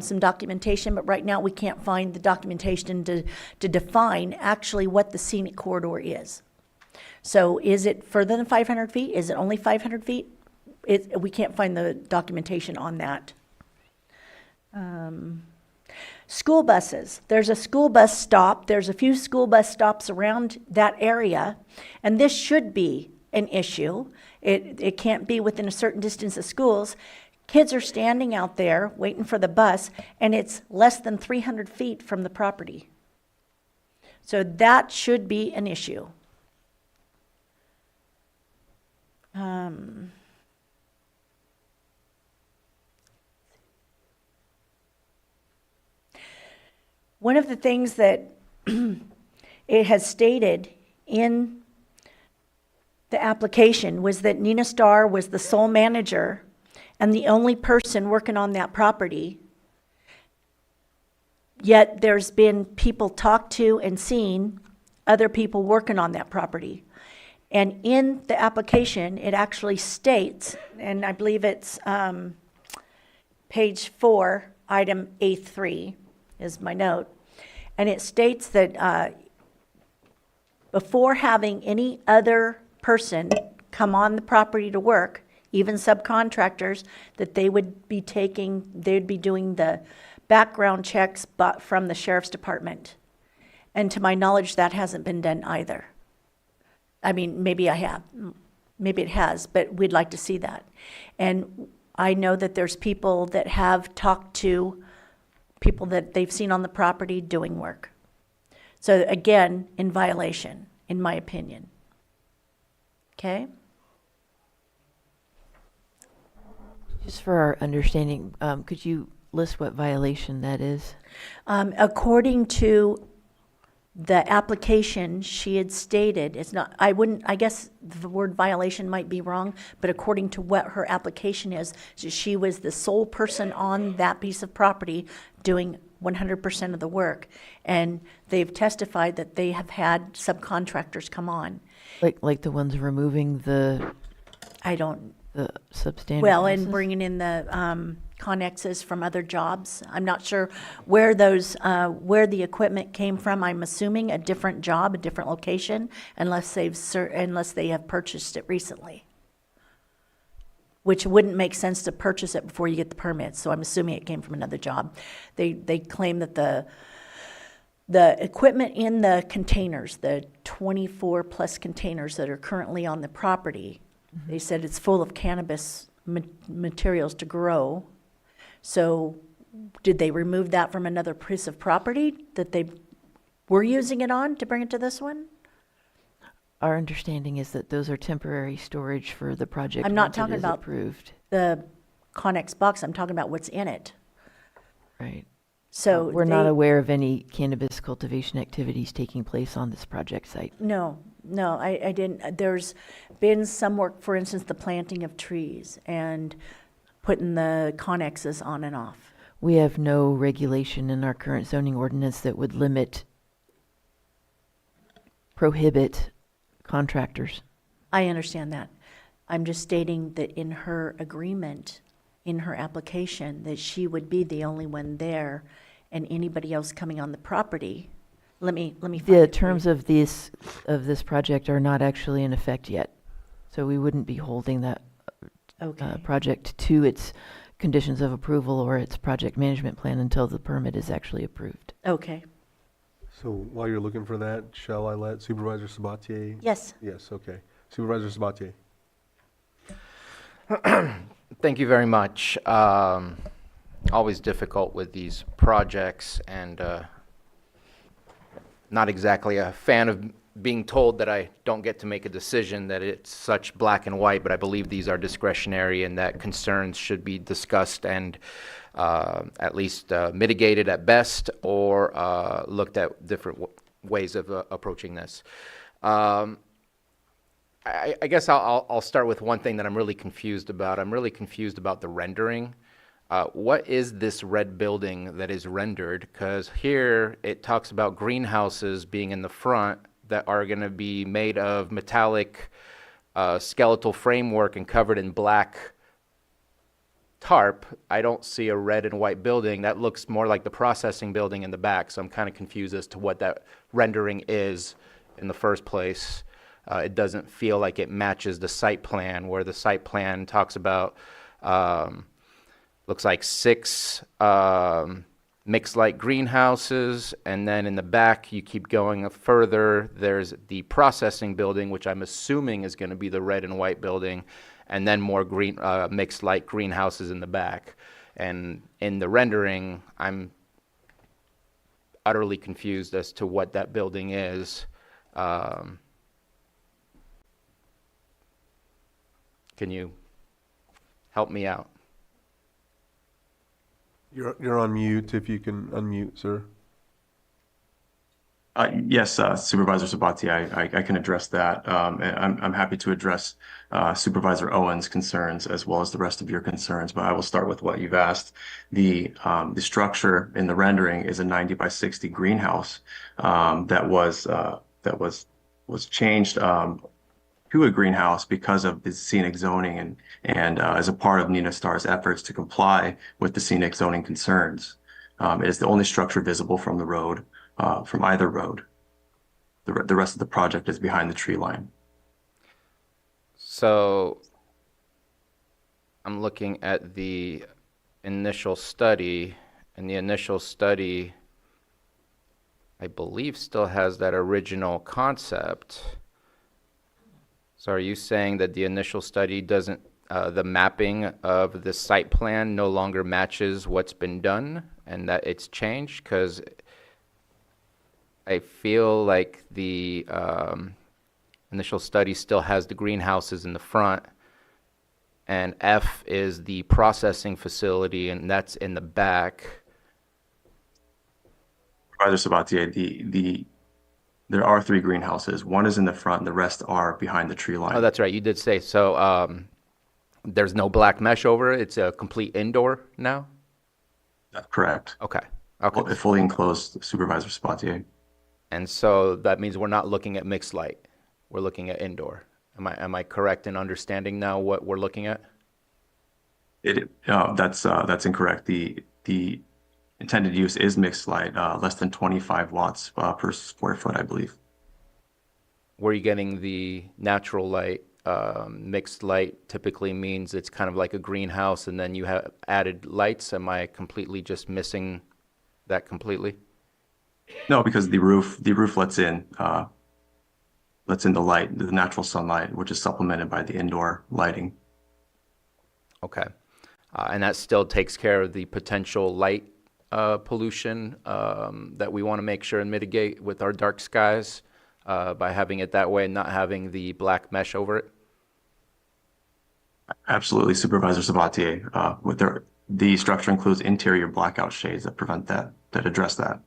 Some documentation, but right now we can't find the documentation to define actually what the scenic corridor is. So is it further than 500 feet? Is it only 500 feet? We can't find the documentation on that. School buses. There's a school bus stop. There's a few school bus stops around that area, and this should be an issue. It can't be within a certain distance of schools. Kids are standing out there waiting for the bus, and it's less than 300 feet from the property. So that should be an issue. One of the things that it has stated in the application was that Nina Starr was the sole manager and the only person working on that property Yet there's been people talked to and seen other people working on that property. And in the application, it actually states, and I believe it's page 4, item A3 is my note, and it states that before having any other person come on the property to work, even subcontractors, that they'd be doing the background checks but from the sheriff's department. And to my knowledge, that hasn't been done either. I mean, maybe it has, but we'd like to see that. And I know that there's people that have talked to people that they've seen on the property doing work. So again, in violation, in my opinion. Okay? Just for our understanding, could you list what violation that is? According to the application, she had stated, it's not, I guess the word violation might be wrong, but according to what her application is, she was the sole person on that piece of property doing 100% of the work. And they've testified that they have had subcontractors come on. Like the ones removing the substandard Well, houses? and bringing in the connexes from other jobs. I'm not sure where those, where the equipment came from. I'm assuming a different job, a different location, unless they have purchased it recently. Which wouldn't make sense to purchase it before you get the permits, so I'm assuming it came from another job. They claim that the equipment in the containers, the 24 plus containers that are currently on the property, they said it's full of cannabis materials to grow. So did they remove that from another piece of property that they were using it on to bring it to this one? Our understanding is that those are temporary storage for the project. I'm not once it talking is about approved. the Connex box, I'm talking about what's in it. Right. So We're not aware of any cannabis cultivation activities taking place on this project site. No, I didn't. There's been some work, for instance, the planting of trees and putting the connexes on and off. We have no regulation in our current zoning ordinance that would prohibit contractors. I understand that. I'm just stating that in her agreement, in her application, that she would be the only one there and anybody else coming on the property. Let me find The it for terms you. of this project are not actually in effect yet. So we wouldn't be holding that project to its conditions of approval or its project management plan until the permit is actually approved. Okay. So while you're looking for that, shall I let Supervisor Sabatier? Yes. Yes, okay. Supervisor Sabatier. Thank you very much. Always difficult with these projects, and not exactly a fan of being told that I don't get to make a decision, that it's such black and white, but I believe these are discretionary and that concerns should be discussed and at least mitigated at best, or looked at different ways of approaching this. I guess I'll start with one thing that I'm really confused about. I'm really confused about the rendering. What is this red building that is rendered? Because here it talks about greenhouses being in the front that are going to be made of metallic skeletal framework and covered in black tarp. I don't see a red and white building. That looks more like the processing building in the back, so I'm kind of confused as to what that rendering is in the first place. It doesn't feel like it matches the site plan, where the site plan talks about looks like 6 mixed light greenhouses, and then in the back you keep going further, there's the processing building, which I'm assuming is going to be the red and white building, and then more green mixed light greenhouses in the back. And in the rendering, I'm utterly confused as to what that building is. Can you help me out? You're on mute, if you can unmute, sir. Yes, Supervisor Sabatier, I can address that. And I'm happy to address Supervisor Owen's concerns as well as the rest of your concerns, but I will start with what you've asked. The structure in the rendering is a 90 by 60 greenhouse that was changed to a greenhouse because of the scenic zoning and as a part of Nina Star's efforts to comply with the scenic zoning concerns. It is the only structure visible from the road. From either road. The rest of the project is behind the tree line. So I'm looking at the initial study, and the initial study, I believe, still has that original concept. So are you saying that the initial study doesn't, the mapping of the site plan no longer matches what's been done and that it's changed? Because I feel like the initial study still has the greenhouses in the front, and F is the processing facility, and that's in the back. Supervisor Sabatier, there are 3 greenhouses. One is in the front, and the rest are behind the tree line. Oh, that's right. You did say so. There's no black mesh over it. It's a complete indoor now. That's correct. Okay. Okay. A fully enclosed, Supervisor Sabatier. And so that means we're not looking at mixed light. We're looking at indoor. Am I correct in understanding now what we're looking at? That's incorrect. The intended use is mixed light, less than 25 watts per square foot, I believe. Where are you getting the natural light? Mixed light typically means it's kind of like a greenhouse, and then you have added lights. Am I completely just missing that completely? No, because the roof lets in the light, the natural sunlight, which is supplemented by the indoor lighting. Okay. And that still takes care of the potential light pollution that we want to make sure and mitigate with our dark skies by having it that way and not having the black mesh over it? Absolutely, Supervisor Sabatier. The structure includes interior blackout shades that prevent that address that.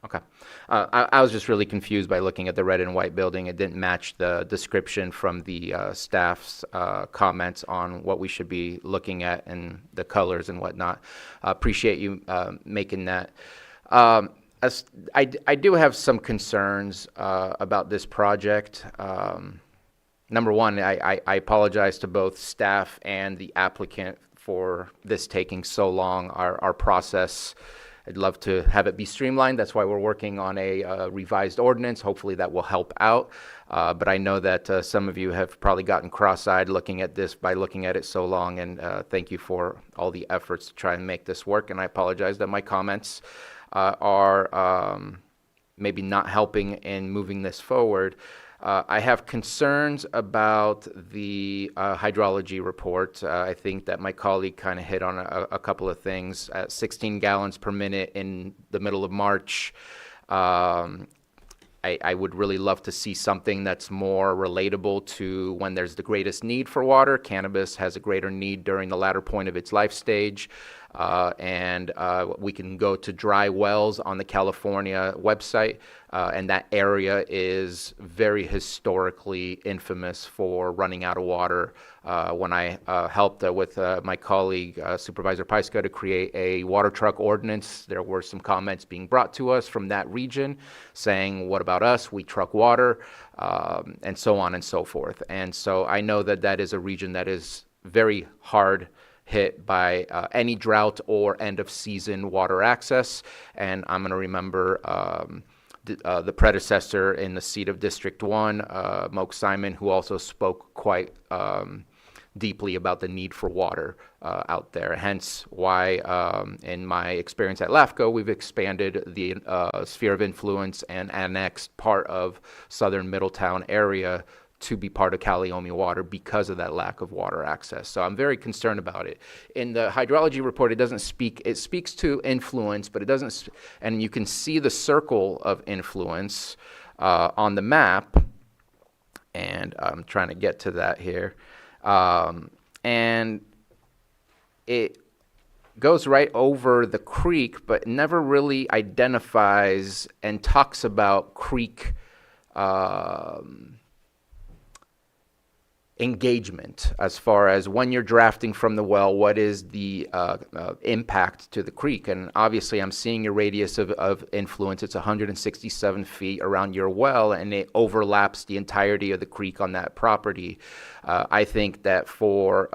Okay. I was just really confused by looking at the red and white building. It didn't match the description from the staff's comments on what we should be looking at and the colors and whatnot. Appreciate you making that. I do have some concerns about this project. Number one, I apologize to both staff and the applicant for this taking so long. Our process, I'd love to have it be streamlined. That's why we're working on a revised ordinance. Hopefully that will help out. But I know that some of you have probably gotten cross-eyed looking at this by looking at it so long. And thank you for all the efforts to try and make this work. And I apologize that my comments are maybe not helping in moving this forward. I have concerns about the hydrology report. I think that my colleague kind of hit on a couple of things. At 16 gallons per minute in the middle of March, I would really love to see something that's more relatable to when there's the greatest need for water. Cannabis has a greater need during the latter point of its life stage. And we can go to dry wells on the California website, and that area is very historically infamous for running out of water. When I helped with my colleague, Supervisor Paiska, to create a water truck ordinance, there were some comments being brought to us from that region saying, what about us? We truck water, and so on and so forth. And so I know that that is a region that is very hard hit by any drought or end of season water access. And I'm going to remember the predecessor in the seat of District 1, Moke Simon, who also spoke quite deeply about the need for water out there. Hence why, in my experience at LAFCO, we've expanded the sphere of influence and annexed part of southern Middletown area to be part of Calliomi Water because of that lack of water access. So I'm very concerned about it. In the hydrology report, it speaks to influence, but it doesn't, and you can see the circle of influence on the map, and I'm trying to get to that here. And goes right over the creek, but never really identifies and talks about creek engagement as far as when you're drafting from the well, what is the impact to the creek. And obviously I'm seeing your radius of influence. It's 167 feet around your well, and it overlaps the entirety of the creek on that property. I think that for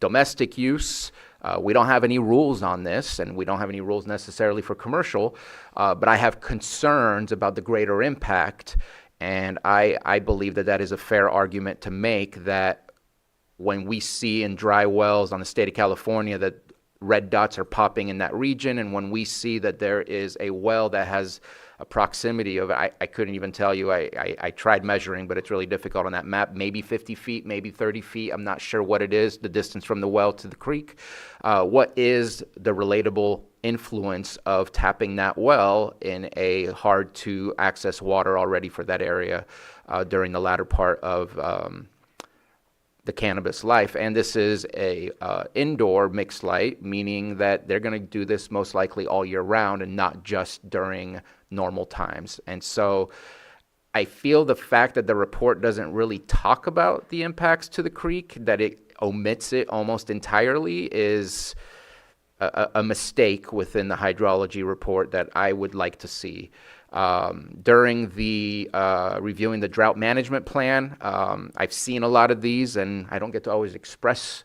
domestic use, we don't have any rules on this, and we don't have any rules necessarily for commercial, but I have concerns about the greater impact. And I believe that that is a fair argument to make, that when we see in dry wells on the state of California that red dots are popping in that region, and when we see that there is a well that has a proximity of, I couldn't even tell you, I tried measuring, but it's really difficult on that map, maybe 50 feet, maybe 30 feet, I'm not sure what it is, the distance from the well to the creek. What is the relatable influence of tapping that well in a hard to access water already for that area during the latter part of the cannabis life? And this is a indoor mixed light, meaning that they're going to do this most likely all year round and not just during normal times. And so I feel the fact that the report doesn't really talk about the impacts to the creek, that it omits it almost entirely, is a mistake within the hydrology report that I would like to see. During the reviewing the drought management plan, I've seen a lot of these, and I don't get to always express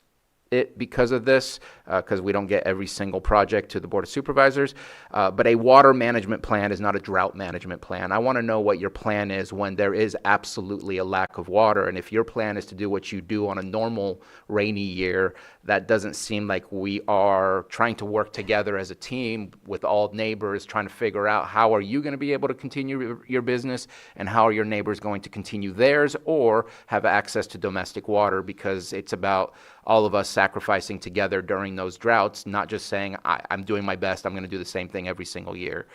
it because of this, because we don't get every single project to the Board of Supervisors. But a water management plan is not a drought management plan. I want to know what your plan is when there is absolutely a lack of water. And if your plan is to do what you do on a normal rainy year, that doesn't seem like we are trying to work together as a team with all neighbors, trying to figure out how are you going to be able to continue your business, and how are your neighbors going to continue theirs or have access to domestic water, because it's about all of us sacrificing together during those droughts, not just saying, I'm doing my best, I'm going to do the same thing every single year.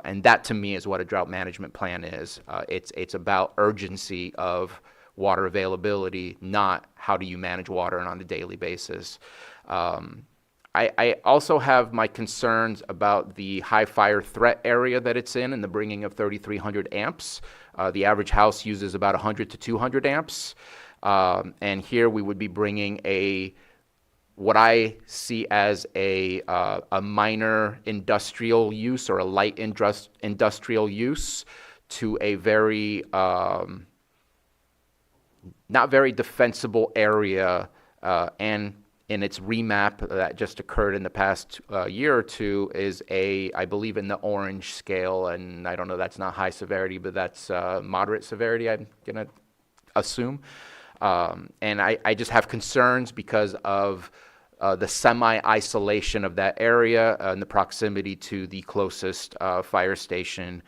And that to me is what a drought management plan is. It's about urgency of water availability, not how do you manage water on a daily basis. I also have my concerns about the high fire threat area that it's in and the bringing of 3,300 amps. The average house uses about 100 to 200 amps. And here we would be bringing what I see as a minor industrial use or a light industrial use to a very not very defensible area, and in its remap that just occurred in the past year or two is I believe in the orange scale, and I don't know, that's not high severity, but that's moderate severity, I'm gonna assume. And I just have concerns because of the semi-isolation of that area and the proximity to the closest fire station,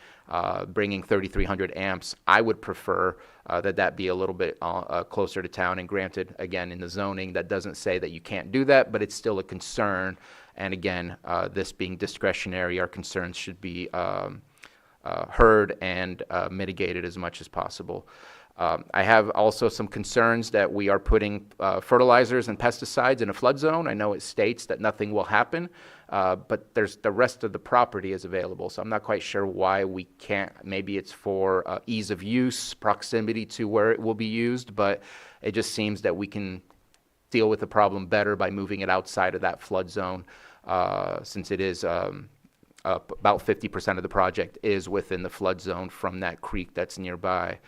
bringing 3,300 amps. I would prefer that be a little bit closer to town, and granted, again, in the zoning, that doesn't say that you can't do that, but it's still a concern. And again, this being discretionary, our concerns should be heard and mitigated as much as possible. I have also some concerns that we are putting fertilizers and pesticides in a flood zone. I know it states that nothing will happen, but the rest of the property is available. So I'm not quite sure why we can't. Maybe it's for ease of use, proximity to where it will be used, but it just seems that we can deal with the problem better by moving it outside of that flood zone, since it is about 50% of the project is within the flood zone from that creek that's nearby.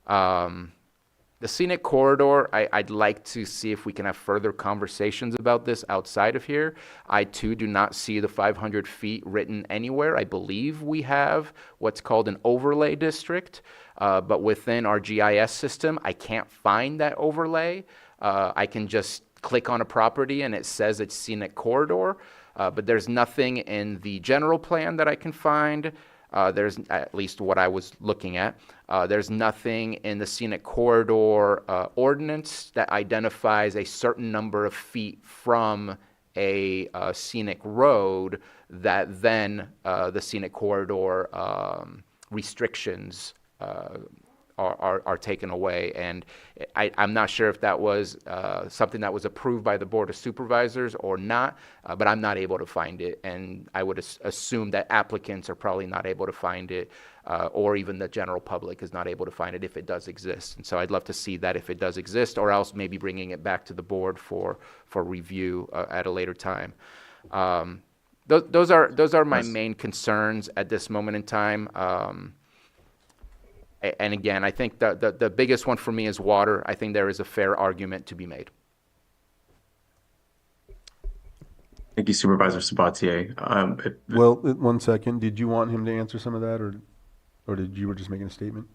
The scenic corridor, I'd like to see if we can have further conversations about this outside of here. I too do not see the 500 feet written anywhere. I believe we have what's called an overlay district, but within our GIS system, I can't find that overlay. I can just click on a property and it says it's scenic corridor, but there's nothing in the general plan that I can find. There's at least what I was looking at. There's nothing in the scenic corridor ordinance that identifies a certain number of feet from a scenic road that then the scenic corridor restrictions are taken away. And I'm not sure if that was something that was approved by the Board of Supervisors or not, but I'm not able to find it. And I would assume that applicants are probably not able to find it, or even the general public is not able to find it if it does exist. And so I'd love to see that if it does exist, or else maybe bringing it back to the board for review at a later time. Those are my main concerns at this moment in time. And again, I think the biggest one for me is water. I think there is a fair argument to be made. Thank you, Supervisor Sabatier. Well, 1 second. Did you want him to answer some of that, or did you were just making a statement?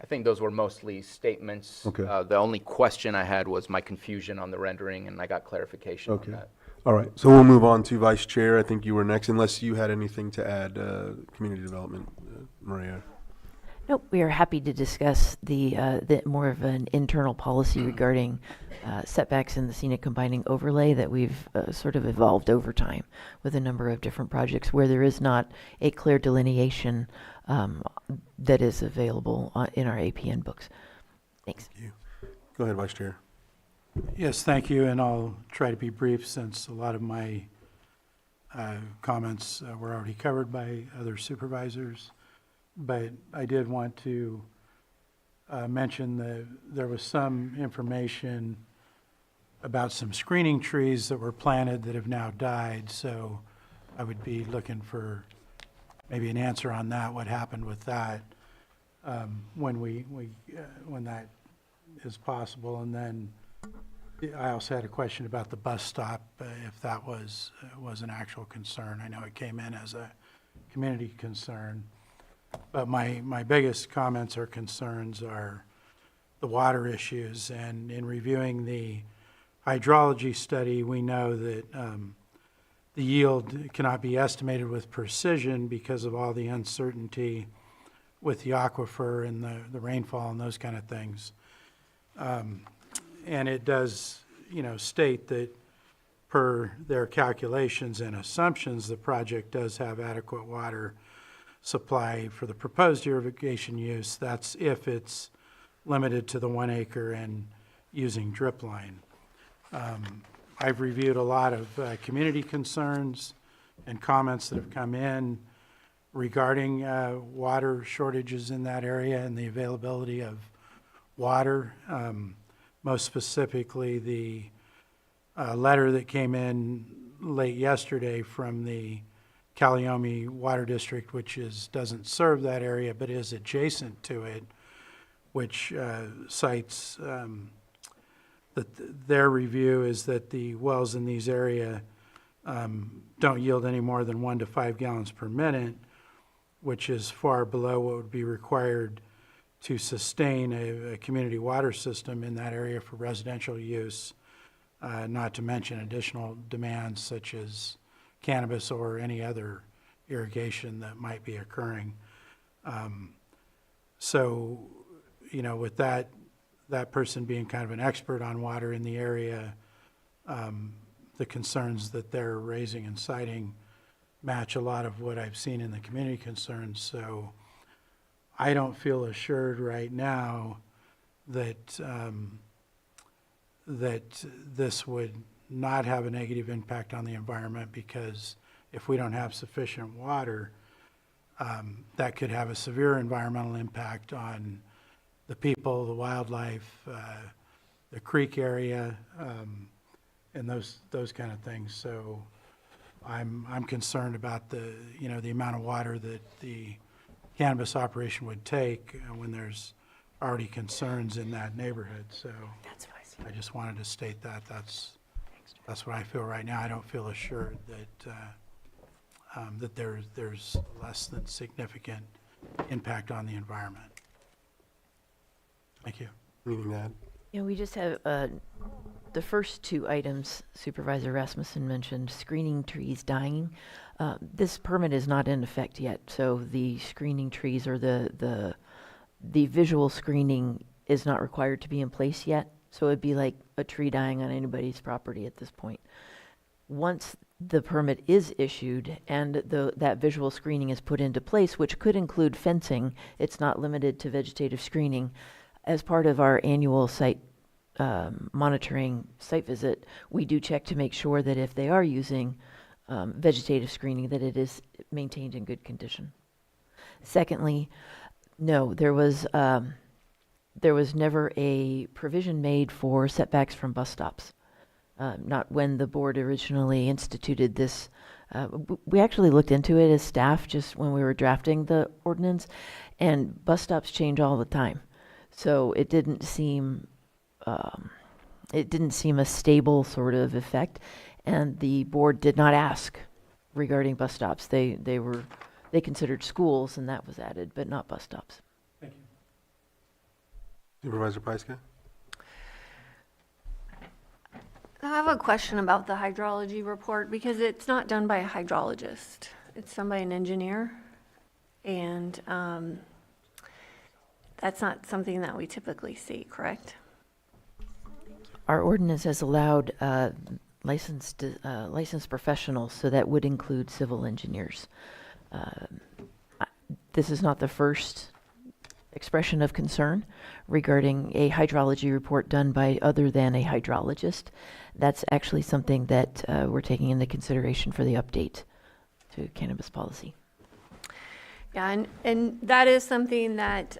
I think those were mostly statements. Okay. The only question I had was my confusion on the rendering, and I got clarification Okay. on that. All right. So we'll move on to Vice Chair. I think you were next, unless you had anything to add, Community Development, Maria. Nope, we are happy to discuss the more of an internal policy regarding setbacks in the scenic combining overlay that we've sort of evolved over time with a number of different projects where there is not a clear delineation that is available in our APN books. Thanks. Thank you. Go ahead, Vice Chair. Yes, thank you, and I'll try to be brief since a lot of my comments were already covered by other supervisors. But I did want to mention that there was some information about some screening trees that were planted that have now died, so I would be looking for maybe an answer on that, what happened with that, when that is possible. And then I also had a question about the bus stop, if that was an actual concern. I know it came in as a community concern, but my biggest comments or concerns are the water issues. And in reviewing the hydrology study, we know that the yield cannot be estimated with precision because of all the uncertainty with the aquifer and the rainfall and those kind of things. And it does, state that per their calculations and assumptions, the project does have adequate water supply for the proposed irrigation use. That's if it's limited to the 1 acre and using drip line. I've reviewed a lot of community concerns and comments that have come in regarding water shortages in that area and the availability of water. Most specifically, the letter that came in late yesterday from the Calliomi Water District, which doesn't serve that area but is adjacent to it, which cites that their review is that the wells in these area don't yield any more than 1 to 5 gallons per minute, which is far below what would be required to sustain a community water system in that area for residential use, not to mention additional demands such as cannabis or any other irrigation that might be occurring. So, with that person being kind of an expert on water in the area, the concerns that they're raising and citing match a lot of what I've seen in the community concerns. So I don't feel assured right now that that this would not have a negative impact on the environment, because if we don't have sufficient water, that could have a severe environmental impact on the people, the wildlife, the creek area, and those kind of things. So I'm concerned about the amount of water that the cannabis operation would take when there's already concerns in that neighborhood. So I just wanted to state that that's what I feel right now. I don't feel assured that there's less than significant impact on the environment. Thank you. Anything to add? We just have the first two items Supervisor Rasmussen mentioned, screening trees dying. This permit is not in effect yet, so the screening trees or the visual screening is not required to be in place yet. So it'd be like a tree dying on anybody's property at this point. Once the permit is issued and that visual screening is put into place, which could include fencing, it's not limited to vegetative screening. As part of our annual site monitoring site visit, we do check to make sure that if they are using vegetative screening, that it is maintained in good condition. Secondly, no, there was never a provision made for setbacks from bus stops. Not when the board originally instituted this. We actually looked into it as staff just when we were drafting the ordinance, and bus stops change all the time. So it didn't seem a stable sort of effect, and the board did not ask regarding bus stops. They considered schools, and that was added, but not bus stops. Thank you. Supervisor Pyska? I have a question about the hydrology report because it's not done by a hydrologist. It's done by an engineer. And that's not something that we typically see, correct? Our ordinance has allowed licensed professionals, so that would include civil engineers. This is not the first expression of concern regarding a hydrology report done by other than a hydrologist. That's actually something that we're taking into consideration for the update to cannabis policy. Yeah, and that is something that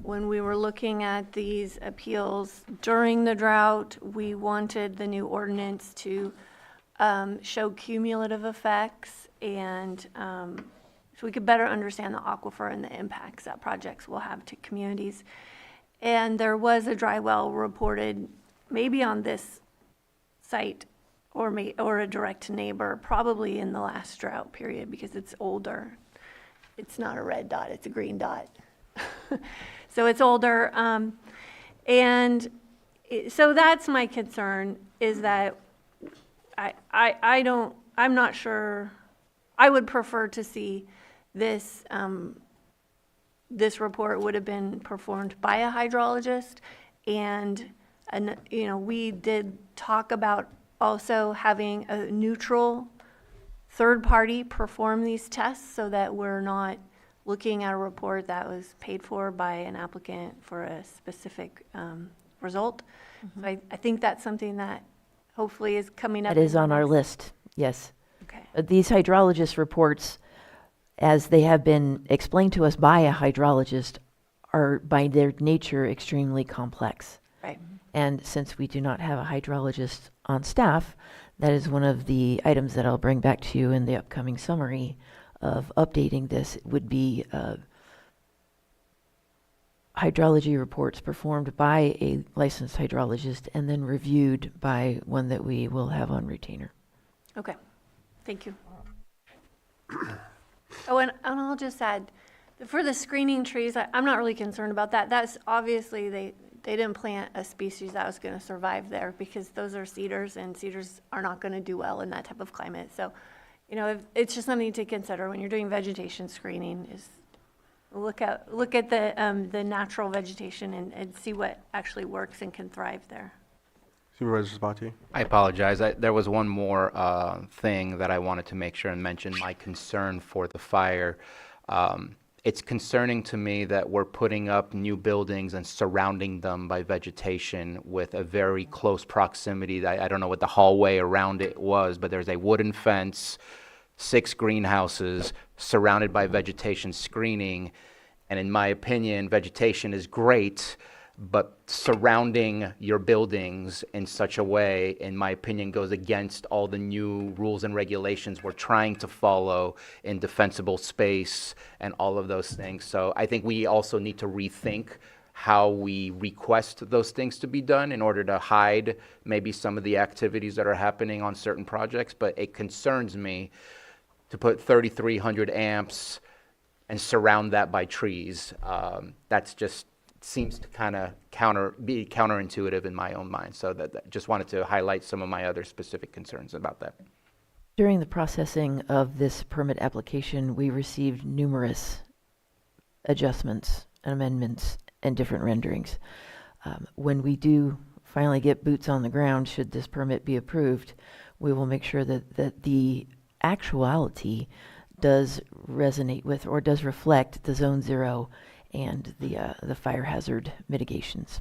when we were looking at these appeals during the drought, we wanted the new ordinance to show cumulative effects and so we could better understand the aquifer and the impacts that projects will have to communities. And there was a dry well reported maybe on this site or a direct neighbor, probably in the last drought period because it's older. It's not a red dot, it's a green dot. So it's older. So that's my concern, is that I'm not sure. I would prefer to see this report would have been performed by a hydrologist, and we did talk about also having a neutral third party perform these tests so that we're not looking at a report that was paid for by an applicant for a specific result. Mm-hmm. So I think that's something that hopefully is coming up. That is on our list, yes. Okay. These hydrologist reports, as they have been explained to us by a hydrologist, are by their nature extremely complex. Right. And since we do not have a hydrologist on staff, that is one of the items that I'll bring back to you in the upcoming summary of updating this. It would be hydrology reports performed by a licensed hydrologist and then reviewed by one that we will have on retainer. Okay, thank you. Oh, and I'll just add, for the screening trees, I'm not really concerned about that. That's obviously, they didn't plant a species that was going to survive there because those are cedars, and cedars are not going to do well in that type of climate. So, it's just something to consider when you're doing vegetation screening, is look at the natural vegetation and see what actually works and can thrive there. Supervisor Sabatier? I apologize. There was one more thing that I wanted to make sure and mention, my concern for the fire. It's concerning to me that we're putting up new buildings and surrounding them by vegetation with a very close proximity. I don't know what the hallway around it was, but there's a wooden fence, 6 greenhouses surrounded by vegetation screening. And in my opinion, vegetation is great, but surrounding your buildings in such a way, in my opinion, goes against all the new rules and regulations we're trying to follow in defensible space and all of those things. So I think we also need to rethink how we request those things to be done in order to hide maybe some of the activities that are happening on certain projects. But it concerns me to put 3,300 amps and surround that by trees. That's just seems to kind of be counterintuitive in my own mind. So that just wanted to highlight some of my other specific concerns about that. During the processing of this permit application, we received numerous adjustments and amendments and different renderings. When we do finally get boots on the ground, should this permit be approved, we will make sure that the actuality does resonate with or does reflect the Zone 0 and the fire hazard mitigations.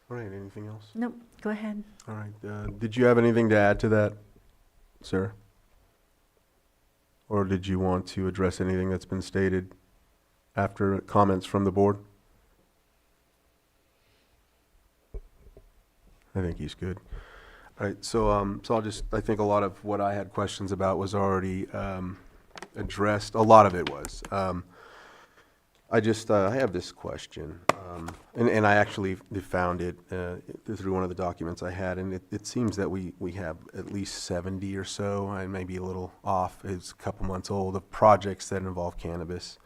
All right, anything else? Nope, go ahead. All right, did you have anything to add to that, sir? Or did you want to address anything that's been stated after comments from the board? I think he's good. All right, so I think a lot of what I had questions about was already addressed. A lot of it was. I have this question, and I actually found it through one of the documents I had, and it seems that we have at least 70 or so, and maybe a little off, it's a couple months old, of projects that involve cannabis.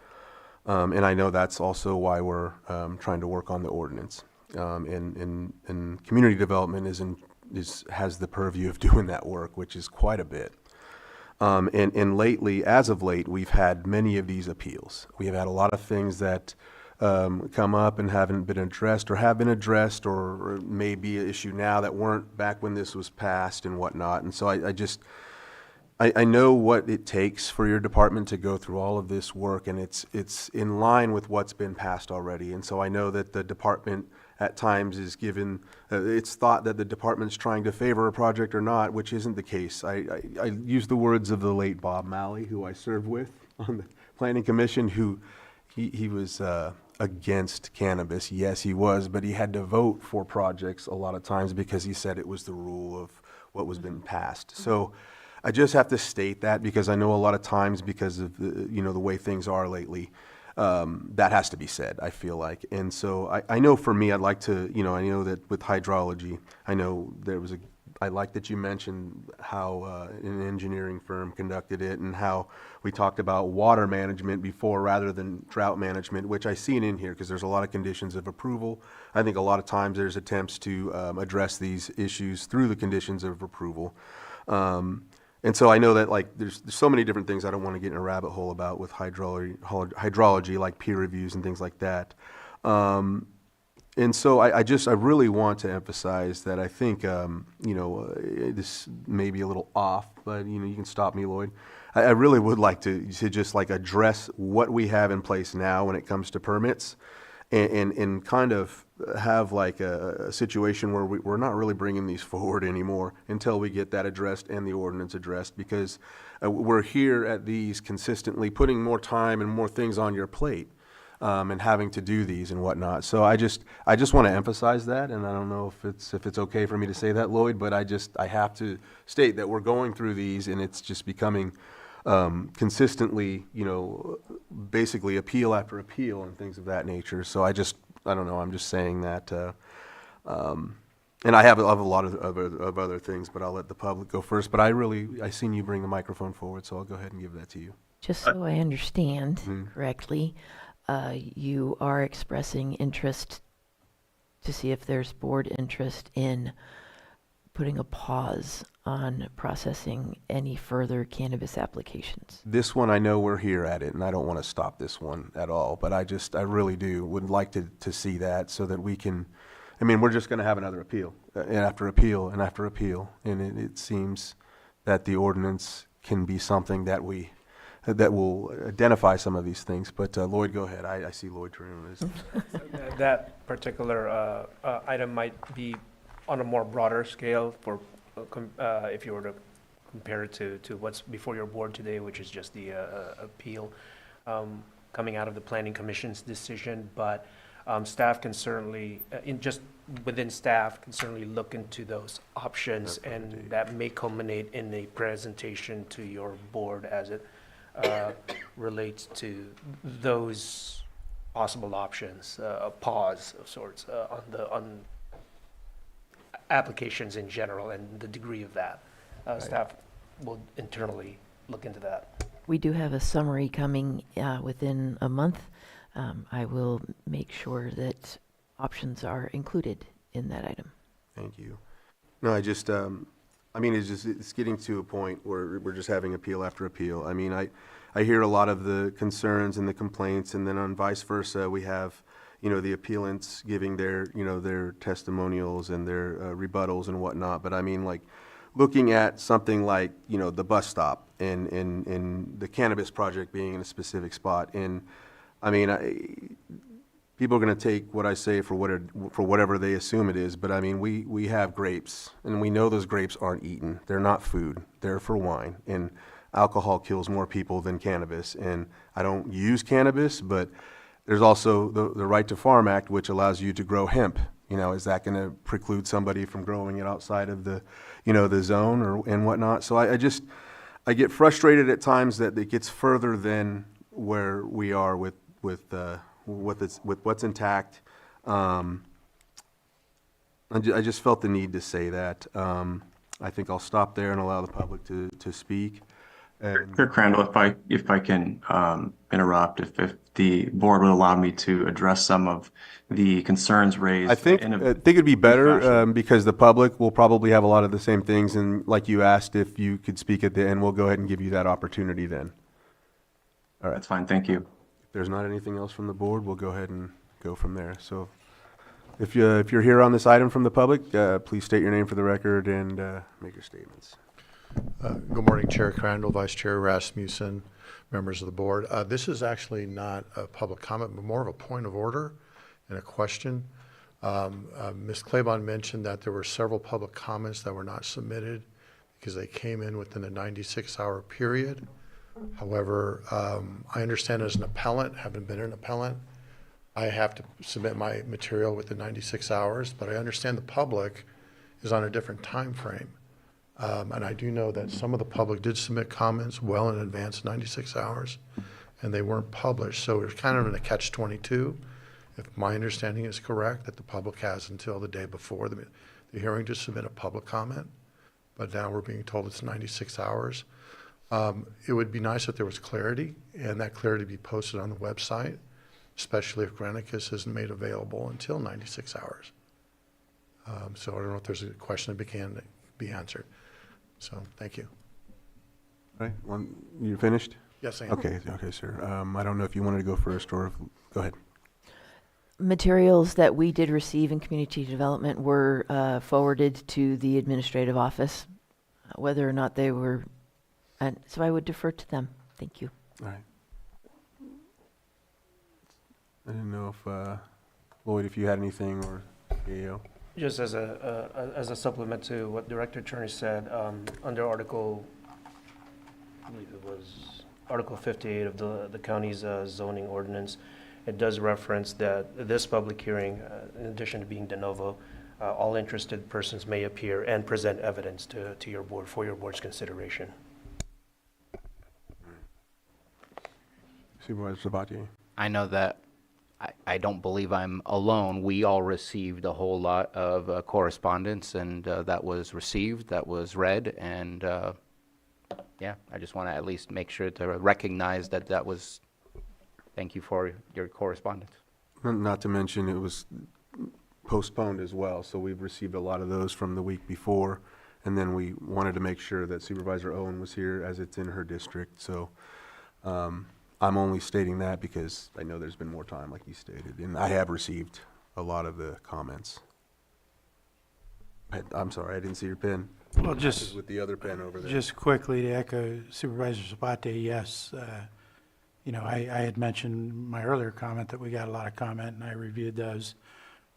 And I know that's also why we're trying to work on the ordinance. And community development has the purview of doing that work, which is quite a bit. And lately, as of late, we've had many of these appeals. We have had a lot of things that come up and haven't been addressed, or have been addressed, or may be an issue now that weren't back when this was passed and whatnot. And so I know what it takes for your department to go through all of this work, and it's in line with what's been passed already. And so I know that the department at times is given, it's thought that the department's trying to favor a project or not, which isn't the case. I use the words of the late Bob Malley, who I served with on the Planning Commission, who he was against cannabis. Yes, he was, but he had to vote for projects a lot of times because he said it was the rule of what was been passed. So I just have to state that, because I know a lot of times, because of the way things are lately, that has to be said, I feel like. And so I know for me, I'd like to, I know that with hydrology, I know I like that you mentioned how an engineering firm conducted it, and how we talked about water management before rather than drought management, which I see it in here because there's a lot of conditions of approval. I think a lot of times there's attempts to address these issues through the conditions of approval. And so I know that there's so many different things I don't want to get in a rabbit hole about with hydrology, like peer reviews and things like that. And so I really want to emphasize that I think, this may be a little off, but you can stop me, Lloyd. I really would like to just address what we have in place now when it comes to permits, and kind of have a situation where we're not really bringing these forward anymore until we get that addressed and the ordinance addressed, because we're here at these consistently putting more time and more things on your plate, and having to do these and whatnot. So I just want to emphasize that, and I don't know if it's okay for me to say that, Lloyd, but I have to state that we're going through these, and it's just becoming consistently, basically appeal after appeal and things of that nature. So I don't know, I'm just saying that, and I have a lot of other things, but I'll let the public go first. But I seen you bring the microphone forward, so I'll go ahead and give that to you. Just so I understand correctly, you are expressing interest to see if there's board interest in putting a pause on processing any further cannabis applications. This one, I know we're here at it, and I don't want to stop this one at all, but I really would like to see that, so that we can, we're just going to have another appeal, and after appeal, and after appeal, and it seems that the ordinance can be something that will identify some of these things. But Lloyd, go ahead. I see Lloyd turning his. That particular item might be on a more broader scale for if you were to compare it to what's before your board today, which is just the appeal coming out of the Planning Commission's decision. But staff can certainly, within staff, can certainly look into those options, and that may culminate in a presentation to your board as it relates to those possible options, a pause of sorts on applications in general and the degree of that. Staff will internally look into that. We do have a summary coming within a month. I will make sure that options are included in that item. Thank you. No, it's getting to a point where we're just having appeal after appeal. I hear a lot of the concerns and the complaints, and then on vice versa, we have, the appealants giving their, their testimonials and their rebuttals and whatnot. But I mean, like, looking at something like, the bus stop and the cannabis project being in a specific spot. And I mean, people are going to take what I say for whatever they assume it is. But I mean, we have grapes, and we know those grapes aren't eaten. They're not food. They're for wine. And alcohol kills more people than cannabis. And I don't use cannabis, but there's also the Right to Farm Act, which allows you to grow hemp. Is that going to preclude somebody from growing it outside of the, the zone and whatnot? So I get frustrated at times that it gets further than where we are with what's intact. I just felt the need to say that. I think I'll stop there and allow the public to speak. Kirk Crandall, if I can interrupt, if the board would allow me to address some of the concerns raised. I think it'd be better because the public will probably have a lot of the same things. And like you asked, if you could speak at the end, we'll go ahead and give you that opportunity then. All right. That's fine. Thank you. If there's not anything else from the board, we'll go ahead and go from there. So if you're here on this item from the public, please state your name for the record and make your statements. Good morning, Chair Crandall, Vice Chair Rasmussen, members of the board. This is actually not a public comment, but more of a point of order and a question. Ms. Claiborne mentioned that there were several public comments that were not submitted because they came in within a 96-hour period. However, I understand as an appellant, having been an appellant, I have to submit my material within 96 hours, but I understand the public is on a different time frame. And I do know that some of the public did submit comments well in advance of 96 hours, and they weren't published. So it's kind of in a catch-22. If my understanding is correct, that the public has until the day before the hearing to submit a public comment, but now we're being told it's 96 hours. It would be nice if there was clarity, and that clarity be posted on the website, especially if Granicus isn't made available until 96 hours. So I don't know if there's a question that can be answered. So, thank you. All right, you finished? Yes, I am. Okay, sir. I don't know if you wanted to go first or go ahead. Materials that we did receive in community development were forwarded to the administrative office, whether or not they were, and so I would defer to them. Thank you. All right. I didn't know if, Lloyd, if you had anything or AO. Just as a supplement to what Director Turner said, under Article, I believe it was Article 58 of the county's zoning ordinance, it does reference that this public hearing, in addition to being de novo, all interested persons may appear and present evidence to your board for your board's consideration. Supervisor Sabatier. I know that I don't believe I'm alone. We all received a whole lot of correspondence, and that was received, that was read, and yeah, I just want to at least make sure to recognize that was, thank you for your correspondence. Not to mention it was postponed as well, so we've received a lot of those from the week before, and then we wanted to make sure that Supervisor Owen was here as it's in her district, so I'm only stating that because I know there's been more time, like you stated, and I have received a lot of the comments. I'm sorry, I didn't see your pen. Well, just with the other pen over there. Just quickly to echo Supervisor Sabatier, yes, I had mentioned my earlier comment that we got a lot of comment, and I reviewed those.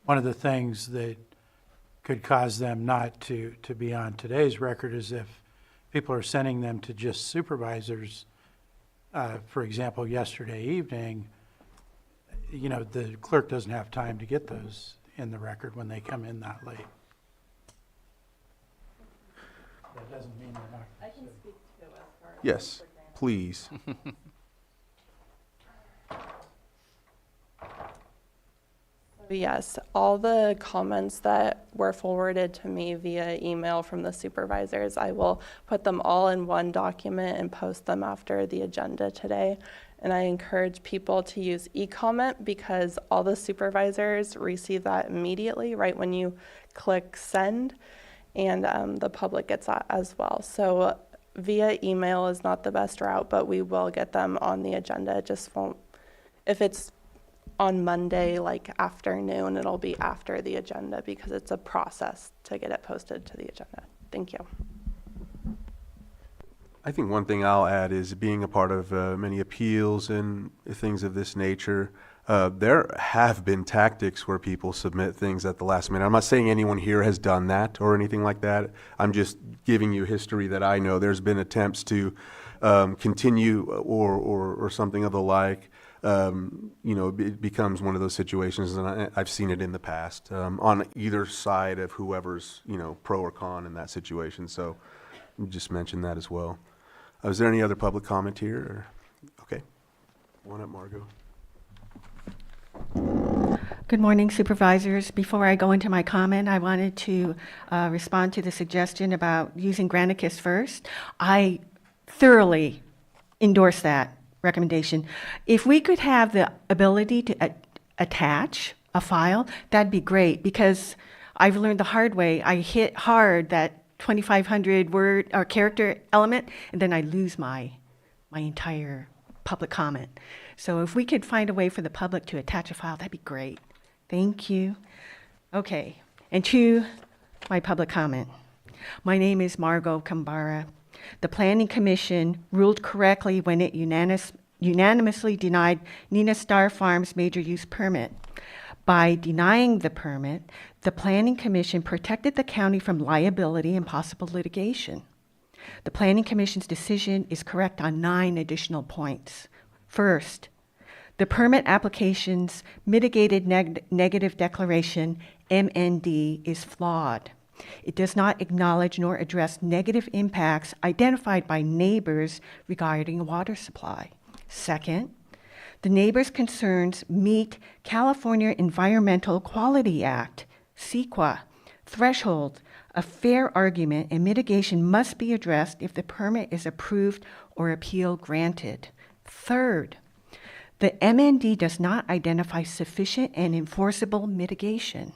One of the things that could cause them not to be on today's record is if people are sending them to just supervisors. For example, yesterday evening, the clerk doesn't have time to get those in the record when they come in that late. That doesn't mean they're not. I can speak to as far as. Yes, please. Yes, all the comments that were forwarded to me via email from the supervisors, I will put them all in one document and post them after the agenda today. And I encourage people to use e-comment because all the supervisors receive that immediately right when you click send, and the public gets that as well. So via email is not the best route, but we will get them on the agenda. It just won't, if it's on Monday, like afternoon. It'll be after the agenda because it's a process to get it posted to the agenda. Thank you. I think one thing I'll add is being a part of many appeals and things of this nature. There have been tactics where people submit things at the last minute. I'm not saying anyone here has done that or anything like that. I'm just giving you history that I know. There's been attempts to continue or something of the like. It becomes one of those situations, and I've seen it in the past on either side of whoever's, pro or con in that situation. So just mention that as well. Is there any other public comment here? Or? Okay. One up, Margot. Good morning, Supervisors. Before I go into my comment, I wanted to respond to the suggestion about using Granicus first. I thoroughly endorse that recommendation. If we could have the ability to attach a file, that'd be great, because I've learned the hard way. I hit hard that 2,500 word or character element, and then I lose my entire public comment. So if we could find a way for the public to attach a file, that'd be great. Thank you. Okay, and to my public comment. My name is Margot Kambara. The Planning Commission ruled correctly when it unanimously denied Nina Star Farms major use permit. By denying the permit, the Planning Commission protected the county from liability and possible litigation. The Planning Commission's decision is correct on 9 additional points. First, the permit application's mitigated negative declaration, MND, is flawed. It does not acknowledge nor address negative impacts identified by neighbors regarding water supply. Second, the neighbors' concerns meet California Environmental Quality Act, CEQA, threshold. A fair argument and mitigation must be addressed if the permit is approved or appeal granted. Third, the MND does not identify sufficient and enforceable mitigation.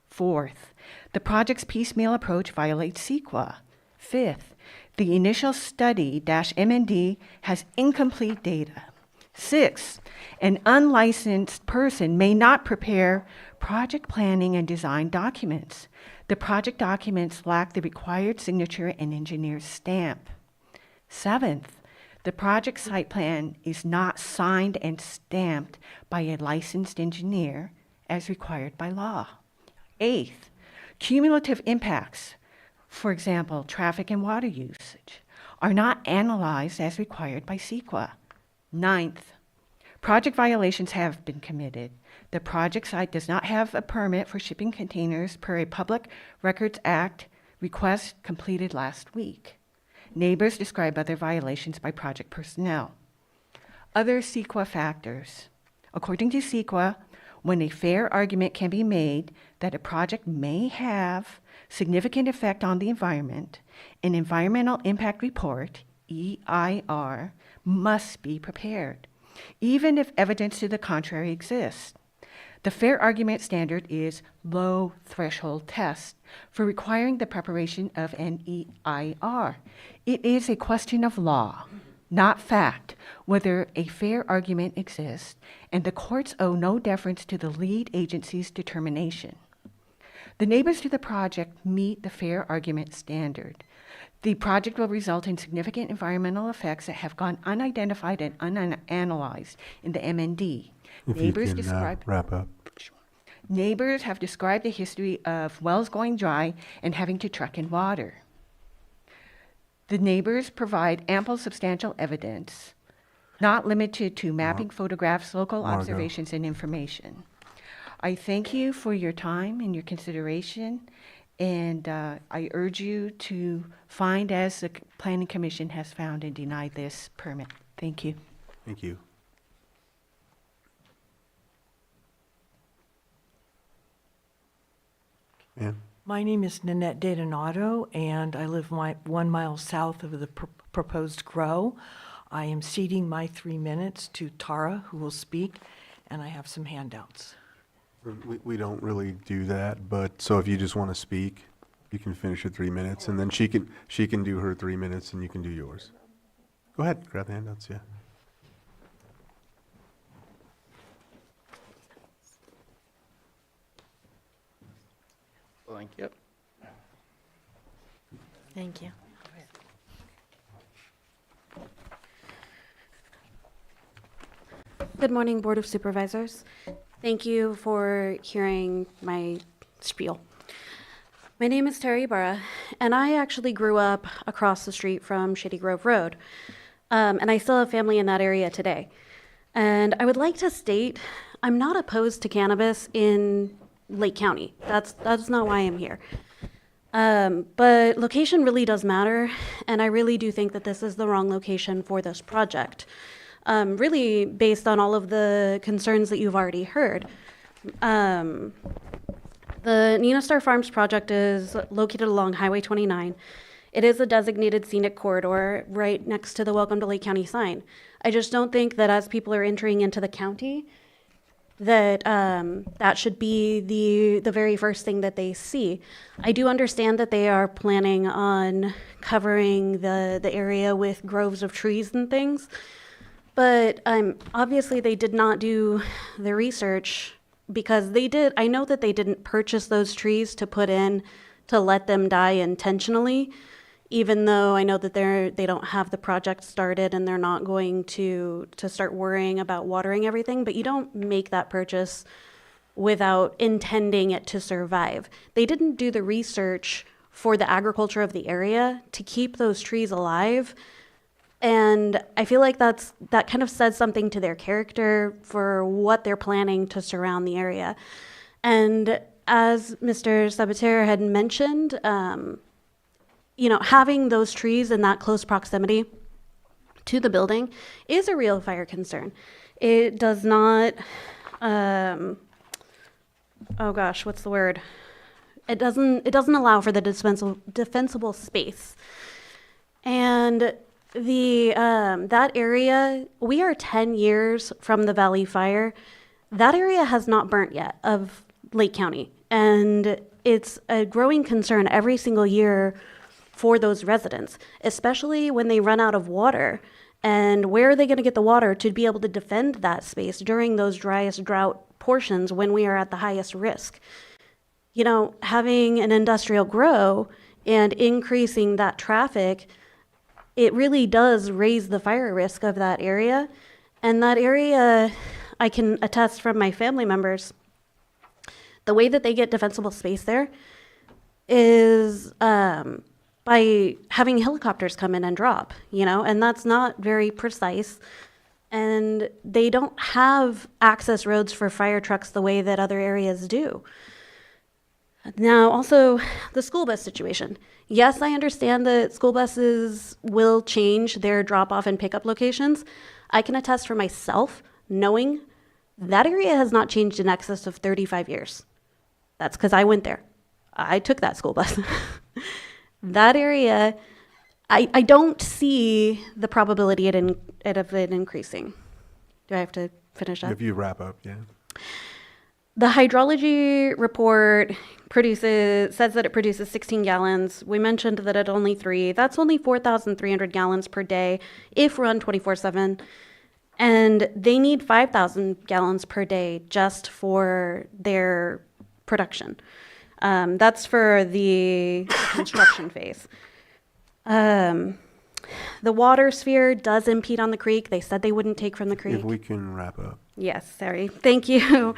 Fourth, the project's piecemeal approach violates CEQA. Fifth, the initial study -MND has incomplete data. Sixth, an unlicensed person may not prepare project planning and design documents. The project documents lack the required signature and engineer's stamp. Seventh, the project site plan is not signed and stamped by a licensed engineer as required by law. Eighth, cumulative impacts, for example, traffic and water usage, are not analyzed as required by CEQA. Ninth, project violations have been committed. The project site does not have a permit for shipping containers per a Public Records Act request completed last week. Neighbors describe other violations by project personnel. Other CEQA factors. According to CEQA, when a fair argument can be made that a project may have significant effect on the environment, an environmental impact report, EIR, must be prepared, even if evidence to the contrary exists. The fair argument standard is low threshold test for requiring the preparation of an EIR. It is a question of law, not fact, whether a fair argument exists, and the courts owe no deference to the lead agency's determination. The neighbors to the project meet the fair argument standard. The project will result in significant environmental effects that have gone unidentified and unanalyzed in the MND. If Neighbors you can describe wrap up. Neighbors have described the history of wells going dry and having to truck in water. The neighbors provide ample substantial evidence, not limited to mapping, photographs, local Margot. observations, and information. I thank you for your time and your consideration, and I urge you to find as the Planning Commission has found and denied this permit. Thank you. Thank you. Ma'am? My name is Nanette Donato, and I live 1 mile south of the proposed grow. I am ceding my 3 minutes to Tara, who will speak, and I have some handouts. We don't really do that, but so if you just want to speak, you can finish your 3 minutes, and then she can do her 3 minutes, and you can do yours. Go ahead, grab the handouts, yeah. Thank you. Thank you. Good morning, Board of Supervisors. Thank you for hearing my spiel. My name is Terry Barra, and I actually grew up across the street from Shady Grove Road, and I still have family in that area today. And I would like to state, I'm not opposed to cannabis in Lake County. That's not why I'm here. But location really does matter, and I really do think that this is the wrong location for this project. Really based on all of the concerns that you've already heard. The Nina Star Farms project is located along Highway 29. It is a designated scenic corridor right next to the Welcome to Lake County sign. I just don't think that as people are entering into the county, that that should be the very first thing that they see. I do understand that they are planning on covering the area with groves of trees and things. But obviously they did not do the research because I know that they didn't purchase those trees to put in to let them die intentionally, even though I know that they don't have the project started and they're not going to start worrying about watering everything, but you don't make that purchase without intending it to survive. They didn't do the research for the agriculture of the area to keep those trees alive. And I feel like that kind of says something to their character for what they're planning to surround the area. And as Mr. Sabater had mentioned, having those trees in that close proximity to the building is a real fire concern. It does not, oh gosh, what's the word? It doesn't allow for the defensible space. And that area, we are 10 years from the Valley Fire. That area has not burnt yet of Lake County. And it's a growing concern every single year for those residents, especially when they run out of water. And where are they going to get the water to be able to defend that space during those driest drought portions when we are at the highest risk? Having an industrial grow and increasing that traffic, it really does raise the fire risk of that area. And that area, I can attest from my family members, the way that they get defensible space there is by having helicopters come in and drop, and that's not very precise. And they don't have access roads for fire trucks the way that other areas do. Now, also, the school bus situation. Yes, I understand that school buses will change their drop-off and pickup locations. I can attest for myself, knowing that area has not changed in excess of 35 years. That's because I went there. I took that school bus. That area, I don't see the probability of it increasing. Do I have to finish up? If you wrap up, yeah. The hydrology report says that it produces 16 gallons. We mentioned that at only 3. That's only 4,300 gallons per day if run 24/7. And they need 5,000 gallons per day just for their production. That's for the construction phase. The water sphere does impede on the creek. They said they wouldn't take from the creek. If we can wrap up. Yes, sorry. Thank you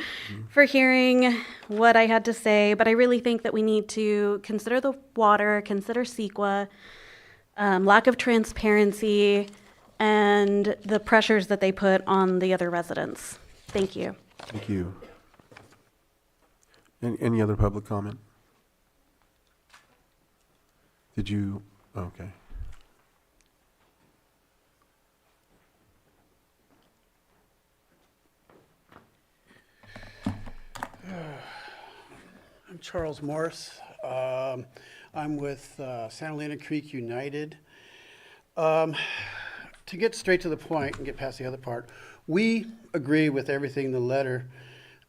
for hearing what I had to say, but I really think that we need to consider the water, consider CEQA, lack of transparency, and the pressures that they put on the other residents. Thank you. Thank you. Any other public comment? Did you? Okay. I'm Charles Morris. I'm with Santa Elena Creek United. To get straight to the point and get past the other part, we agree with everything in the letter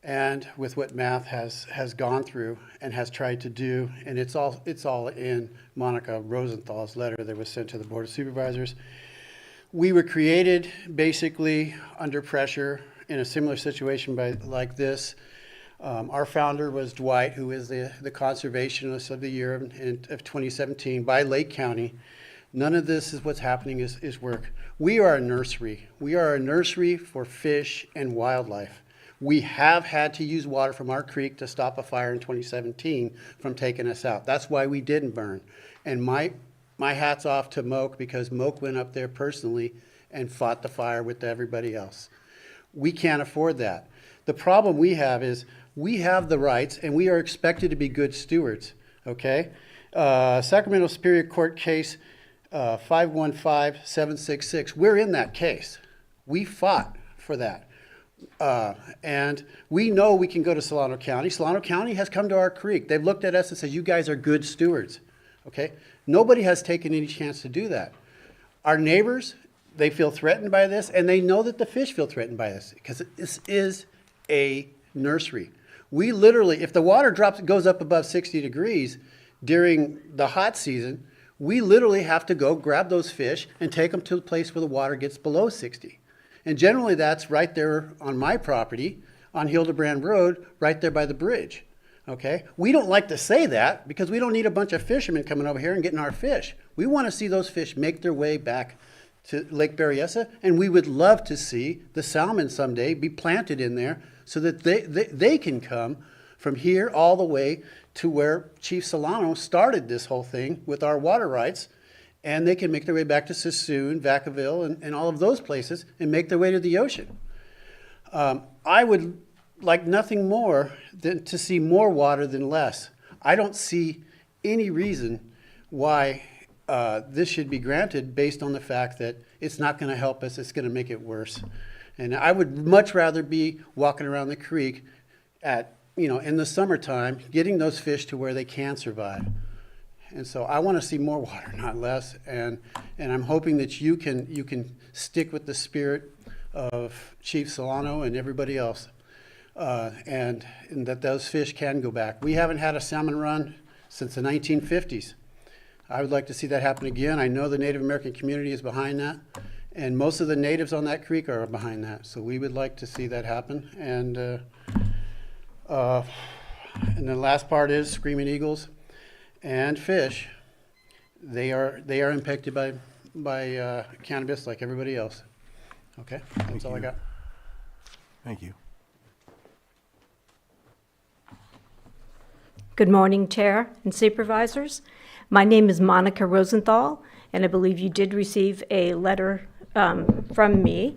and with what Math has gone through and has tried to do, and it's all in Monica Rosenthal's letter that was sent to the Board of Supervisors. We were created basically under pressure in a similar situation like this. Our founder was Dwight, who is the conservationist of the year of 2017 by Lake County. None of this is what's happening is work. We are a nursery. We are a nursery for fish and wildlife. We have had to use water from our creek to stop a fire in 2017 from taking us out. That's why we didn't burn. And my hat's off to Moak, because Moak went up there personally and fought the fire with everybody else. We can't afford that. The problem we have is we have the rights and we are expected to be good stewards, okay? Sacramento Superior Court case 515766, we're in that case. We fought for that. And we know we can go to Solano County. Solano County has come to our creek. They've looked at us and said, you guys are good stewards, okay? Nobody has taken any chance to do that. Our neighbors, they feel threatened by this, and they know that the fish feel threatened by this, because this is a nursery. We literally, if the water goes up above 60 degrees during the hot season, we literally have to go grab those fish and take them to a place where the water gets below 60. And generally that's right there on my property on Hildebrand Road, right there by the bridge, okay? We don't like to say that because we don't need a bunch of fishermen coming over here and getting our fish. We want to see those fish make their way back to Lake Berryessa, and we would love to see the salmon someday be planted in there so that they can come from here all the way to where Chief Solano started this whole thing with our water rights, and they can make their way back to Sassoon, Vacaville, and all of those places and make their way to the ocean. I would like nothing more than to see more water than less. I don't see any reason why this should be granted based on the fact that it's not going to help us, it's going to make it worse. And I would much rather be walking around the creek in the summertime, getting those fish to where they can survive. And so I want to see more water, not less. And I'm hoping that you can stick with the spirit of Chief Solano and everybody else, and that those fish can go back. We haven't had a salmon run since the 1950s. I would like to see that happen again. I know the Native American community is behind that, and most of the natives on that creek are behind that. So we would like to see that happen. And the last part is screaming eagles and fish. They are impacted by cannabis like everybody else. Okay, that's all I got. Thank you. Good morning, Chair and Supervisors. My name is Monica Rosenthal, and I believe you did receive a letter from me.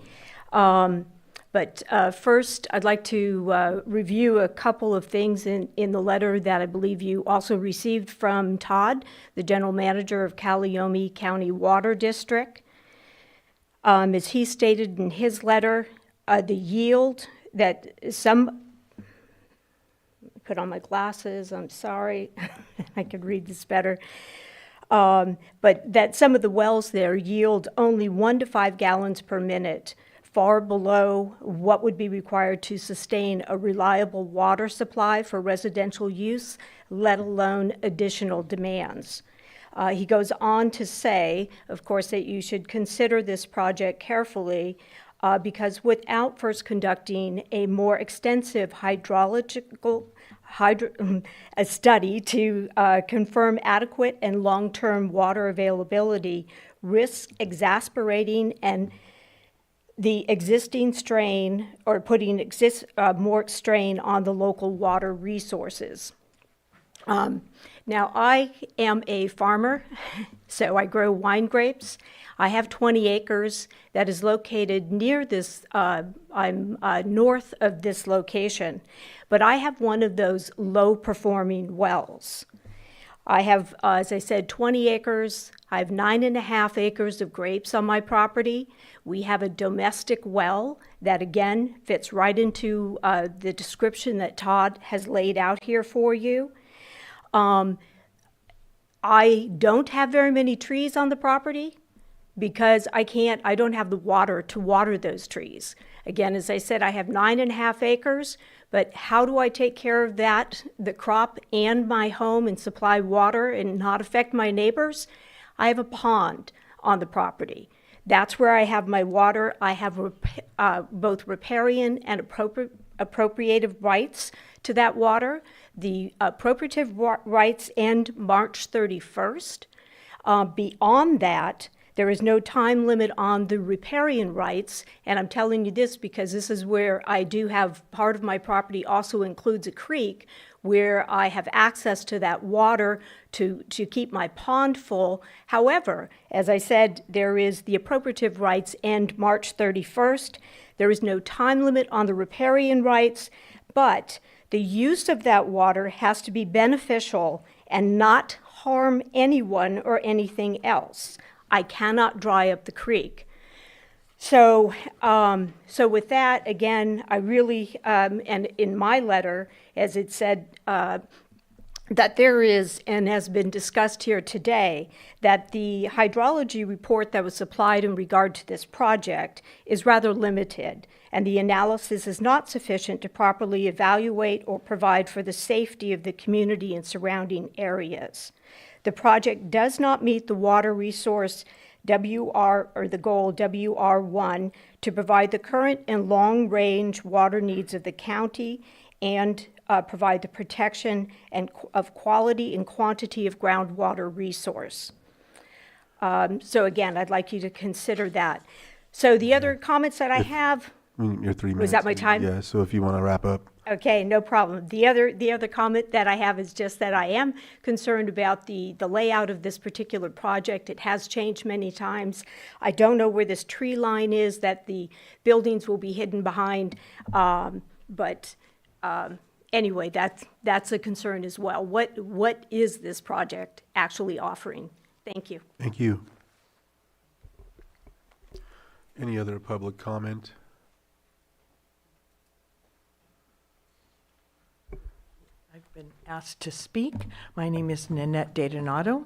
But first, I'd like to review a couple of things in the letter that I believe you also received from Todd, the General Manager of Calliope County Water District. As he stated in his letter, the yield that put on my glasses, I'm sorry, I could read this better. But that some of the wells there yield only 1 to 5 gallons per minute, far below what would be required to sustain a reliable water supply for residential use, let alone additional demands. He goes on to say, of course, that you should consider this project carefully because without first conducting a more extensive a study to confirm adequate and long-term water availability, risks exasperating and the existing strain or putting more strain on the local water resources. Now, I am a farmer, so I grow wine grapes. I have 20 acres that is located near this, I'm north of this location, but I have one of those low-performing wells. I have, as I said, 20 acres. I have 9.5 acres of grapes on my property. We have a domestic well that, again, fits right into the description that Todd has laid out here for you. I don't have very many trees on the property because I don't have the water to water those trees. Again, as I said, I have 9.5 acres, but how do I take care of that, the crop and my home, and supply water and not affect my neighbors? I have a pond on the property. That's where I have my water. I have both riparian and appropriative rights to that water. The appropriative rights end March 31st. Beyond that, there is no time limit on the riparian rights, and I'm telling you this because this is where I do have part of my property also includes a creek where I have access to that water to keep my pond full. However, as I said, there is the appropriative rights end March 31st. There is no time limit on the riparian rights, but the use of that water has to be beneficial and not harm anyone or anything else. I cannot dry up the creek. So with that, again, I really, and in my letter, as it said, that there is, and has been discussed here today, that the hydrology report that was supplied in regard to this project is rather limited, and the analysis is not sufficient to properly evaluate or provide for the safety of the community and surrounding areas. The project does not meet the water resource the goal WR1 to provide the current and long-range water needs of the county and provide the protection and of quality and quantity of groundwater resource. So again, I'd like you to consider that. So the other comments that I have, Your 3 minutes. was that my time? Yeah, so if you want to wrap up. Okay, no problem. The other comment that I have is just that I am concerned about the layout of this particular project. It has changed many times. I don't know where this tree line is that the buildings will be hidden behind, but anyway, that's a concern as well. What is this project actually offering? Thank you. Thank you. Any other public comment? I've been asked to speak. My name is Nanette Dedonato.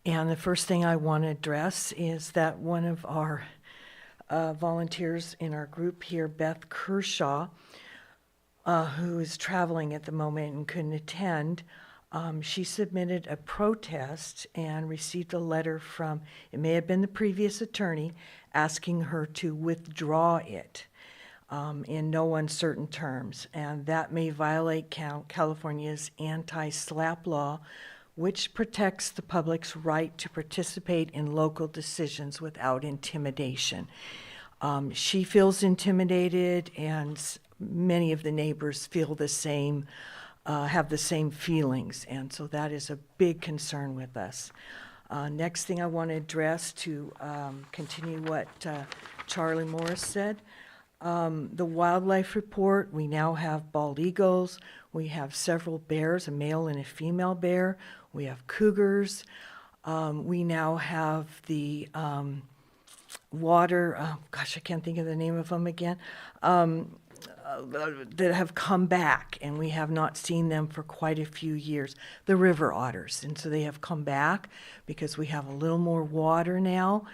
And the first thing I want to address is that one of our volunteers in our group here, Beth Kershaw, who is traveling at the moment and couldn't attend, she submitted a protest and received a letter from, it may have been the previous attorney, asking her to withdraw it. In no uncertain terms, and that may violate California's anti-SLAPP law, which protects the public's right to participate in local decisions without intimidation. She feels intimidated, and many of the neighbors feel the same, have the same feelings, and so that is a big concern with us. Next thing I want to address to continue what Charlie Morris said. The wildlife report, we now have bald eagles, we have several bears, a male and a female bear, we have cougars, we now have the water, gosh, I can't think of the name of them again, that have come back, and we have not seen them for quite a few years, the river otters. And so they have come back because we have a little more water now.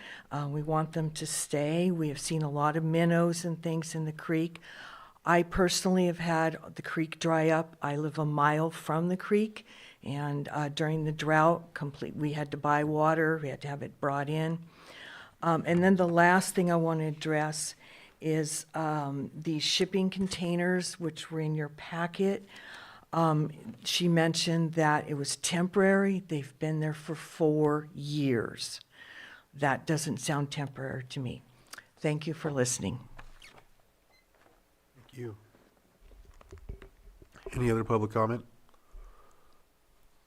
We want them to stay. We have seen a lot of minnows and things in the creek. I personally have had the creek dry up. I live a mile from the creek, and during the drought, we had to buy water. We had to have it brought in. And then the last thing I want to address is the shipping containers, which were in your packet. She mentioned that it was temporary. They've been there for 4 years. That doesn't sound temporary to me. Thank you for listening. Thank you. Any other public comment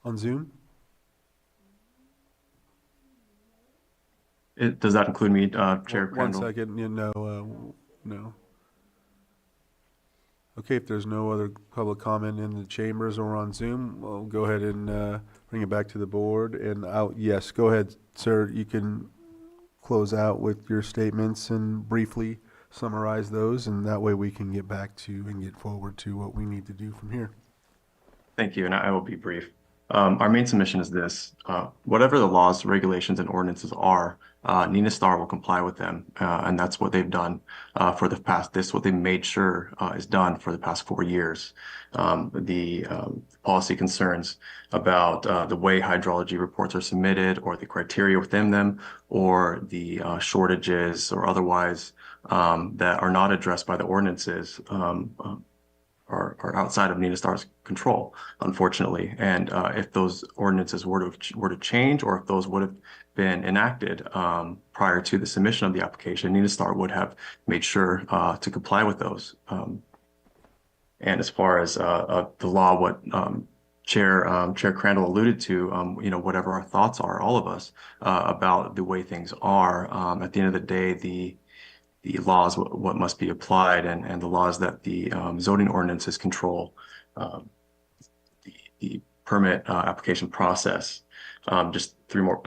on Zoom? Does that include me, Chair Crandall? 1 second. Yeah, no. Okay, if there's no other public comment in the chambers or on Zoom, we'll go ahead and bring it back to the board. And yes, go ahead, sir. You can close out with your statements and briefly summarize those, and that way we can get back to and get forward to what we need to do from here. Thank you, and I will be brief. Our main submission is this. Whatever the laws, regulations, and ordinances are, Nina Star will comply with them. And that's what they've done for the past, this is what they made sure is done for the past 4 years. The policy concerns about the way hydrology reports are submitted or the criteria within them or the shortages or otherwise that are not addressed by the ordinances are outside of Nina Star's control, unfortunately. And if those ordinances were to change, or if those would have been enacted prior to the submission of the application, Nina Star would have made sure to comply with those. And as far as the law, what Chair Crandall alluded to, you know, whatever our thoughts are, all of us, about the way things are, at the end of the day, the laws, what must be applied, and the laws that the zoning ordinances control the permit application process. Just 3 more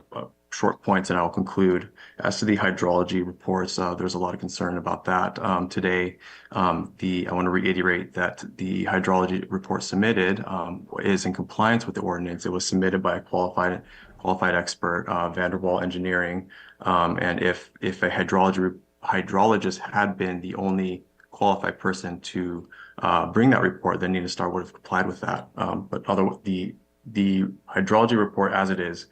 short points and I'll conclude. As to the hydrology reports, there's a lot of concern about that. Today, I want to reiterate that the hydrology report submitted is in compliance with the ordinance. It was submitted by a qualified expert, Vanderwall Engineering, and if a hydrologist had been the only qualified person to bring that report, then Nina Star would have complied with that. But the hydrology report as it is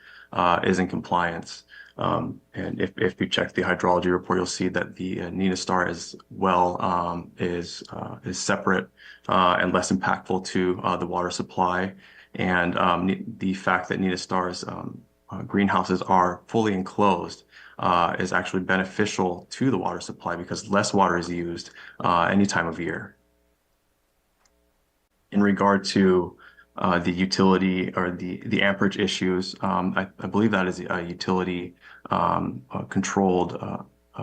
in compliance. And if you check the hydrology report, you'll see that the Nina Star as well is separate and less impactful to the water supply. And the fact that Nina Star's greenhouses are fully enclosed is actually beneficial to the water supply because less water is used any time of year. In regard to the utility or the amperage issues, I believe that is a utility controlled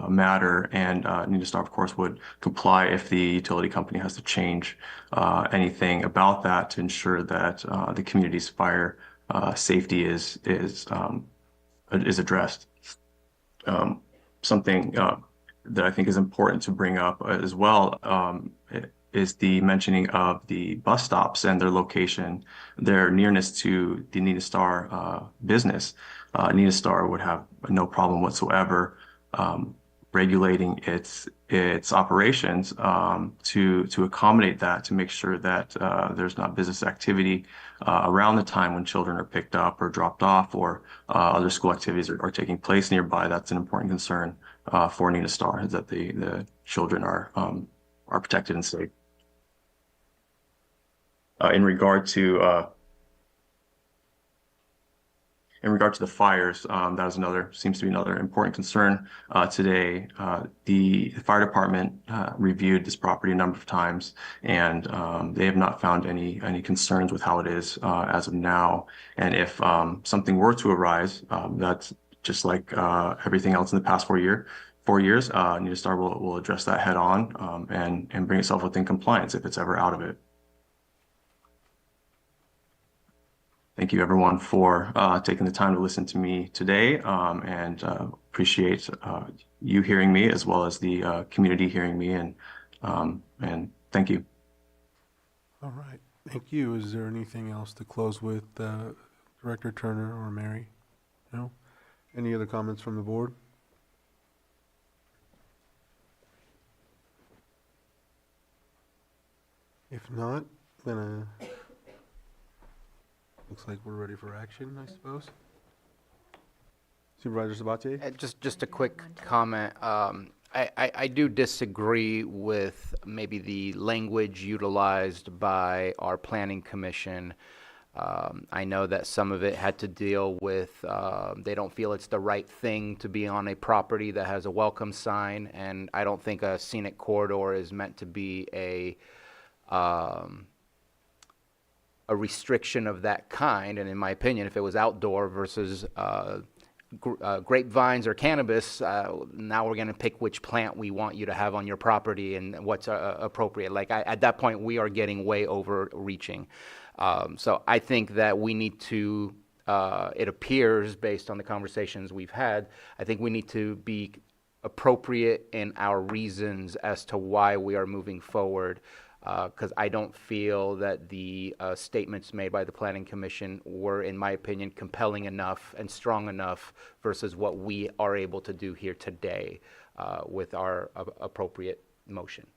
matter, and Nina Star, of course, would comply if the utility company has to change anything about that to ensure that the community's fire safety is addressed. Something that I think is important to bring up as well is the mentioning of the bus stops and their location, their nearness to the Nina Star business. Nina Star would have no problem whatsoever regulating its operations to accommodate that, to make sure that there's not business activity around the time when children are picked up or dropped off or other school activities are taking place nearby. That's an important concern for Nina Star, is that the children are protected and safe. In regard to the fires, that is seems to be another important concern today. The fire department reviewed this property a number of times, and they have not found any concerns with how it is as of now. And if something were to arise, that's just like everything else in the past 4 years, Nina Star will address that head on and bring itself within compliance if it's ever out of it. Thank you, everyone, for taking the time to listen to me today, and appreciate you hearing me as well as the community hearing me, and thank you. All right, thank you. Is there anything else to close with, Director Turner or Mary? No? Any other comments from the board? If not, then looks like we're ready for action, I suppose. Supervisor Sabatier? Just a quick comment. I do disagree with maybe the language utilized by our planning commission. I know that some of it had to deal with they don't feel it's the right thing to be on a property that has a welcome sign, and I don't think a scenic corridor is meant to be a restriction of that kind. And in my opinion, if it was outdoor versus grapevines or cannabis, now we're going to pick which plant we want you to have on your property and what's appropriate. Like at that point, we are getting way overreaching. So I think that we need to, it appears based on the conversations we've had, I think we need to be appropriate in our reasons as to why we are moving forward because I don't feel that the statements made by the Planning Commission were, in my opinion, compelling enough and strong enough versus what we are able to do here today with our appropriate motion.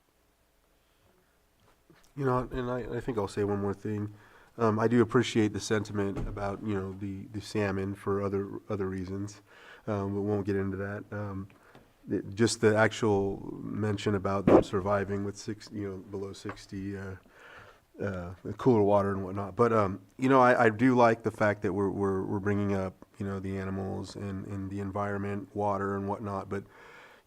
You know, and I think I'll say one more thing. I do appreciate the sentiment about, you know, the salmon for other reasons, but we won't get into that. Just the actual mention about them surviving with below 60, cooler water and whatnot. But you know, I do like the fact that we're bringing up, you know, the animals and the environment, water and whatnot. But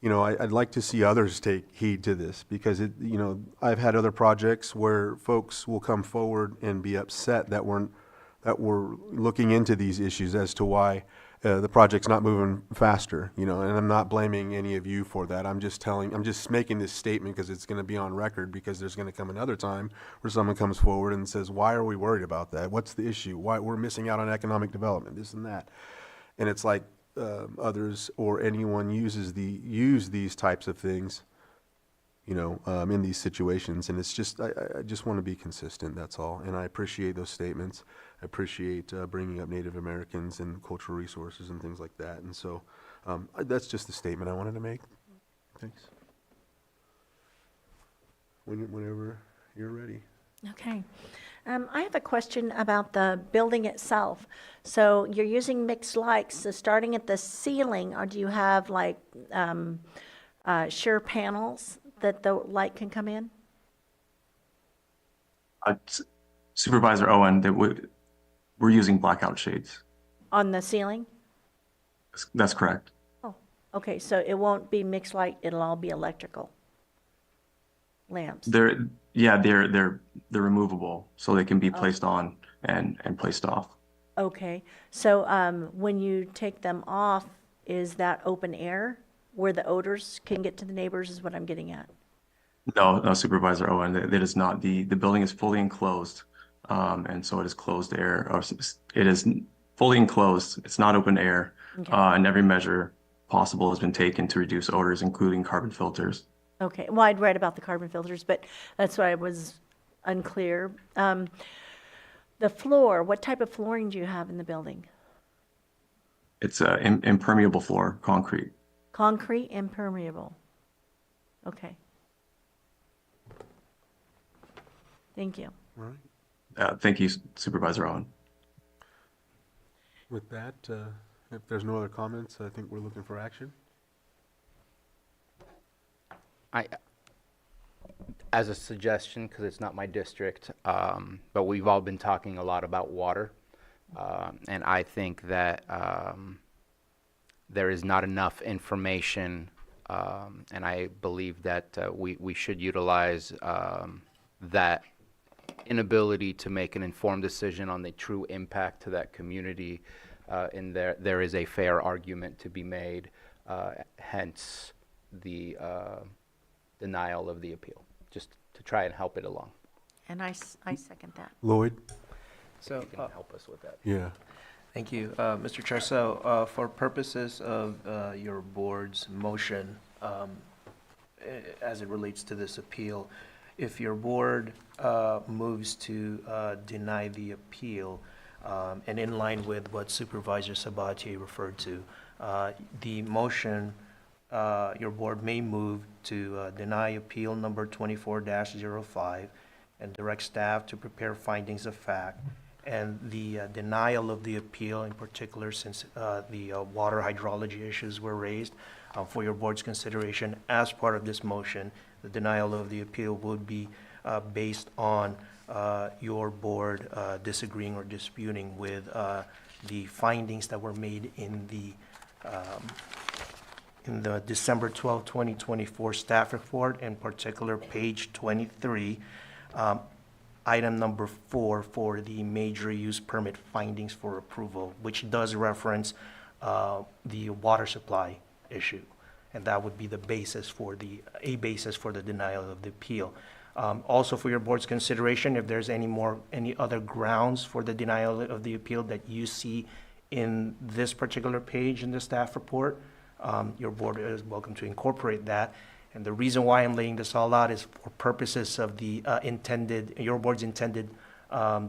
you know, I'd like to see others take heed to this, because you know, I've had other projects where folks will come forward and be upset that we're looking into these issues as to why the project's not moving faster, you know, and I'm not blaming any of you for that. I'm just making this statement because it's going to be on record, because there's going to come another time where someone comes forward and says, why are we worried about that? What's the issue? Why we're missing out on economic development, this and that. And it's like others or anyone use these types of things, you know, in these situations. And it's just, I just want to be consistent, that's all. And I appreciate those statements. I appreciate bringing up Native Americans and cultural resources and things like that. And so that's just the statement I wanted to make. Thanks. Whenever you're ready. Okay. I have a question about the building itself. So you're using mixed lights, so starting at the ceiling, or do you have like sheer panels that the light can come in? Supervisor Owen, we're using blackout shades. On the ceiling? That's correct. Oh, okay, so it won't be mixed light, it'll all be electrical lamps. They're removable, so they can be placed on and placed off. Okay, so when you take them off, is that open air where the odors can get to the neighbors, is what I'm getting at? No, Supervisor Owen, that is not. The building is fully enclosed, and so it is closed air. Or it is fully enclosed. It's not open air, Okay. And every measure possible has been taken to reduce odors, including carbon filters. Okay, well, I'd read about the carbon filters, but that's why I was unclear. The floor, what type of flooring do you have in the building? It's an impermeable floor, concrete. Concrete, impermeable. Okay. Thank you. All right. Thank you, Supervisor Owen. With that, if there's no other comments, I think we're looking for action. As a suggestion, because it's not my district, but we've all been talking a lot about water, and I think that there is not enough information, and I believe that we should utilize that inability to make an informed decision on the true impact to that community, and there is a fair argument to be made, hence the denial of the appeal, just to try and help it along. And I second that. Lloyd? So, You can help us with that. Yeah. thank you, Mr. Chair. So, for purposes of your board's motion, as it relates to this appeal, if your board moves to deny the appeal, and in line with what Supervisor Sabatier referred to, the motion, your board may move to deny appeal number 24-05 and direct staff to prepare findings of fact. And the denial of the appeal, in particular, since the water hydrology issues were raised, for your board's consideration as part of this motion, the denial of the appeal would be based on your board disagreeing or disputing with the findings that were made in the December 12, 2024 staff report, in particular page 23, item number 4 for the major use permit findings for approval, which does reference the water supply issue. And that would be the basis for a basis for the denial of the appeal. Also for your board's consideration, if there's any other grounds for the denial of the appeal that you see in this particular page in the staff report, your board is welcome to incorporate that. And the reason why I'm laying this all out is for purposes of the your board's intended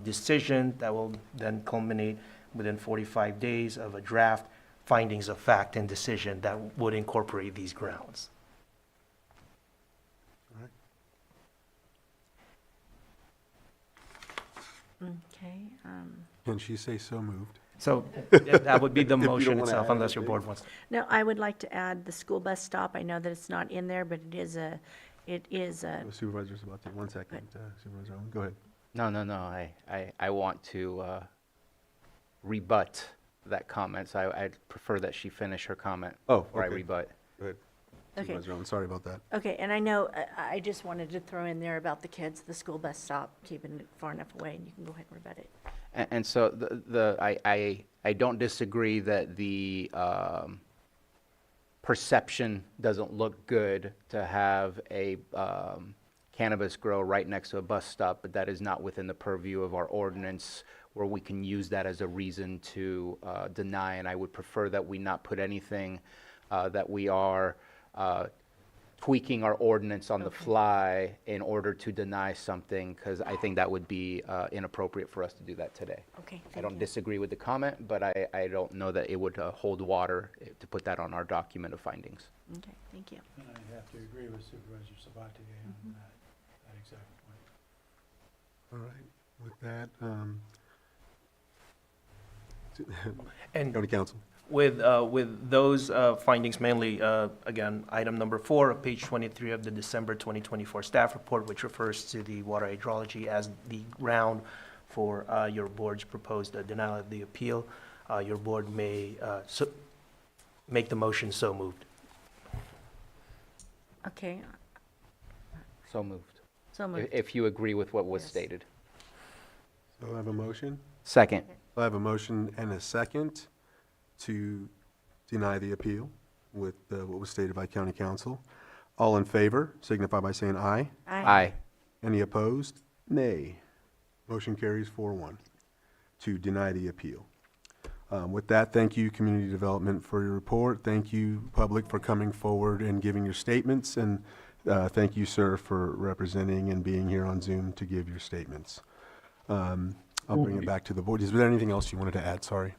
decision that will then culminate within 45 days of a draft findings of fact and decision that would incorporate these grounds. Okay. Can she say so moved? So that would be the If you don't motion wanna itself, add unless your anything. board wants. No, I would like to add the school bus stop. I know that it's not in there, but it is a, The supervisor's about to, 1 second, Supervisor Owen, go ahead. No. I want to rebut that comment. So I'd prefer that she finish her comment Oh, before I okay. rebut. Go ahead. Okay. Supervisor Owen, sorry about that. okay, and I know, I just wanted to throw in there about the kids, the school bus stop, keeping it far enough away, and you can go ahead and rebut it. And so I don't disagree that the perception doesn't look good to have a cannabis grow right next to a bus stop, but that is not within the purview of our ordinance where we can use that as a reason to deny. And I would prefer that we not put anything that we are tweaking our ordinance on the fly in order to deny something, because I think that would be inappropriate for us to do that today. Okay, I don't disagree with the comment, but I don't know that it would hold water to put that on our document of findings. Okay, thank you. And I have to agree with Supervisor Sabatier on that exact point. All right, with that, And County Council. with those findings mainly, again, item number 4 of page 23 of the December 2024 staff report, which refers to the water hydrology as the ground for your board's proposed denial of the appeal. Your board may make the motion so moved. Okay, So moved. so moved. If you agree with what was Yes. stated. So I have a motion. Second. I have a motion and a second to deny the appeal with what was stated by County Council. All in favor signify by saying aye. Aye. Any opposed? Nay. Motion carries 4-1 to deny the appeal. With that, thank you, Community Development, for your report. Thank you, public, for coming forward and giving your statements. And thank you, sir, for representing and being here on Zoom to give your statements. I'll bring it back to the board. Is there anything else you wanted to add? Sorry.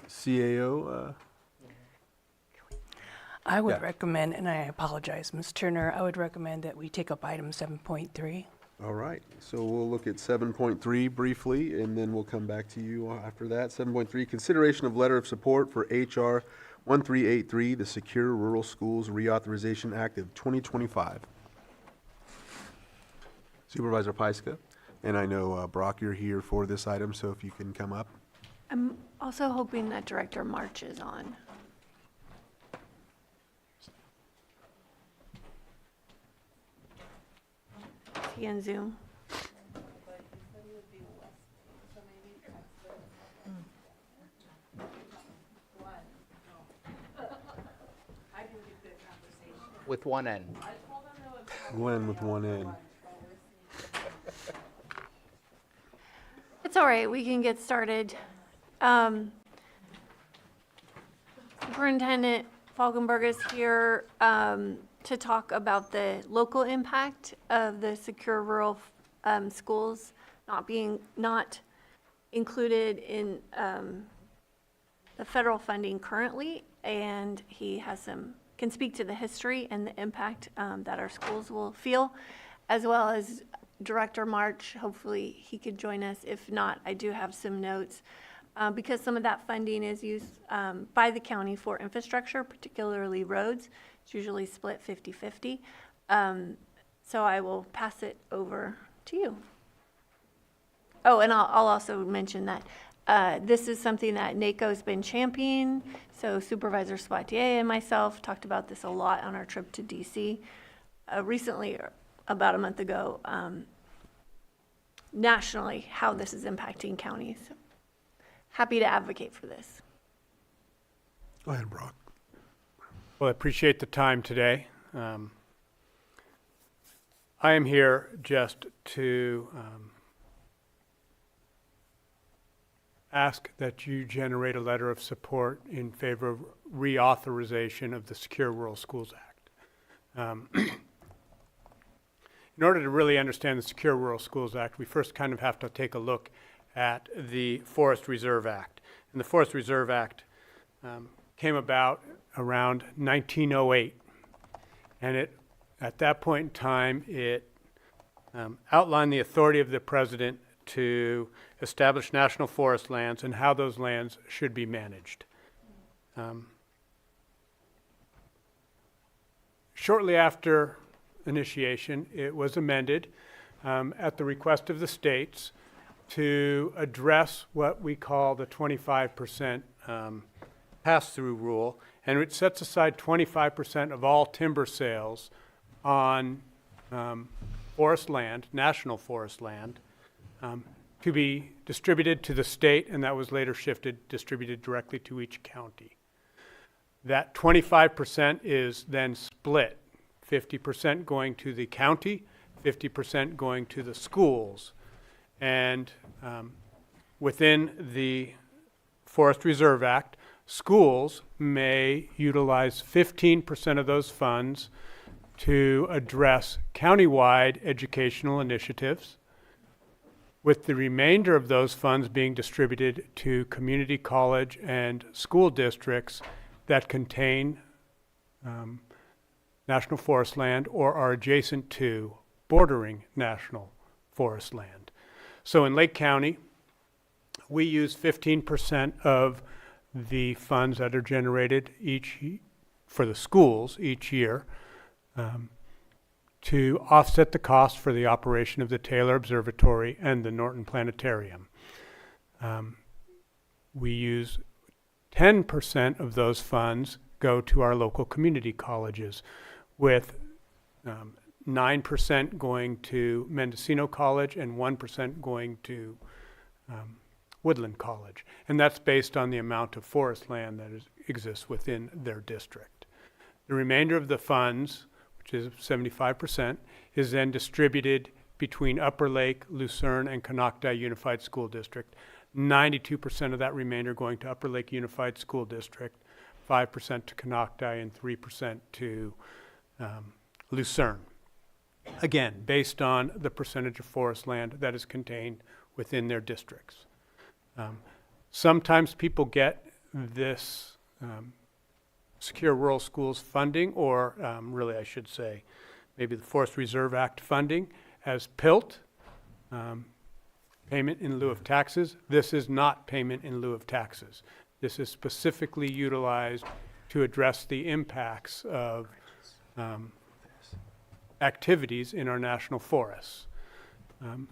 CAO, I would Yeah. recommend, and I apologize, Ms. Turner, I would recommend that we take up item 7.3. all right. So we'll look at 7.3 briefly, and then we'll come back to you after that. 7.3, consideration of letter of support for HR 1383, the Secure Rural Schools Reauthorization Act of 2025. Supervisor Pyska, and I know Brock, you're here for this item, so if you can come up. I'm also hoping that Director March is on. Is he on Zoom? With one N. Glenn with one N. It's all right, we can get started. Superintendent Falkenberg is here to talk about the local impact of the secure rural schools not included in the federal funding currently, and he can speak to the history and the impact that our schools will feel, as well as Director March. Hopefully he could join us. If not, I do have some notes because some of that funding is used by the county for infrastructure, particularly roads. It's usually split 50-50. So I will pass it over to you. Oh, and I'll also mention that this is something that NACO's been championing. So Supervisor Sabatier and myself talked about this a lot on our trip to DC recently, about a month ago, nationally, how this is impacting counties. So, happy to advocate for this. Go ahead, Brock. Well, I appreciate the time today. I am here just to ask that you generate a letter of support in favor of reauthorization of the Secure Rural Schools Act. In order to really understand the Secure Rural Schools Act, we first kind of have to take a look at the Forest Reserve Act. And the Forest Reserve Act came about around 1908. And at that point in time, it outlined the authority of the president to establish national forest lands and how those lands should be managed. Shortly after initiation, it was amended at the request of the states to address what we call the 25% pass-through rule, and it sets aside 25% of all timber sales on forest land, national forest land, to be distributed to the state, and that was later distributed directly to each county. That 25% is then split, 50% going to the county, 50% going to the schools. And within the Forest Reserve Act, schools may utilize 15% of those funds to address countywide educational initiatives, with the remainder of those funds being distributed to community college and school districts that contain national forest land or are adjacent to bordering national forest land. So in Lake County, we use 15% of the funds that are generated for the schools each year to offset the cost for the operation of the Taylor Observatory and the Norton Planetarium. We use 10% of those funds go to our local community colleges, with 9% going to Mendocino College and 1% going to Woodland College. And that's based on the amount of forest land that exists within their district. The remainder of the funds, which is 75%, is then distributed between Upper Lake, Lucerne, and Canocti Unified School District. 92% of that remainder going to Upper Lake Unified School District, 5% to Canocti, and 3% to Lucerne. Again, based on the percentage of forest land that is contained within their districts. Sometimes people get this Secure Rural Schools funding, or really I should say, maybe the Forest Reserve Act funding, as PILT, payment in lieu of taxes. This is not payment in lieu of taxes. This is specifically utilized to address the impacts of activities in our national forests.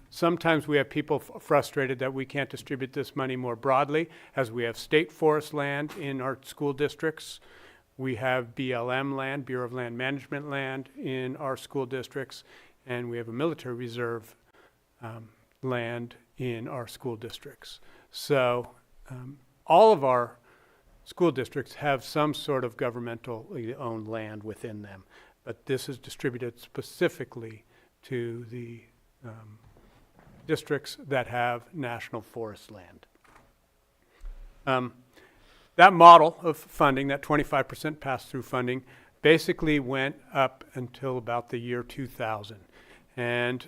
Sometimes we have people frustrated that we can't distribute this money more broadly, as we have state forest land in our school districts. We have BLM land, Bureau of Land Management land, in our school districts, and we have a military reserve land in our school districts. So all of our school districts have some sort of governmentally owned land within them, but this is distributed specifically to the districts that have national forest land. That model of funding, that 25% pass-through funding, basically went up until about the year 2000. And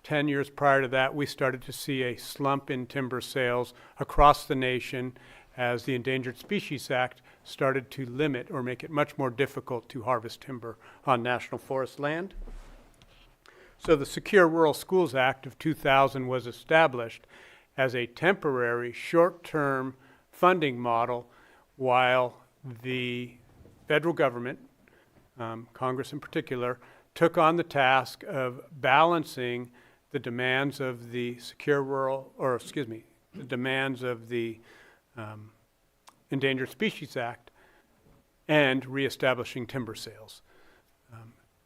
10 years prior to that, we started to see a slump in timber sales across the nation as the Endangered Species Act started to limit or make it much more difficult to harvest timber on national forest land. So the Secure Rural Schools Act of 2000 was established as a temporary, short-term funding model while the federal government, Congress in particular, took on the task of balancing the demands of the the demands of the Endangered Species Act and reestablishing timber sales.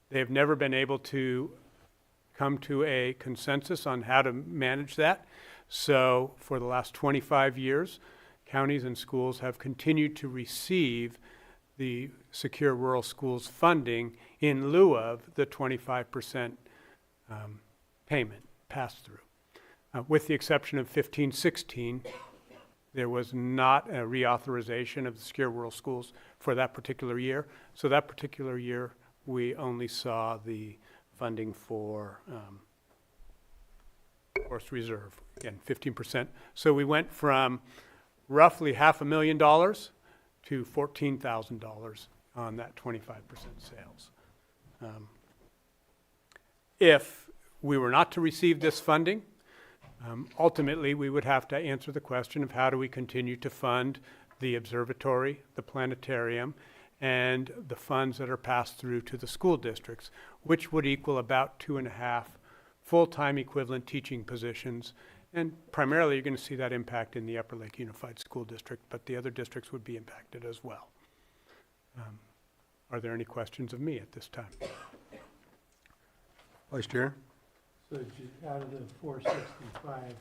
They have never been able to come to a consensus on how to manage that. So for the last 25 years, counties and schools have continued to receive the Secure Rural Schools funding in lieu of the 25% payment pass-through, with the exception of 15-16, There was not a reauthorization of the secure rural schools for that particular year. So that particular year, we only saw the funding for forest reserve, again, 15%. So we went from roughly $500,000 to $14,000 on that 25% sales. If we were not to receive this funding, ultimately we would have to answer the question of how do we continue to fund the observatory, the planetarium, and the funds that are passed through to the school districts, which would equal about 2.5 full-time equivalent teaching positions. And primarily you're going to see that impact in the Upper Lake Unified School District, but the other districts would be impacted as well. Are there any questions of me at this time? Vice Chair? So out of the 465,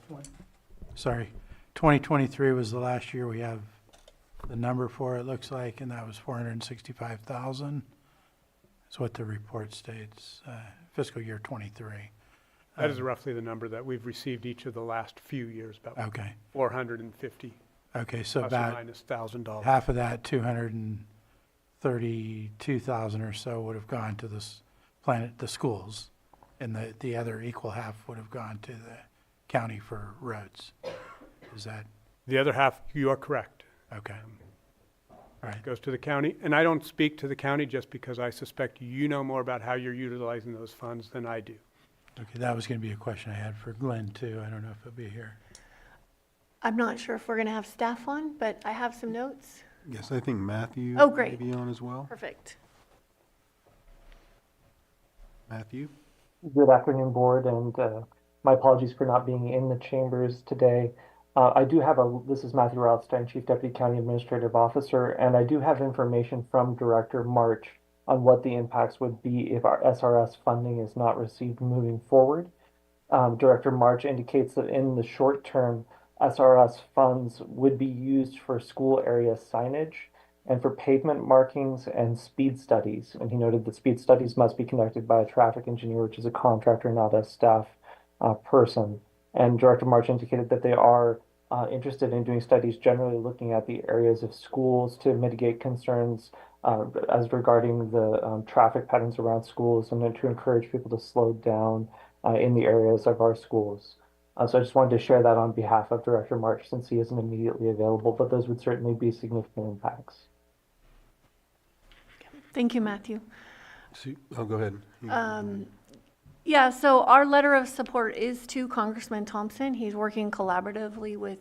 2023 was the last year we have the number for, it looks like, and that was 465,000. That's what the report states, fiscal year 23. That is roughly the number that we've received each of the last few years, about Okay. 450. Okay, so plus or about minus $1,000. half of that, 232,000 or so would have gone to this the schools, and the other equal half would have gone to the county for roads. Is that? The other half, you are correct. Okay. All right. Goes to the county, and I don't speak to the county just because I suspect you know more about how you're utilizing those funds than I do. Okay, that was going to be a question I had for Glenn too. I don't know if he'll be here. I'm not sure if we're going to have staff on, but I have some notes. Yes, I think Matthew Oh, great. may be on as well. Perfect. Matthew? Good afternoon, board, and my apologies for not being in the chambers today. I do have this is Matthew Rothstein, Chief Deputy County Administrative Officer, and I do have information from Director March on what the impacts would be if our SRS funding is not received moving forward. Director March indicates that in the short term, SRS funds would be used for school area signage and for pavement markings and speed studies. And he noted that speed studies must be conducted by a traffic engineer, which is a contractor, not a staff person. And Director March indicated that they are interested in doing studies generally looking at the areas of schools to mitigate concerns as regarding the traffic patterns around schools and then to encourage people to slow down in the areas of our schools. So I just wanted to share that on behalf of Director March since he isn't immediately available, but those would certainly be significant impacts. Thank you, Matthew. Oh, go ahead. Yeah, so our letter of support is to Congressman Thompson. He's working collaboratively with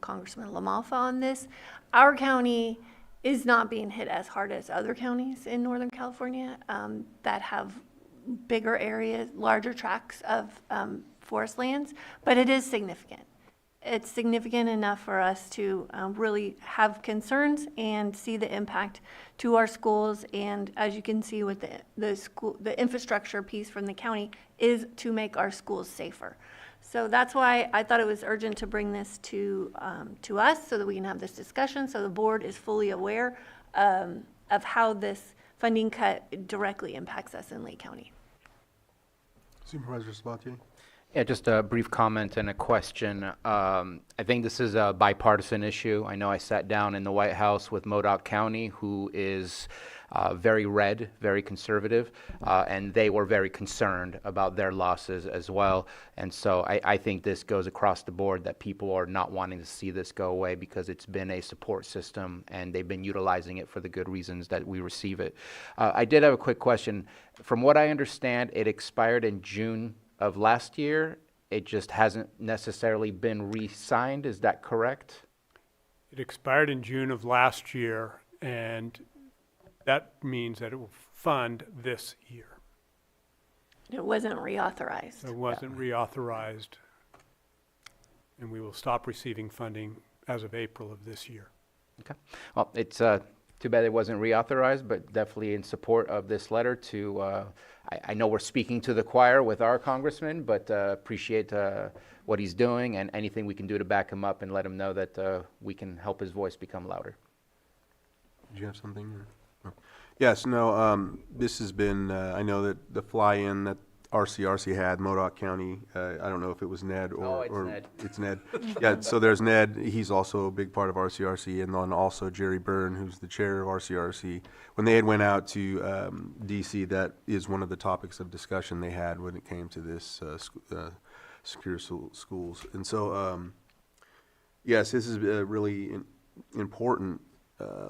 Congressman LaMalfa on this. Our county is not being hit as hard as other counties in Northern California that have bigger areas, larger tracts of forest lands, but it is significant. It's significant enough for us to really have concerns and see the impact to our schools. And as you can see with the infrastructure piece from the county is to make our schools safer. So that's why I thought it was urgent to bring this to us so that we can have this discussion, so the board is fully aware of how this funding cut directly impacts us in Lake County. Supervisor Sabatier? Yeah, just a brief comment and a question. I think this is a bipartisan issue. I know I sat down in the White House with Modoc County, who is very red, very conservative, and they were very concerned about their losses as well. And so I think this goes across the board that people are not wanting to see this go away because it's been a support system and they've been utilizing it for the good reasons that we receive it. I did have a quick question. From what I understand, it expired in June of last year. It just hasn't necessarily been re-signed. Is that correct? It expired in June of last year, and that means that it will fund this year. It wasn't reauthorized. It wasn't reauthorized, and we will stop receiving funding as of April of this year. Okay. Well, it's too bad it wasn't reauthorized, but definitely in support of this letter to, I know we're speaking to the choir with our congressman, but appreciate what he's doing and anything we can do to back him up and let him know that we can help his voice become louder. Did you have something? Or? Yes, no, this has been, I know that the fly-in that RCRC had, Modoc County. I don't know if it was Ned or... Oh, it's or Ned. It's Ned. Yeah, so there's Ned. He's also a big part of RCRC, and then also Jerry Byrne, who's the chair of RCRC. When they had went out to DC, that is one of the topics of discussion they had when it came to this secure schools. And so, yes, this is a really important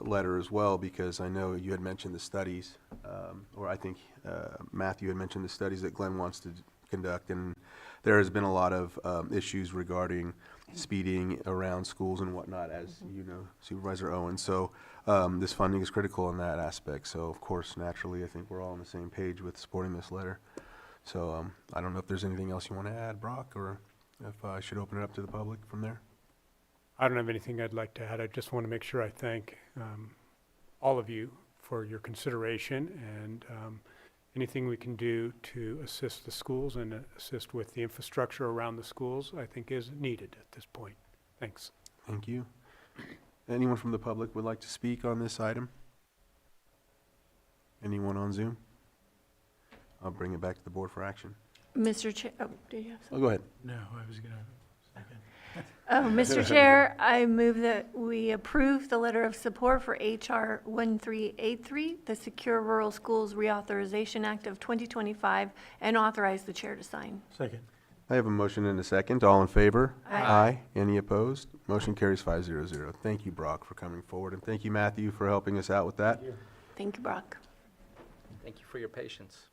letter as well, because I know you had mentioned the studies, or I think Matthew had mentioned the studies that Glenn wants to conduct, and there has been a lot of issues regarding speeding around schools and whatnot, as you know, Supervisor Owen. So this funding is critical in that aspect. So of course, naturally, I think we're all on the same page with supporting this letter. So I don't know if there's anything else you want to add, Brock, or if I should open it up to the public from there. I don't have anything I'd like to add. I just want to make sure I thank all of you for your consideration, and anything we can do to assist the schools and assist with the infrastructure around the schools, I think is needed at this point. Thanks. Thank you. Anyone from the public would like to speak on this item? Anyone on Zoom? I'll bring it back to the board for action. Mr. Chair, oh, do you have something? Oh, go ahead. No, I was going to second. Oh, Mr. Chair, I move that we approve the letter of support for HR 1383, the Secure Rural Schools Reauthorization Act of 2025, and authorize the chair to sign. Second. I have a motion and a second. All in favor? Aye. Any opposed? Motion carries 5-0-0. Thank you, Brock, for coming forward, and thank you, Matthew, for helping us out with that. Thank you, Brock. Thank you for your patience.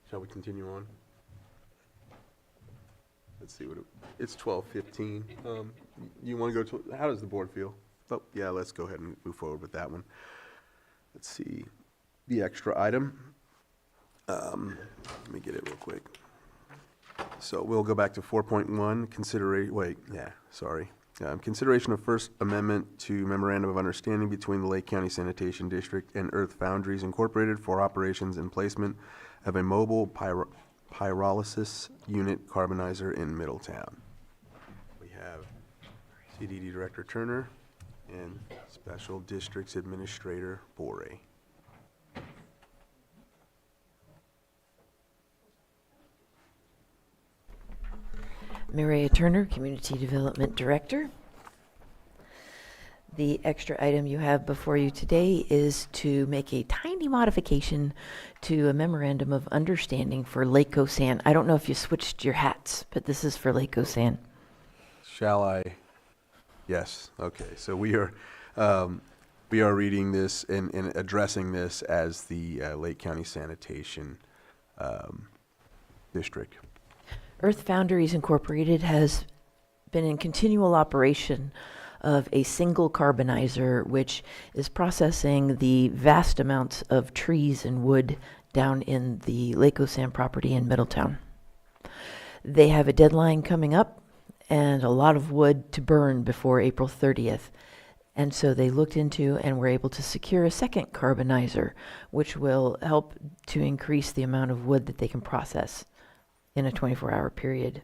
Shall we continue on? Let's see what it's 12:15. You want to go to, how does the board feel? Oh, yeah, let's go ahead and move forward with that one. Let's see, the extra item. Let me get it real quick. So we'll go back to 4.1, consideration of First Amendment to Memorandum of Understanding between the Lake County Sanitation District and Earth Foundries Incorporated for operations and placement of a mobile pyrolysis unit carbonizer in Middletown. We have CDD Director Turner and Special Districts Administrator Bore. Maria Turner, Community Development Director. The extra item you have before you today is to make a tiny modification to a memorandum of understanding for Lake Osan. I don't know if you switched your hats, but this is for Lake Osan. Shall I? Yes. Okay. So we are reading this and addressing this as the Lake County Sanitation District. Earth Foundries Incorporated has been in continual operation of a single carbonizer, which is processing the vast amounts of trees and wood down in the Lake Osan property in Middletown. They have a deadline coming up and a lot of wood to burn before April 30th. And so they looked into and were able to secure a second carbonizer, which will help to increase the amount of wood that they can process in a 24-hour period.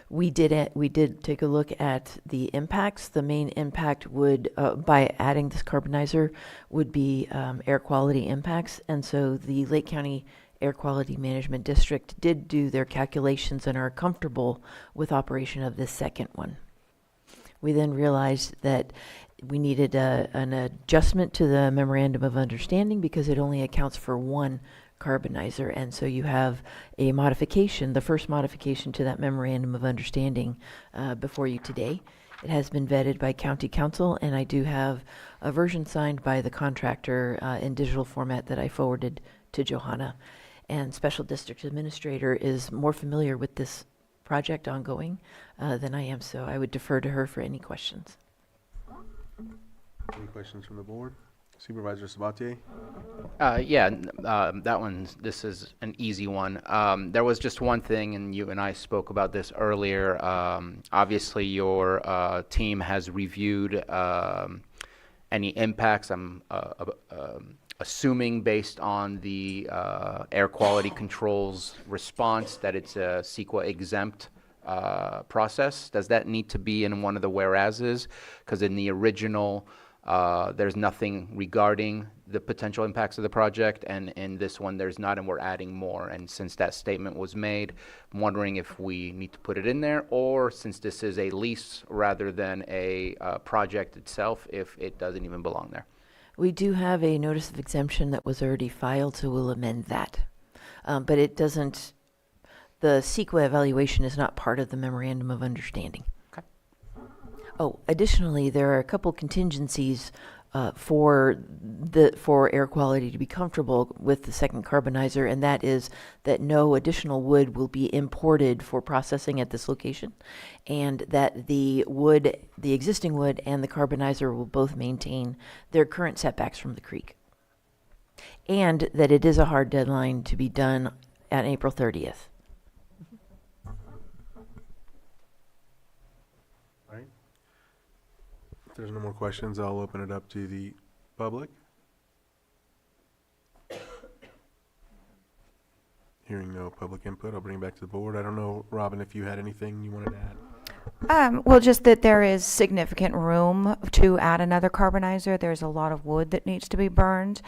We did take a look at the impacts. The main impact would, by adding this carbonizer, would be air quality impacts. And so the Lake County Air Quality Management District did do their calculations and are comfortable with operation of this second one. We then realized that we needed an adjustment to the Memorandum of Understanding because it only accounts for one carbonizer, and so you have a modification, the first modification to that Memorandum of Understanding before you today. It has been vetted by County Council, and I do have a version signed by the contractor in digital format that I forwarded to Johanna. And Special District Administrator is more familiar with this project ongoing than I am, so I would defer to her for any questions. Any questions from the board? Supervisor Sabatier? This is an easy one. There was just one thing, and you and I spoke about this earlier. Obviously, your team has reviewed any impacts. I'm assuming based on the air quality controls response that it's a CEQA exempt process. Does that need to be in one of the whereases? Because in the original There's nothing regarding the potential impacts of the project, and in this one, there's not, and we're adding more. And since that statement was made, I'm wondering if we need to put it in there, or since this is a lease rather than a project itself, if it doesn't even belong there. We do have a notice of exemption that was already filed, so we'll amend that. But it doesn't, the CEQA evaluation is not part of the memorandum of understanding. Okay. Oh, additionally, there are a couple contingencies for air quality to be comfortable with the second carbonizer, and that is that no additional wood will be imported for processing at this location, and that the existing wood and the carbonizer will both maintain their current setbacks from the creek, and that it is a hard deadline to be done at April 30th. If there's no more questions, I'll open it up to the public. Hearing no public input, I'll bring it back to the board. I don't know, Robin, if you had anything you wanted to add? Well, just that there is significant room to add another carbonizer. There's a lot of wood that needs to be burned.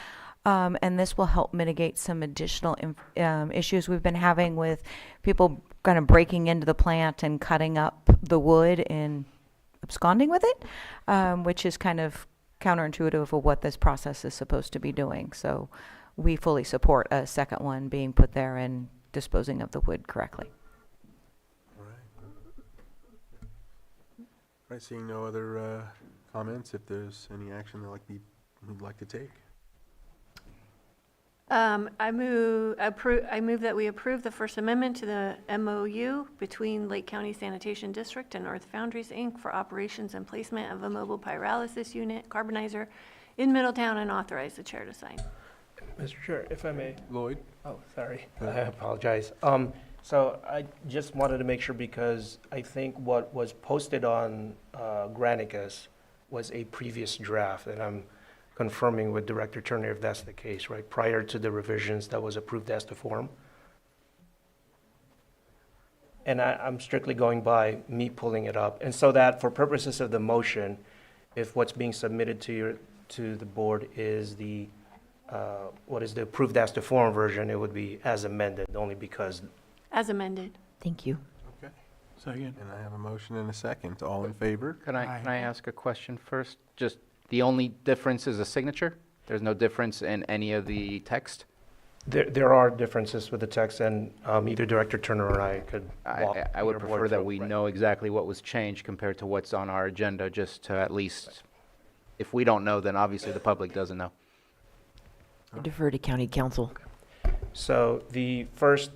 And this will help mitigate some additional issues we've been having with people kind of breaking into the plant and cutting up the wood and absconding with it, which is kind of counterintuitive of what this process is supposed to be doing. So we fully support a second one being put there and disposing of the wood correctly. All right, seeing no other comments, if there's any action that we'd like to take. I move that we approve the First Amendment to the MOU between Lake County Sanitation District and North Foundries, Inc. for operations and placement of a mobile pyrolysis unit, carbonizer, in Middletown, and authorize the chair to sign. Mr. Chair, if I may. Lloyd? Oh, sorry. I apologize. So I just wanted to make sure, because I think what was posted on Granicus was a previous draft, and I'm confirming with Director Turner if that's the case, right? Prior to the revisions that was approved as to form. And I'm strictly going by me pulling it up. And so that for purposes of the motion, if what's being submitted to the board is the what is the approved as to form version, it would be as amended, only because. As amended. Thank you. Okay. Second. And I have a motion and a second. All in favor? Can I ask a question first? Just the only difference is a signature? There's no difference in any of the text? There are differences with the text, and either Director Turner or I could walk. I would your prefer board that through, we right. know exactly what was changed compared to what's on our agenda, just to at least, if we don't know, then obviously the public doesn't know. I defer to County Council. So the first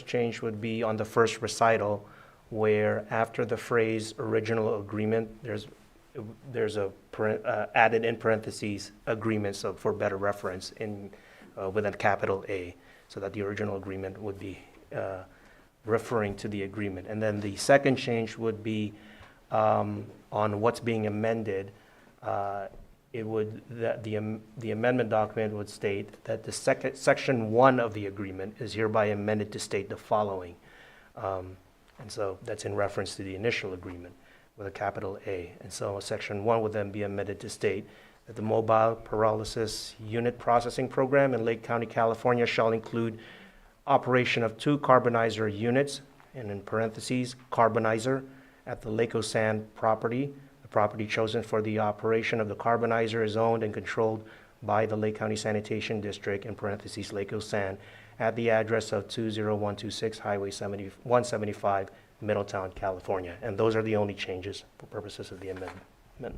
change would be on the first recital, where after the phrase original agreement, there's a added in parentheses agreement, so for better reference in with a capital A, so that the original agreement would be referring to the agreement. And then the second change would be on what's being amended. The amendment document would state that the section 1 of the agreement is hereby amended to state the following. And so that's in reference to the initial agreement with a capital A. And so section 1 would then be amended to state that the mobile pyrolysis unit processing program in Lake County, California shall include operation of 2 carbonizer units, and in parentheses, carbonizer, at the Lake Sand property. The property chosen for the operation of the carbonizer is owned and controlled by the Lake County Sanitation District, in parentheses, Lake Sand, at the address of 20126 Highway 175, Middletown, California. And those are the only changes for purposes of the amendment.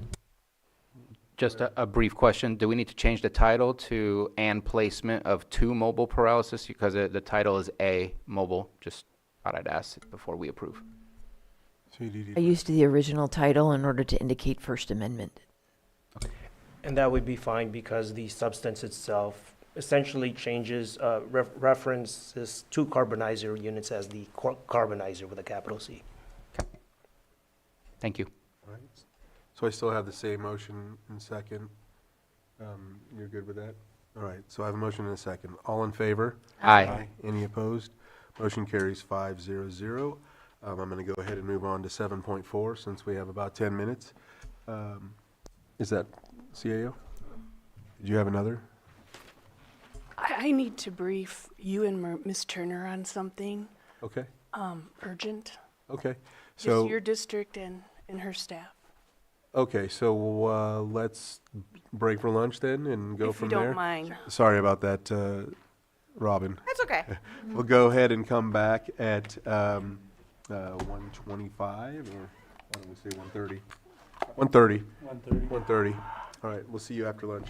Just a brief question. Do we need to change the title to "and placement of 2 mobile pyrolysis"? Because the title is A, mobile. Just thought I'd ask before we approve. I used the original title in order to indicate First Amendment. And that would be fine, because the substance itself essentially changes, references 2 carbonizer units as the carbonizer with a capital C. Thank you. All right. So I still have the same motion and second. You're good with that? All right, so I have a motion and a second. All in favor? Aye. Any opposed? Motion carries 5-0-0. I'm going to go ahead and move on to 7.4 since we have about 10 minutes. Is that CAO? Did you have another? I need to brief you and Ms. Turner on something Okay, urgent. okay. Just So, your district and her staff. okay, so let's break for lunch then and go If from you there. don't mind. Sorry about that, Robin. That's okay. We'll go ahead and come back at 1:25, or why don't we say 1:30? 1:30. 1:30. All right, we'll see you after lunch.